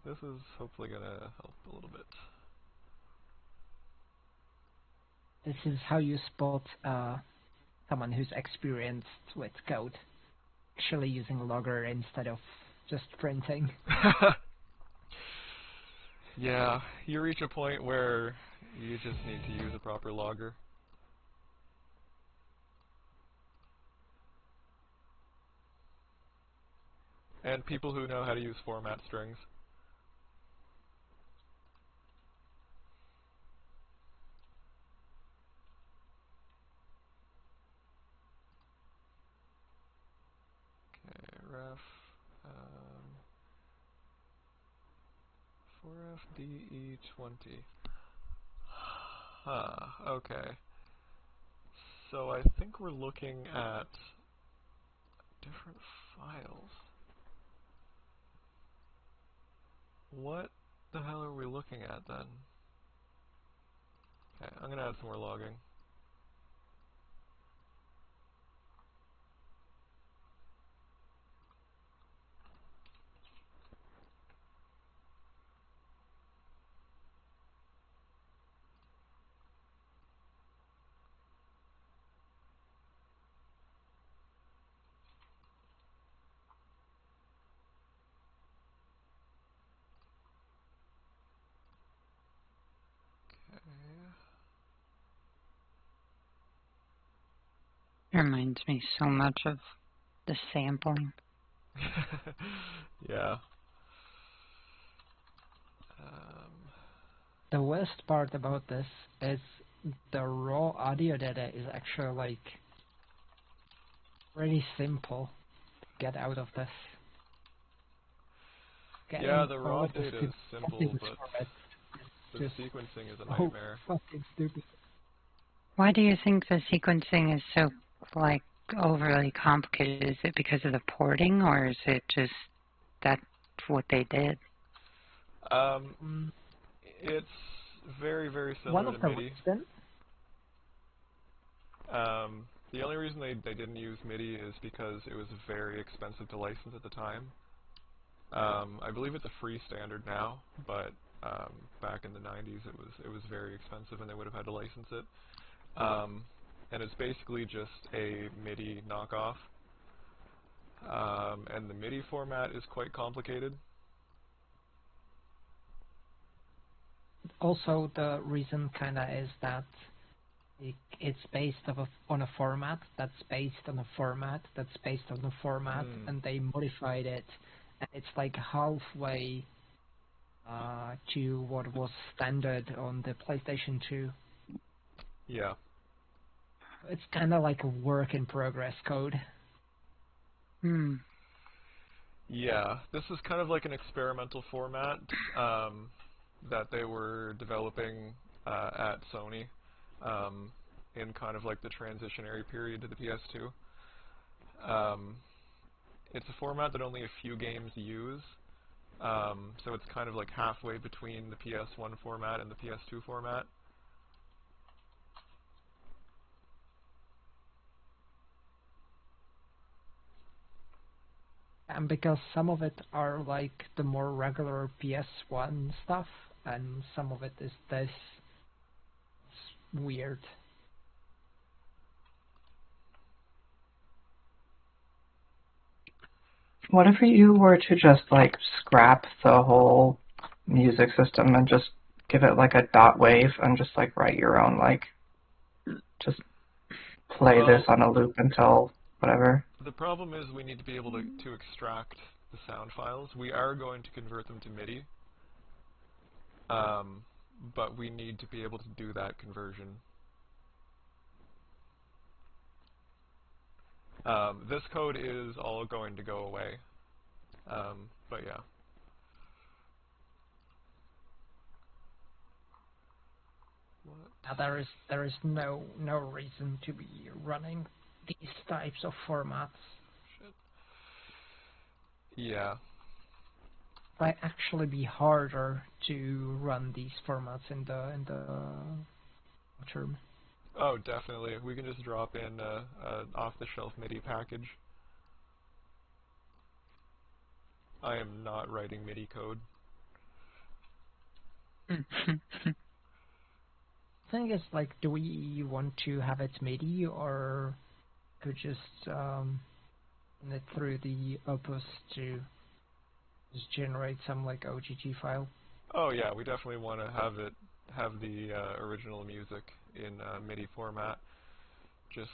this is hopefully gonna help a little bit. This is how you spot someone who's experienced with code, actually using logger instead of just printing. Yeah, you reach a point where you just need to use a proper logger. And people who know how to use format strings. Okay, ref, 4FDE20. Huh, okay. So I think we're looking at different files. What the hell are we looking at then? Okay, I'm gonna add some more logging. It reminds me so much of the sampling. Yeah. The worst part about this is the raw audio data is actually like really simple to get out of this. Yeah, the Getting raw all of this data to is simple, settings but for it the just sequencing is a so nightmare. fucking stupid. Why do you think the sequencing is so, like, overly complicated? Is it because of the porting, or is it just that's what they did? It's very, very One similar of to the MIDI. reasons The only reason they didn't use MIDI is because it was very expensive to license at the time. I believe it's a free standard now, but back in the 90s it was very expensive and they would have had to license it. And it's basically just a MIDI knockoff. And the MIDI format is quite complicated. also the reason kinda is that it's based on a format that's based on a format that's based on a format, and they modified it, and it's like halfway to what was standard on the PlayStation 2. Yeah. It's kind of like a work in progress code. Yeah, this is kind of like an experimental format that they were developing at Sony in kind of like the transitionary period to the PS2. It's a format that only a few games use, so it's kind of like halfway between the PS1 format and the PS2 format. And because some of it are like the more regular PS1 stuff, and some of it is this weird. What if you were to just like scrap the whole music system and just give it like a dot wave and just like write your own, like just play this on a loop until whatever? The problem is we need to be able to extract the sound files. We are going to convert them to MIDI, but we need to be able to do that conversion. This code is all going to go away, but yeah. Now there is no reason to be running these types of formats. Shit. Yeah. It might actually be harder to run these formats in the term. Oh, definitely. We can just drop in a off-the-shelf MIDI package. I am not writing MIDI code. Thing is, like, do we want to have it MIDI, or could just run it through the Opus to just generate some like OGG file? Oh yeah, we definitely want to have the original music in MIDI format, just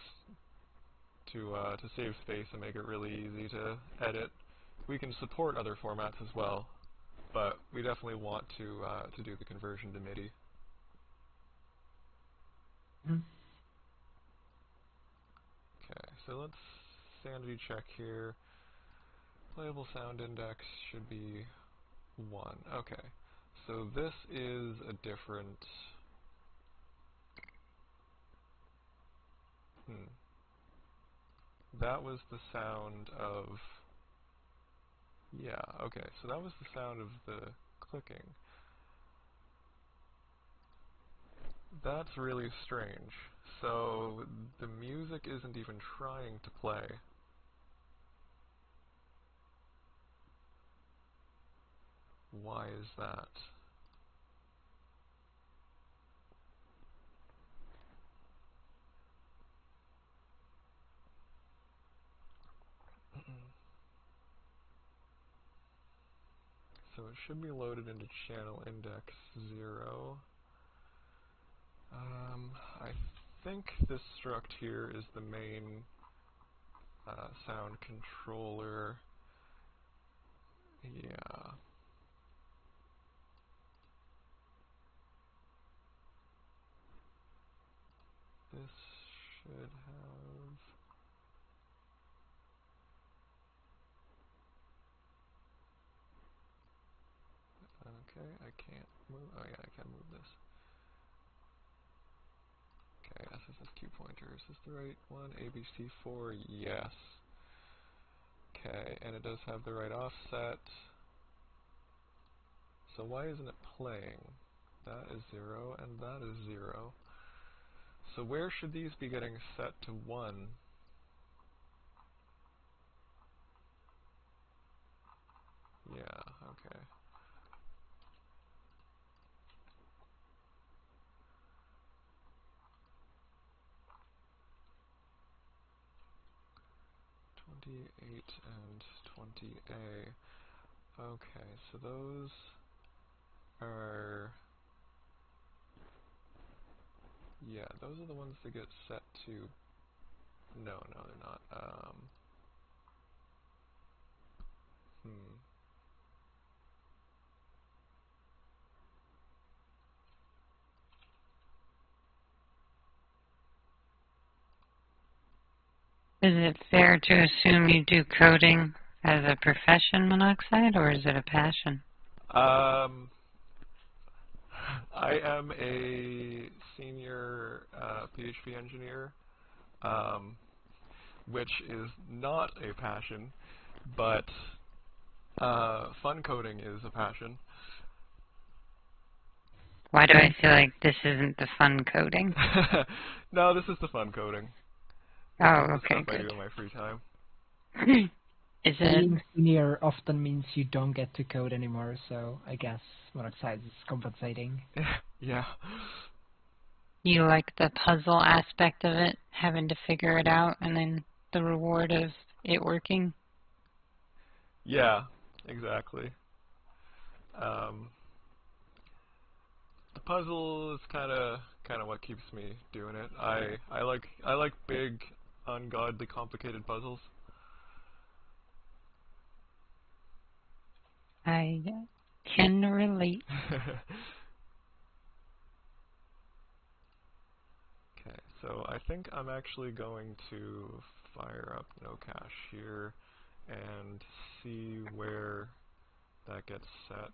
to save space and make it really easy to edit. We can support other formats as well, but we definitely want to do the conversion to MIDI. Okay, so let's sanity check here. Playable sound index should be 1. Okay, so this is a different... That was the sound of... Yeah, okay, so that was the sound of the clicking. That's really strange. So the music isn't even trying to play. Why is that? So it should be loaded into channel index 0. I think this struct here is the main sound controller. Yeah. This should have... Okay, I can't move... Oh yeah, I can move this. Okay, SSS2 pointer. Is this the right one? ABC4, yes. Okay, and it does have the right offset. So why isn't it playing? That is 0, and that is 0. So where should these be getting set to 1? Yeah, okay. And 20A. Okay, so those are... Yeah, those are the ones that get set to... No, they're not. Is it fair to assume you do coding as a profession, Monoxide, or is it a passion? I am a senior PHP engineer, which is not a passion, but fun coding is a passion. Why do I feel like this isn't the fun coding? No, this is the fun coding. Oh, The okay, stuff I do good. in my free time. Is it? Being senior often means you don't get to code anymore, so I guess Monoxide is compensating. Yeah. You like the puzzle aspect of it, having to figure it out, and then the reward of it working? Yeah, exactly. The puzzle is kind of what keeps me doing it. I like big, ungodly, complicated puzzles. I can relate. Okay, so I think I'm actually going to fire up no cache here and see where that gets set.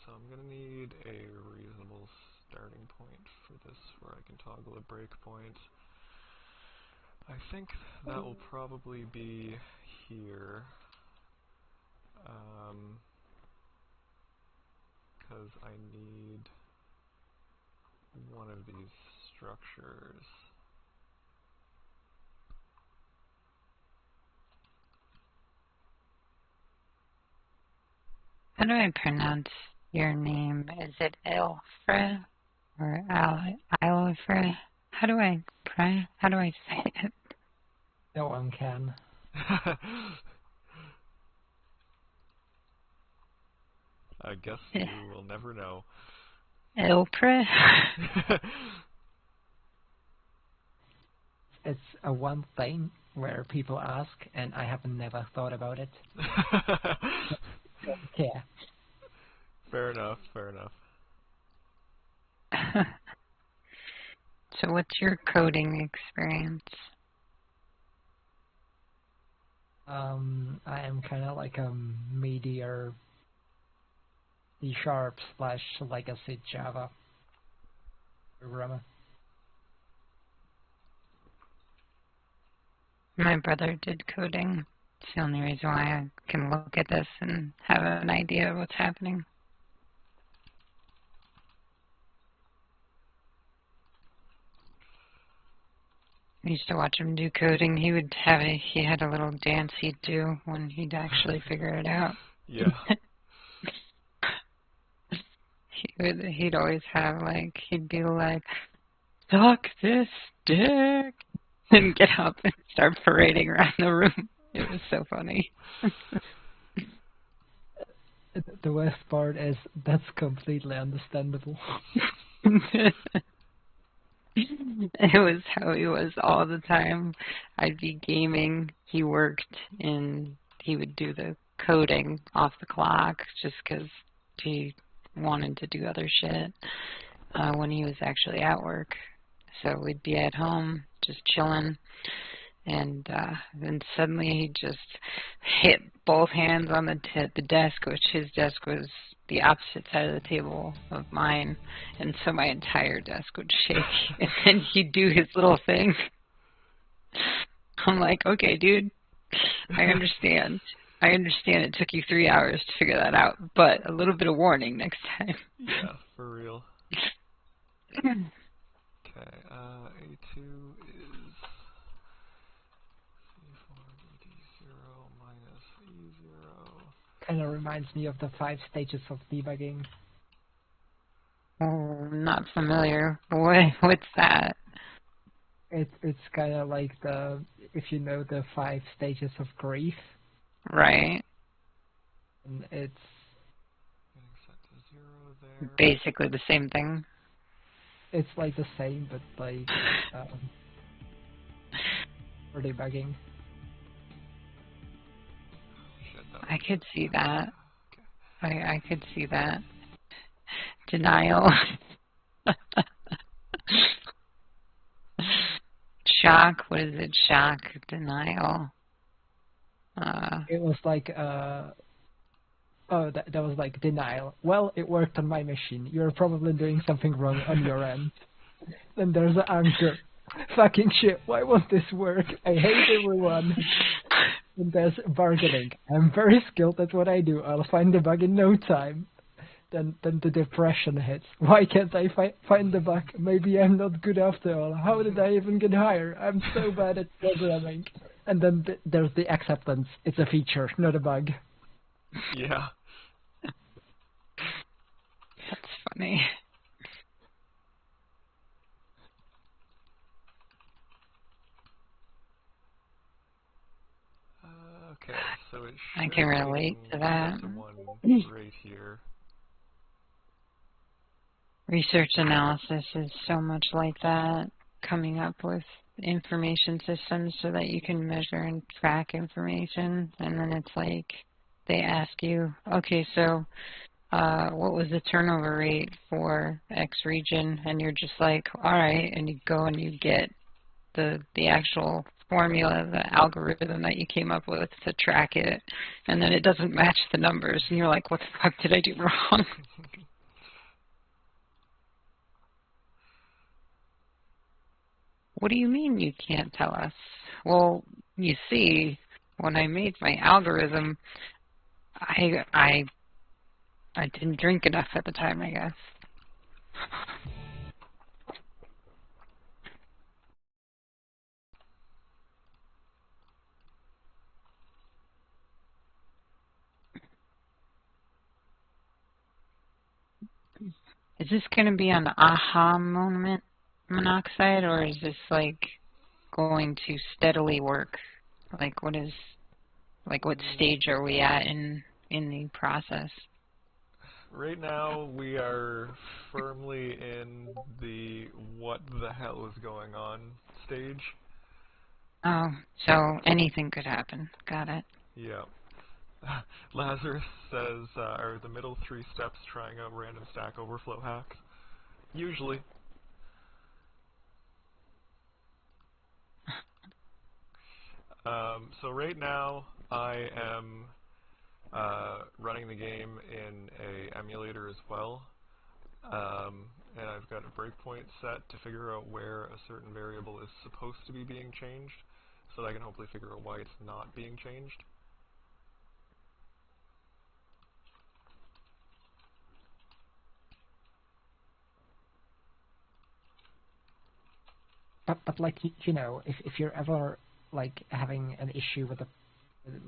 So I'm going to need a reasonable starting point for this where I can toggle a breakpoint. I think that will probably be here. Because I need one of these structures. How do I pronounce your name? Is it Ilfra or Ilfra? How do I say it? No one can. I guess you will never know. Ilfra? It's a one thing where people ask, and I have never thought about it. Yeah. Fair enough, fair enough. So what's your coding experience? I am kind of like a meteor C# / legacy Java programmer. My brother did coding. It's the only reason why I can look at this and have an idea of what's happening. I used to watch him do coding. He had a little dance he'd do when he'd actually figure it out. Yeah. He'd always have he'd be like, suck this dick, and get up and start parading around the room. It was so funny. The worst part is that's completely understandable. It was how he was all the time. I'd be gaming. He would do the coding off the clock just because he wanted to do other shit when he was actually at work. So we'd be at home just chilling, and then suddenly he just hit both hands on the desk, which his desk was the opposite side of the table of mine, and so my entire desk would shake, and then he'd do his little thing. I'm like, okay, dude, I understand. I understand it took you 3 hours to figure that out, but a little bit of warning next time. Yeah, for real. Okay, A2 is C4 D0 minus E0. Kind of reminds me of the 5 stages of debugging. Oh, not familiar. What's that? It's kind of like if you know the 5 stages of grief. Right. And it's Getting set to 0 there. Basically the same thing. It's like the same, but like for debugging. Shit, I could see that. Okay. I could see that. Denial. Shock. What is it? Shock. Denial. It was like that was like denial. Well, it worked on my machine. You're probably doing something wrong on your end. Then there's the anchor. Fucking shit, why won't this work? I hate everyone. And there's bargaining. I'm very skilled at what I do. I'll find the bug in no time. Then the depression hits. Why can't I find the bug? Maybe I'm not good after all. How did I even get hired? I'm so bad at programming. And then there's the acceptance. It's a feature, not a bug. Yeah. That's funny. Okay, so it I should can relate be to that. the one right here. Research analysis is so much like that, coming up with information systems so that you can measure and track information, and then it's like they ask you, okay, so what was the turnover rate for X region? And you're just like, all right, and you go and you get the actual formula, the algorithm that you came up with to track it, and then it doesn't match the numbers, and you're like, what the fuck did I do wrong? What do you mean you can't tell us? Well, you see, when I made my algorithm, I didn't drink enough at the time, I guess. Is this going to be on the aha moment monoxide, or is this like going to steadily work? Like what stage are we at in the process? Right now, we are firmly in the what the hell is going on stage. Oh, so anything could happen. Got it. Yeah. Lazarus says, are the middle 3 steps trying out random Stack Overflow hacks? Usually. So right now, I am running the game in a emulator as well, and I've got a breakpoint set to figure out where a certain variable is supposed to be being changed, so that I can hopefully figure out why it's not being changed. But like you know, if you're ever like having an issue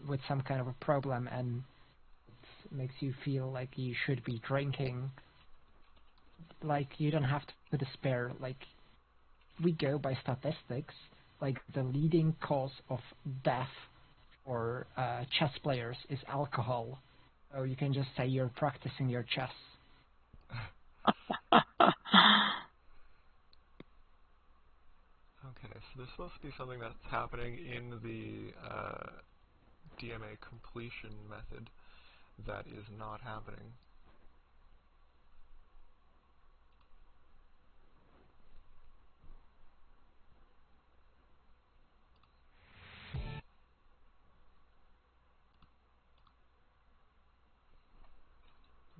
with some kind of a problem and it makes you feel like you should be drinking, like you don't have to despair. Like we go by statistics, like the leading cause of death for chess players is alcohol. So you can just say you're practicing your chess. Okay, so this must be something that's happening in the DMA completion method that is not happening.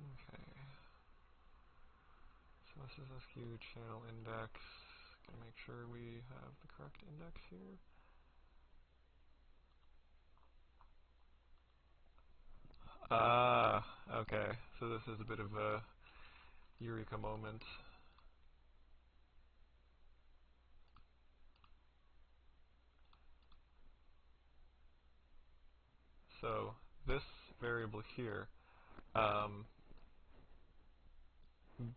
Okay. So this is SQ channel index. Gonna make sure we have the correct index here. Ah, okay. So this is a bit of a eureka moment. So this variable here,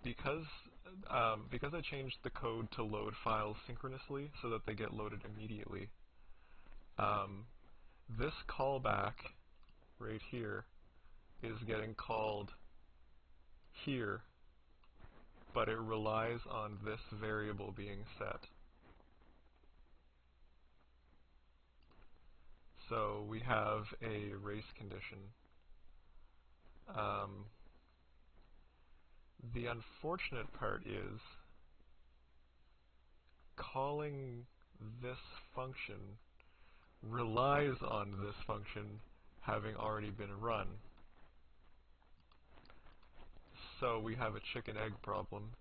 because I changed the code to load files synchronously so that they get loaded immediately, this callback right here is getting called here, but it relies on this variable being set. So we have a race condition. The unfortunate part is calling this function relies on this function having already been run. So we have a chicken-egg problem,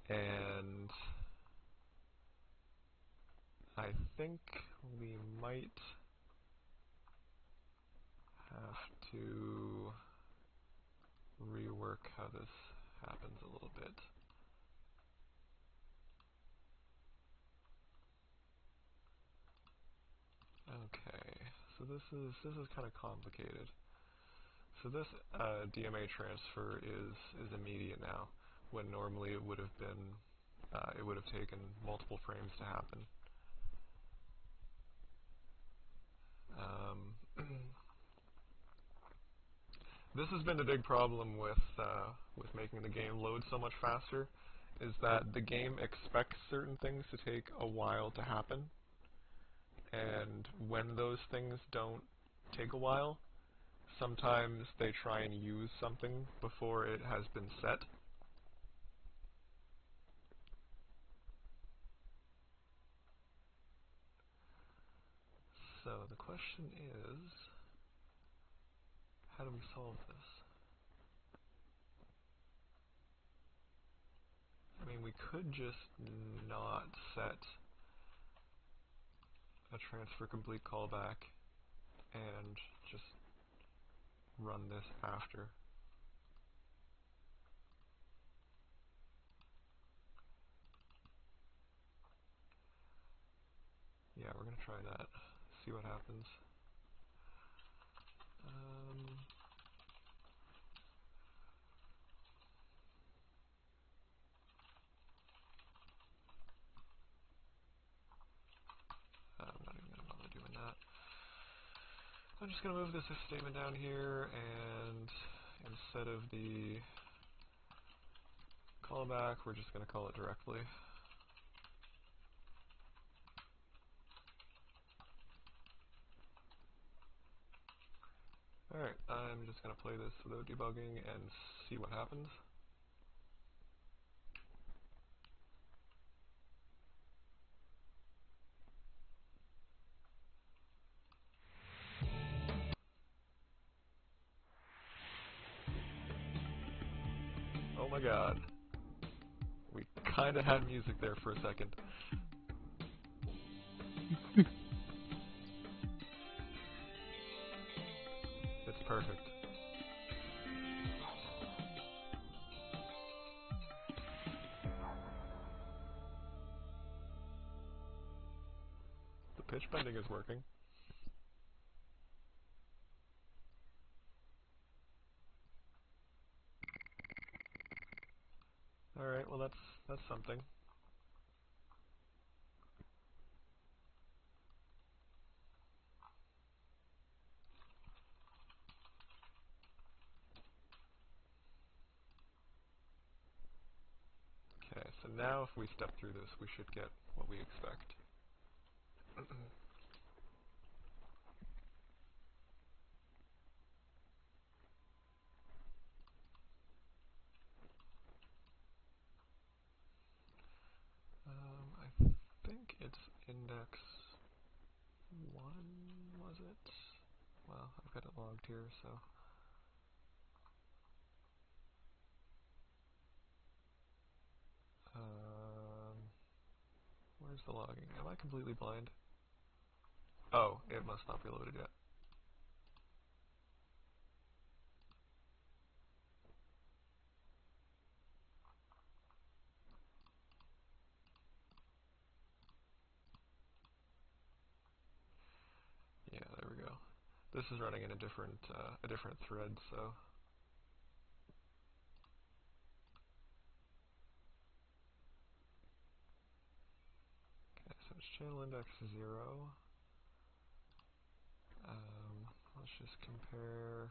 and I think we might have to rework how this happens a little bit. Okay, so this is kind of complicated. So this DMA transfer is immediate now, when normally it would have been it would have taken multiple frames to happen. This has been a big problem with making the game load so much faster, is that the game expects certain things to take a while to happen, and when those things don't take a while, sometimes they try and use something before it has been set. So the question is, how do we solve this? I mean, we could just not set a transfer complete callback and just run this after. Yeah, we're going to try that, see what happens. I'm not even going to bother doing that. I'm just going to move this if statement down here, and instead of the callback, we're just going to call it directly. Alright, I'm just going to play this without debugging and see what happens. my god. We kinda had music there for a second. It's perfect. The pitch bending is working. Alright, well that's something. Okay, so now if we step through this, we should get what we expect. I think it's index 1, was it? Well, I've got it logged here, so... where's the logging? Am I completely blind? Oh, it must not be loaded yet. Yeah, there we go. This is running in a different thread, so... Okay, so it's channel index 0. Let's just compare...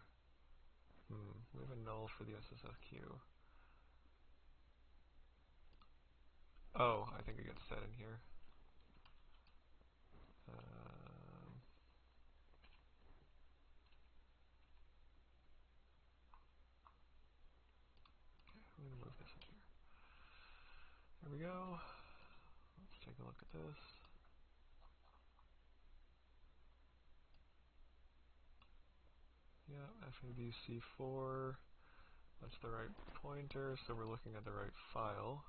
we have a null for the SSFQ. Oh, I think it gets set in here. I'm going to move this in here. There we go. Let's take a look at this. Yeah, FABC4. That's the right pointer, so we're looking at the right file.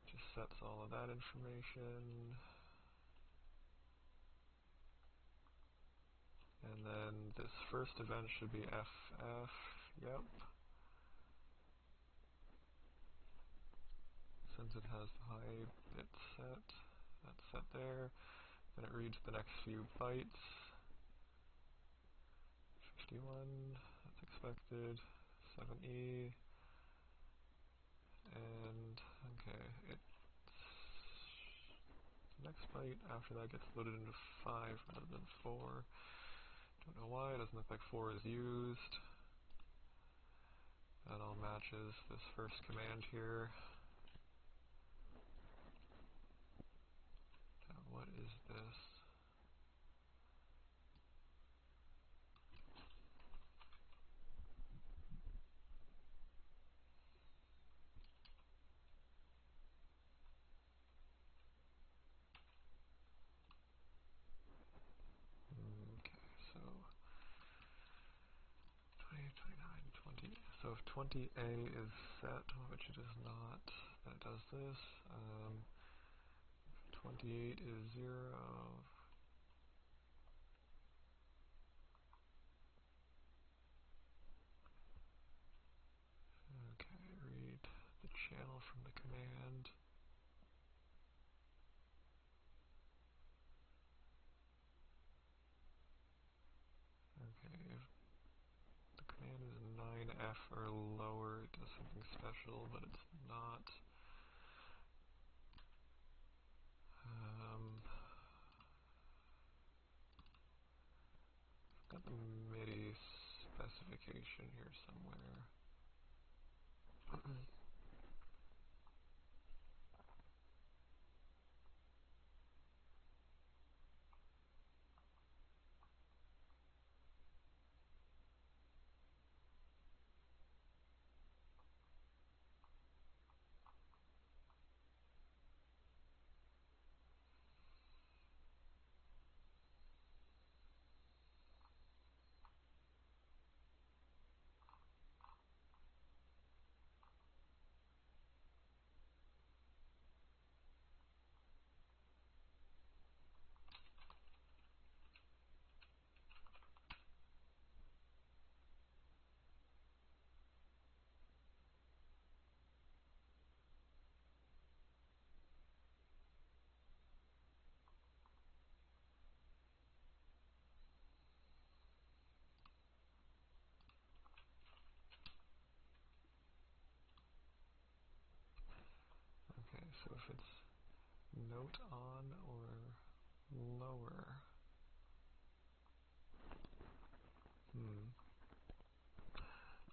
Just sets all of that information. And then this first event should be FF. Yep. Since it has the high bit set, that's set there. Then it reads the next few bytes. 51, that's expected. 7E. And, okay, the next byte after that gets loaded into 5 rather than 4. Don't know why, it doesn't look like 4 is used. That all matches this first command here. Now what is this? Okay, so 20, 29, 20. So if 20A is set, which it is not, that does this. 28 is 0. Okay, read the channel from the command. Okay, if the command is 9F or lower, it does something special, but it's not. I've got the MIDI specification here somewhere. count on or lower?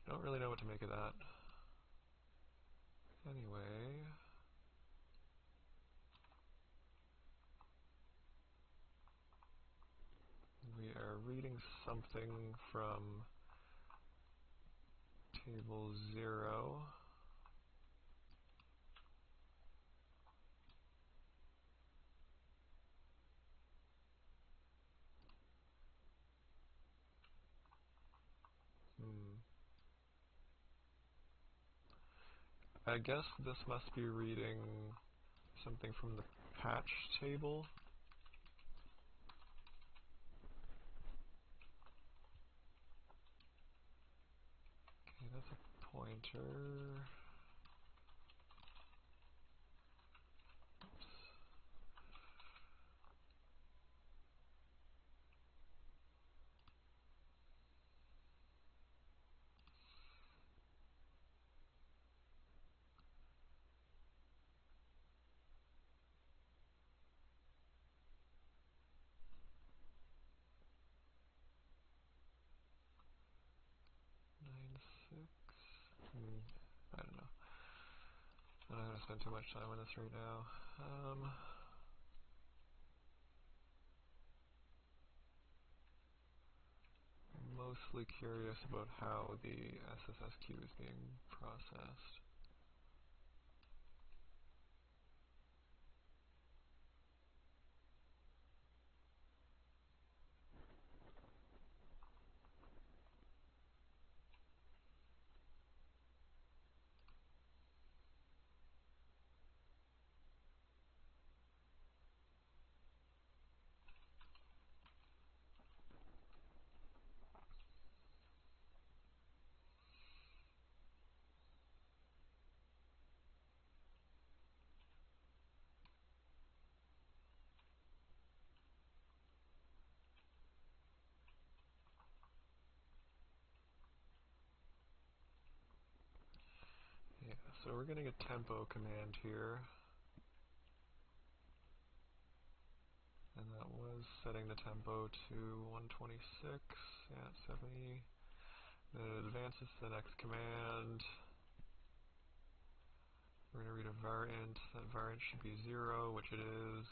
Don't really know what to make of that. Anyway, we are reading something from table 0. I guess this must be reading something from the patch table. Okay, that's a pointer. Oops. I don't know. I'm not going to spend too much time on this right now. I'm mostly curious about how the SSSQ is being processed. Yeah, so we're getting a tempo command here. And that was setting the tempo to 126, yeah, 70. Then it advances to the next command. We're going to read a var_int. That var_int should be 0, which it is.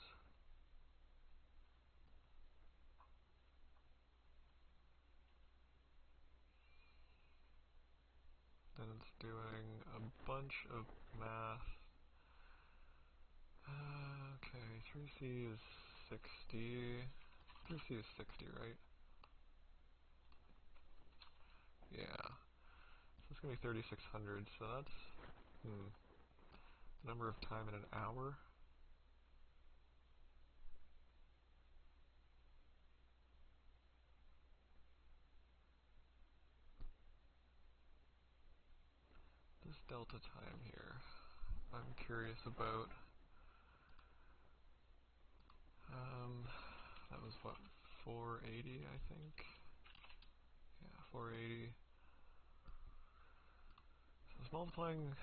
Then it's doing a bunch of math. Okay, 3C is 60. 3C is 60, right? Yeah. So it's going to be 3600, so that's number of time in an hour. This delta time here, I'm curious about. That was what, 480, I think? Yeah, 480. So it's multiplying.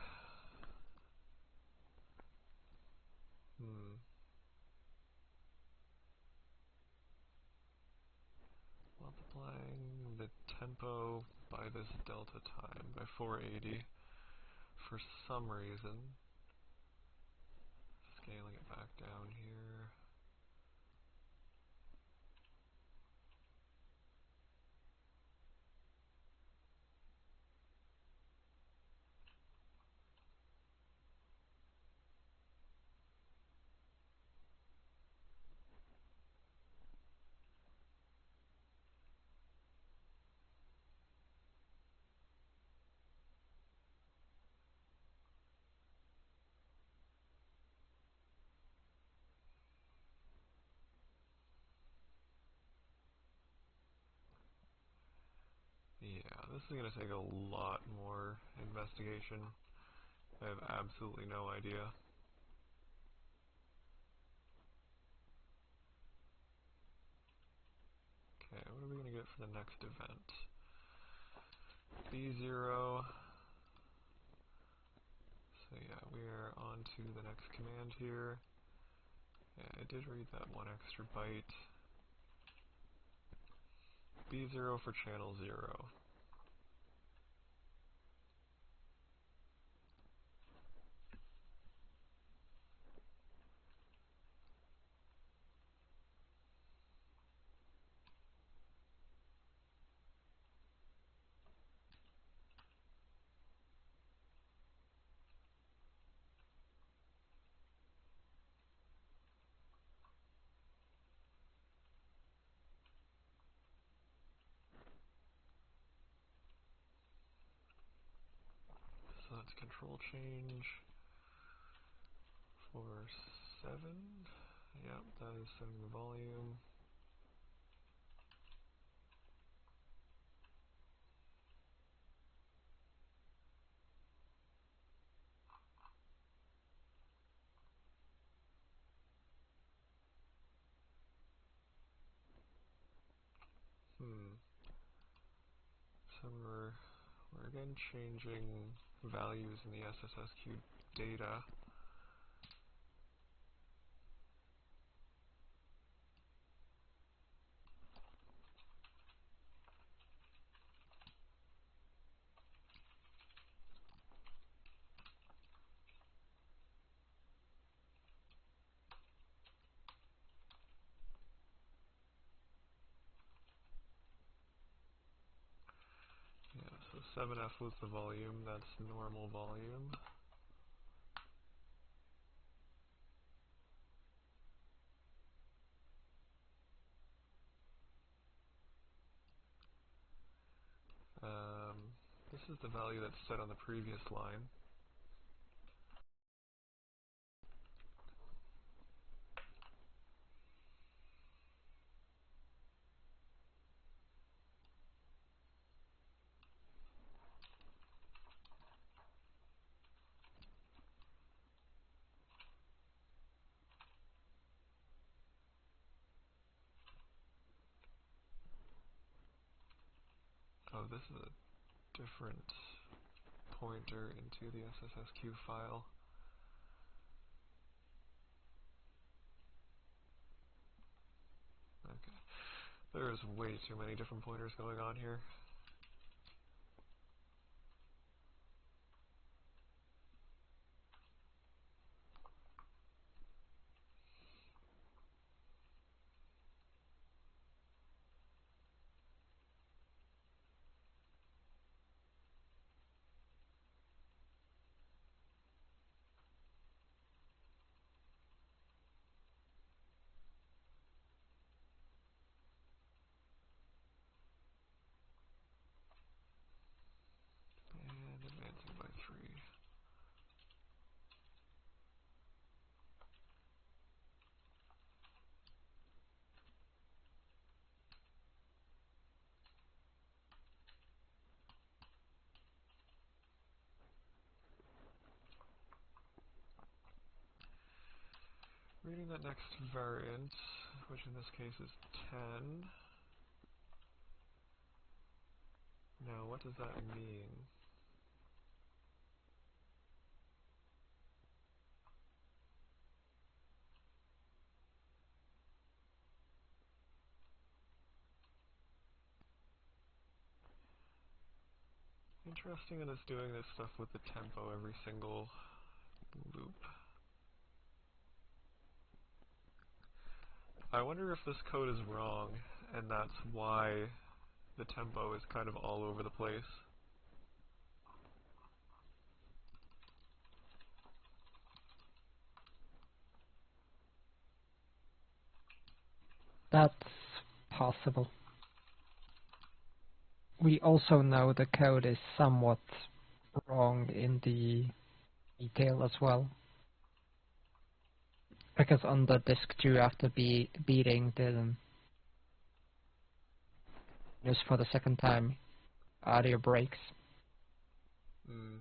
Multiplying the tempo by this delta time, by 480, for some reason. Scaling it back down here. Yeah, this is going to take a lot more investigation. I have absolutely no idea. Okay, what are we going to get for the next event? B0. So yeah, we are on to the next command here. Yeah, I did read that one extra byte. B0 for channel 0. So that's control change for 7. Yep, that is setting the volume. So we're again changing values in the SSSQ data. Yeah, so 7F was the volume, that's normal volume. This is the value that's set on the previous line. Oh, this is a different pointer into the SSSQ file. Okay. There's way too many different pointers going on here. And advancing by 3. Reading that next variant, which in this case is 10. Now, what does that mean? Interesting, and it's doing this stuff with the tempo every single loop. I wonder if this code is wrong, and that's why the tempo is kind of all over the place. That's possible. We also know the code is somewhat wrong in the detail as well. Because on the disk 2 after beating the just for the second time, audio breaks. Mm.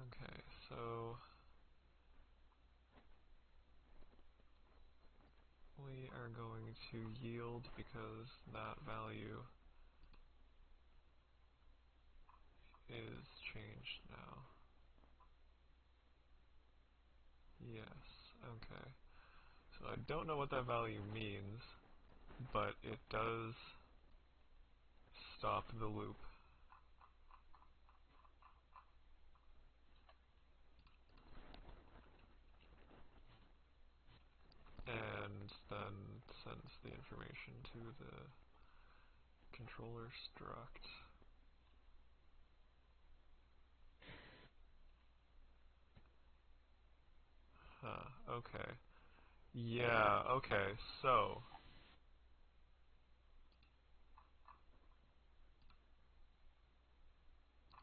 Okay, so we are going to yield because that value is changed now. Yes, okay. So I don't know what that value means, but it does stop the loop. And then sends the information to the controller struct. Huh, okay. Yeah, okay, so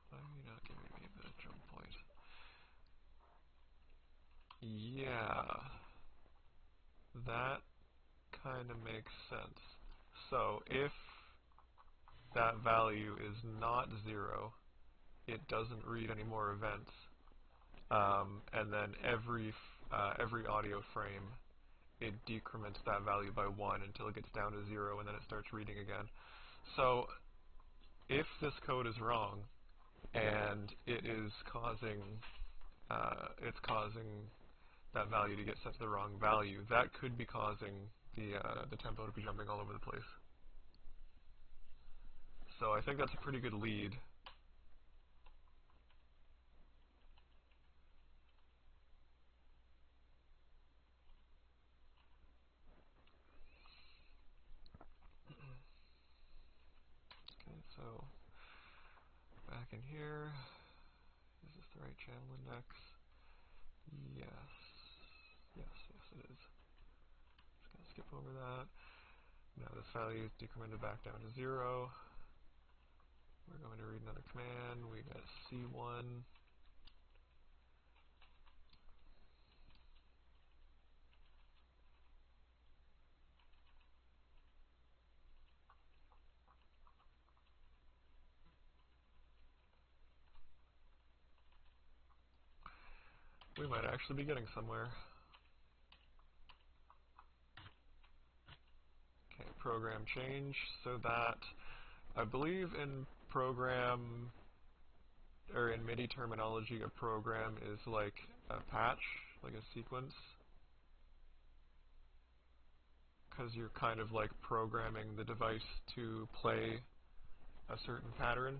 why are you not giving me the jump point? Yeah, that kind of makes sense. So if that value is not 0, it doesn't read any more events. And then every audio frame, it decrements that value by 1 until it gets down to 0, and then it starts reading again. So if this code is wrong, and it is causing that value to get set to the wrong value, that could be causing the tempo to be jumping all over the place. So I think that's a pretty good lead. Okay, so back in here, is this the right channel index? Yes. Yes, yes it is. Just gonna skip over that. Now this value is decremented back down to 0. We're going to read another command. We got C1. We might actually be getting somewhere. Okay, program change, so that I believe in program, or in MIDI terminology, a program is like a patch, like a sequence, because you're kind of like programming the device to play a certain pattern.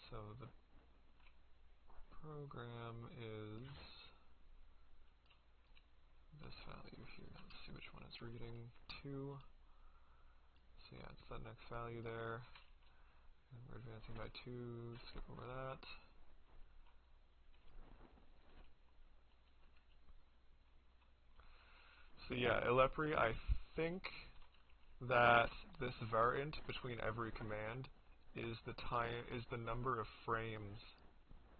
So the program is this value here. Let's see which one it's reading. 2. So yeah, it's that next value there. And we're advancing by 2. Skip over that. So yeah, Elepri, I think that this variant between every command is the number of frames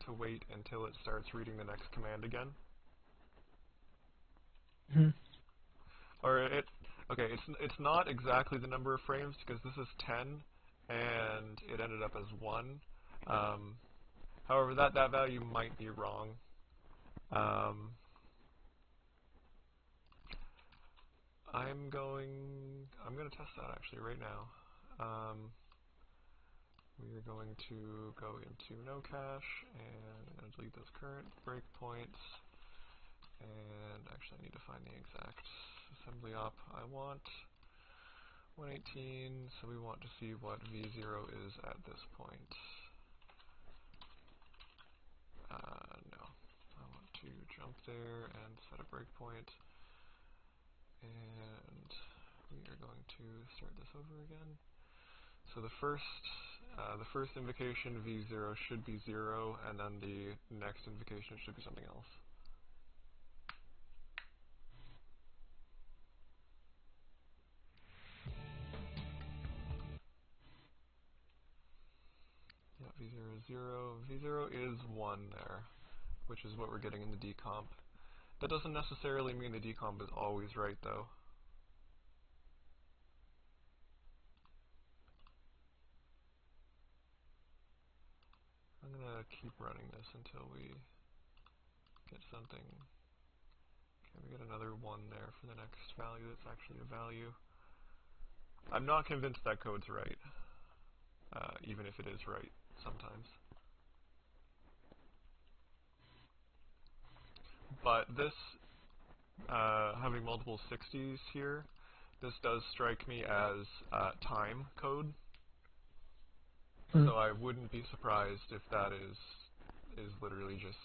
to wait until it starts reading the next command again. Or it's not exactly the number of frames because this is 10 and it ended up as 1. However, that value might be wrong. I'm going to test that actually right now. We are going to go into no cache, and I'm going to delete those current breakpoints. And actually, I need to find the exact assembly op I want. 118, so we want to see what V0 is at this point. No. I want to jump there and set a breakpoint. And we are going to start this over again. So the first invocation, V0, should be 0, and then the next invocation should be something else. Yeah, V0 is 0. V0 is 1 there. which is what we're getting in the decomp. That doesn't necessarily mean the decomp is always right, though. I'm gonna keep running this until we get something. Okay, we get another 1 there for the next value that's actually a value. I'm not convinced that code's right, even if it is right sometimes. But this, having multiple 60s here, this does strike me as time code. So I wouldn't be surprised if that is literally just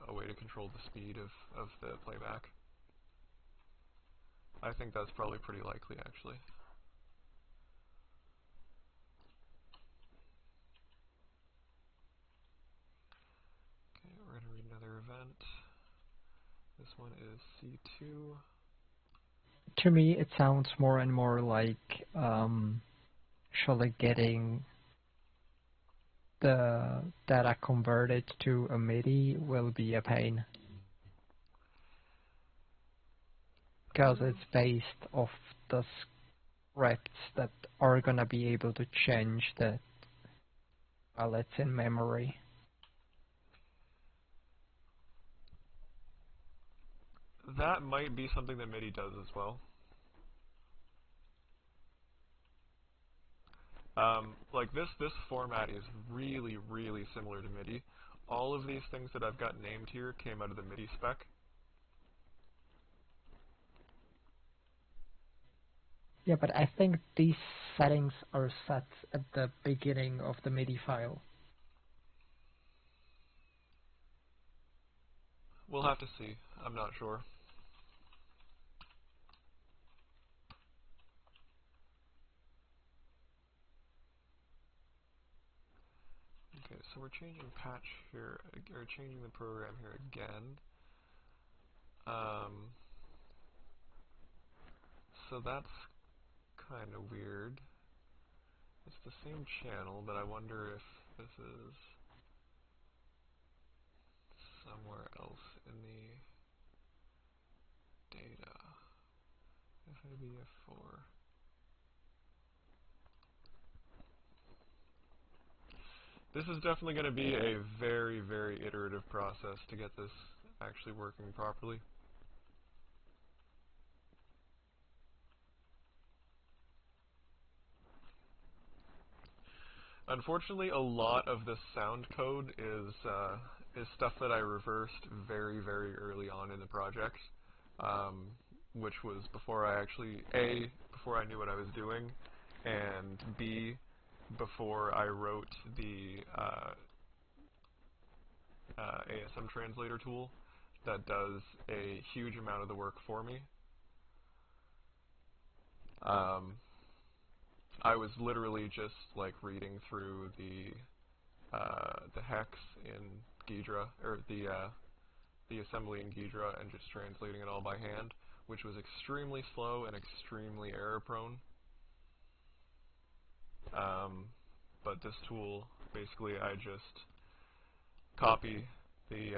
a way to control the speed of the playback. I think that's probably pretty likely, actually. Okay, we're going to read another event. This one is C2. To me, it sounds more and more like actually getting the data converted to a MIDI will be a pain. Because it's based off the scripts that are gonna be able to change the while it's in memory. That might be something that MIDI does as well. Like this format is really, really similar to MIDI. All of these things that I've got named here came out of the MIDI spec. Yeah, but I think these settings are set at the beginning of the MIDI file. We'll have to see. I'm not sure. Okay, so we're changing patch here, or changing the program here again. So that's kind of weird. It's the same channel, but I wonder if this is somewhere else in the data. FABF4. This is definitely going to be a very, very iterative process to get this actually working properly. Unfortunately, a lot of this sound code is stuff that I reversed very, very early on in the project, which was before I actually, A, before I knew what I was doing, and B, before I wrote the ASM translator tool that does a huge amount of the work for me. I was literally just like reading through the hex in Ghidra, or the assembly in Ghidra, and just translating it all by hand, which was extremely slow and extremely error prone. But this tool, basically, I just copy the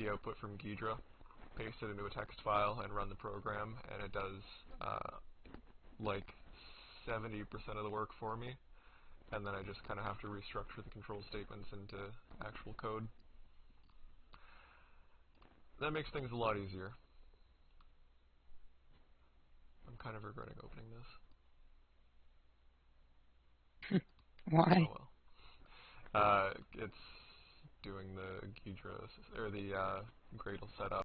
output from Ghidra, paste it into a text file, and run the program, and it does like 70% of the work for me, and then I just kind of have to restructure the control statements into actual code. That makes things a lot easier. I'm kind of regretting opening this. Why? Oh well. It's doing the Ghidra, or the Gradle setup.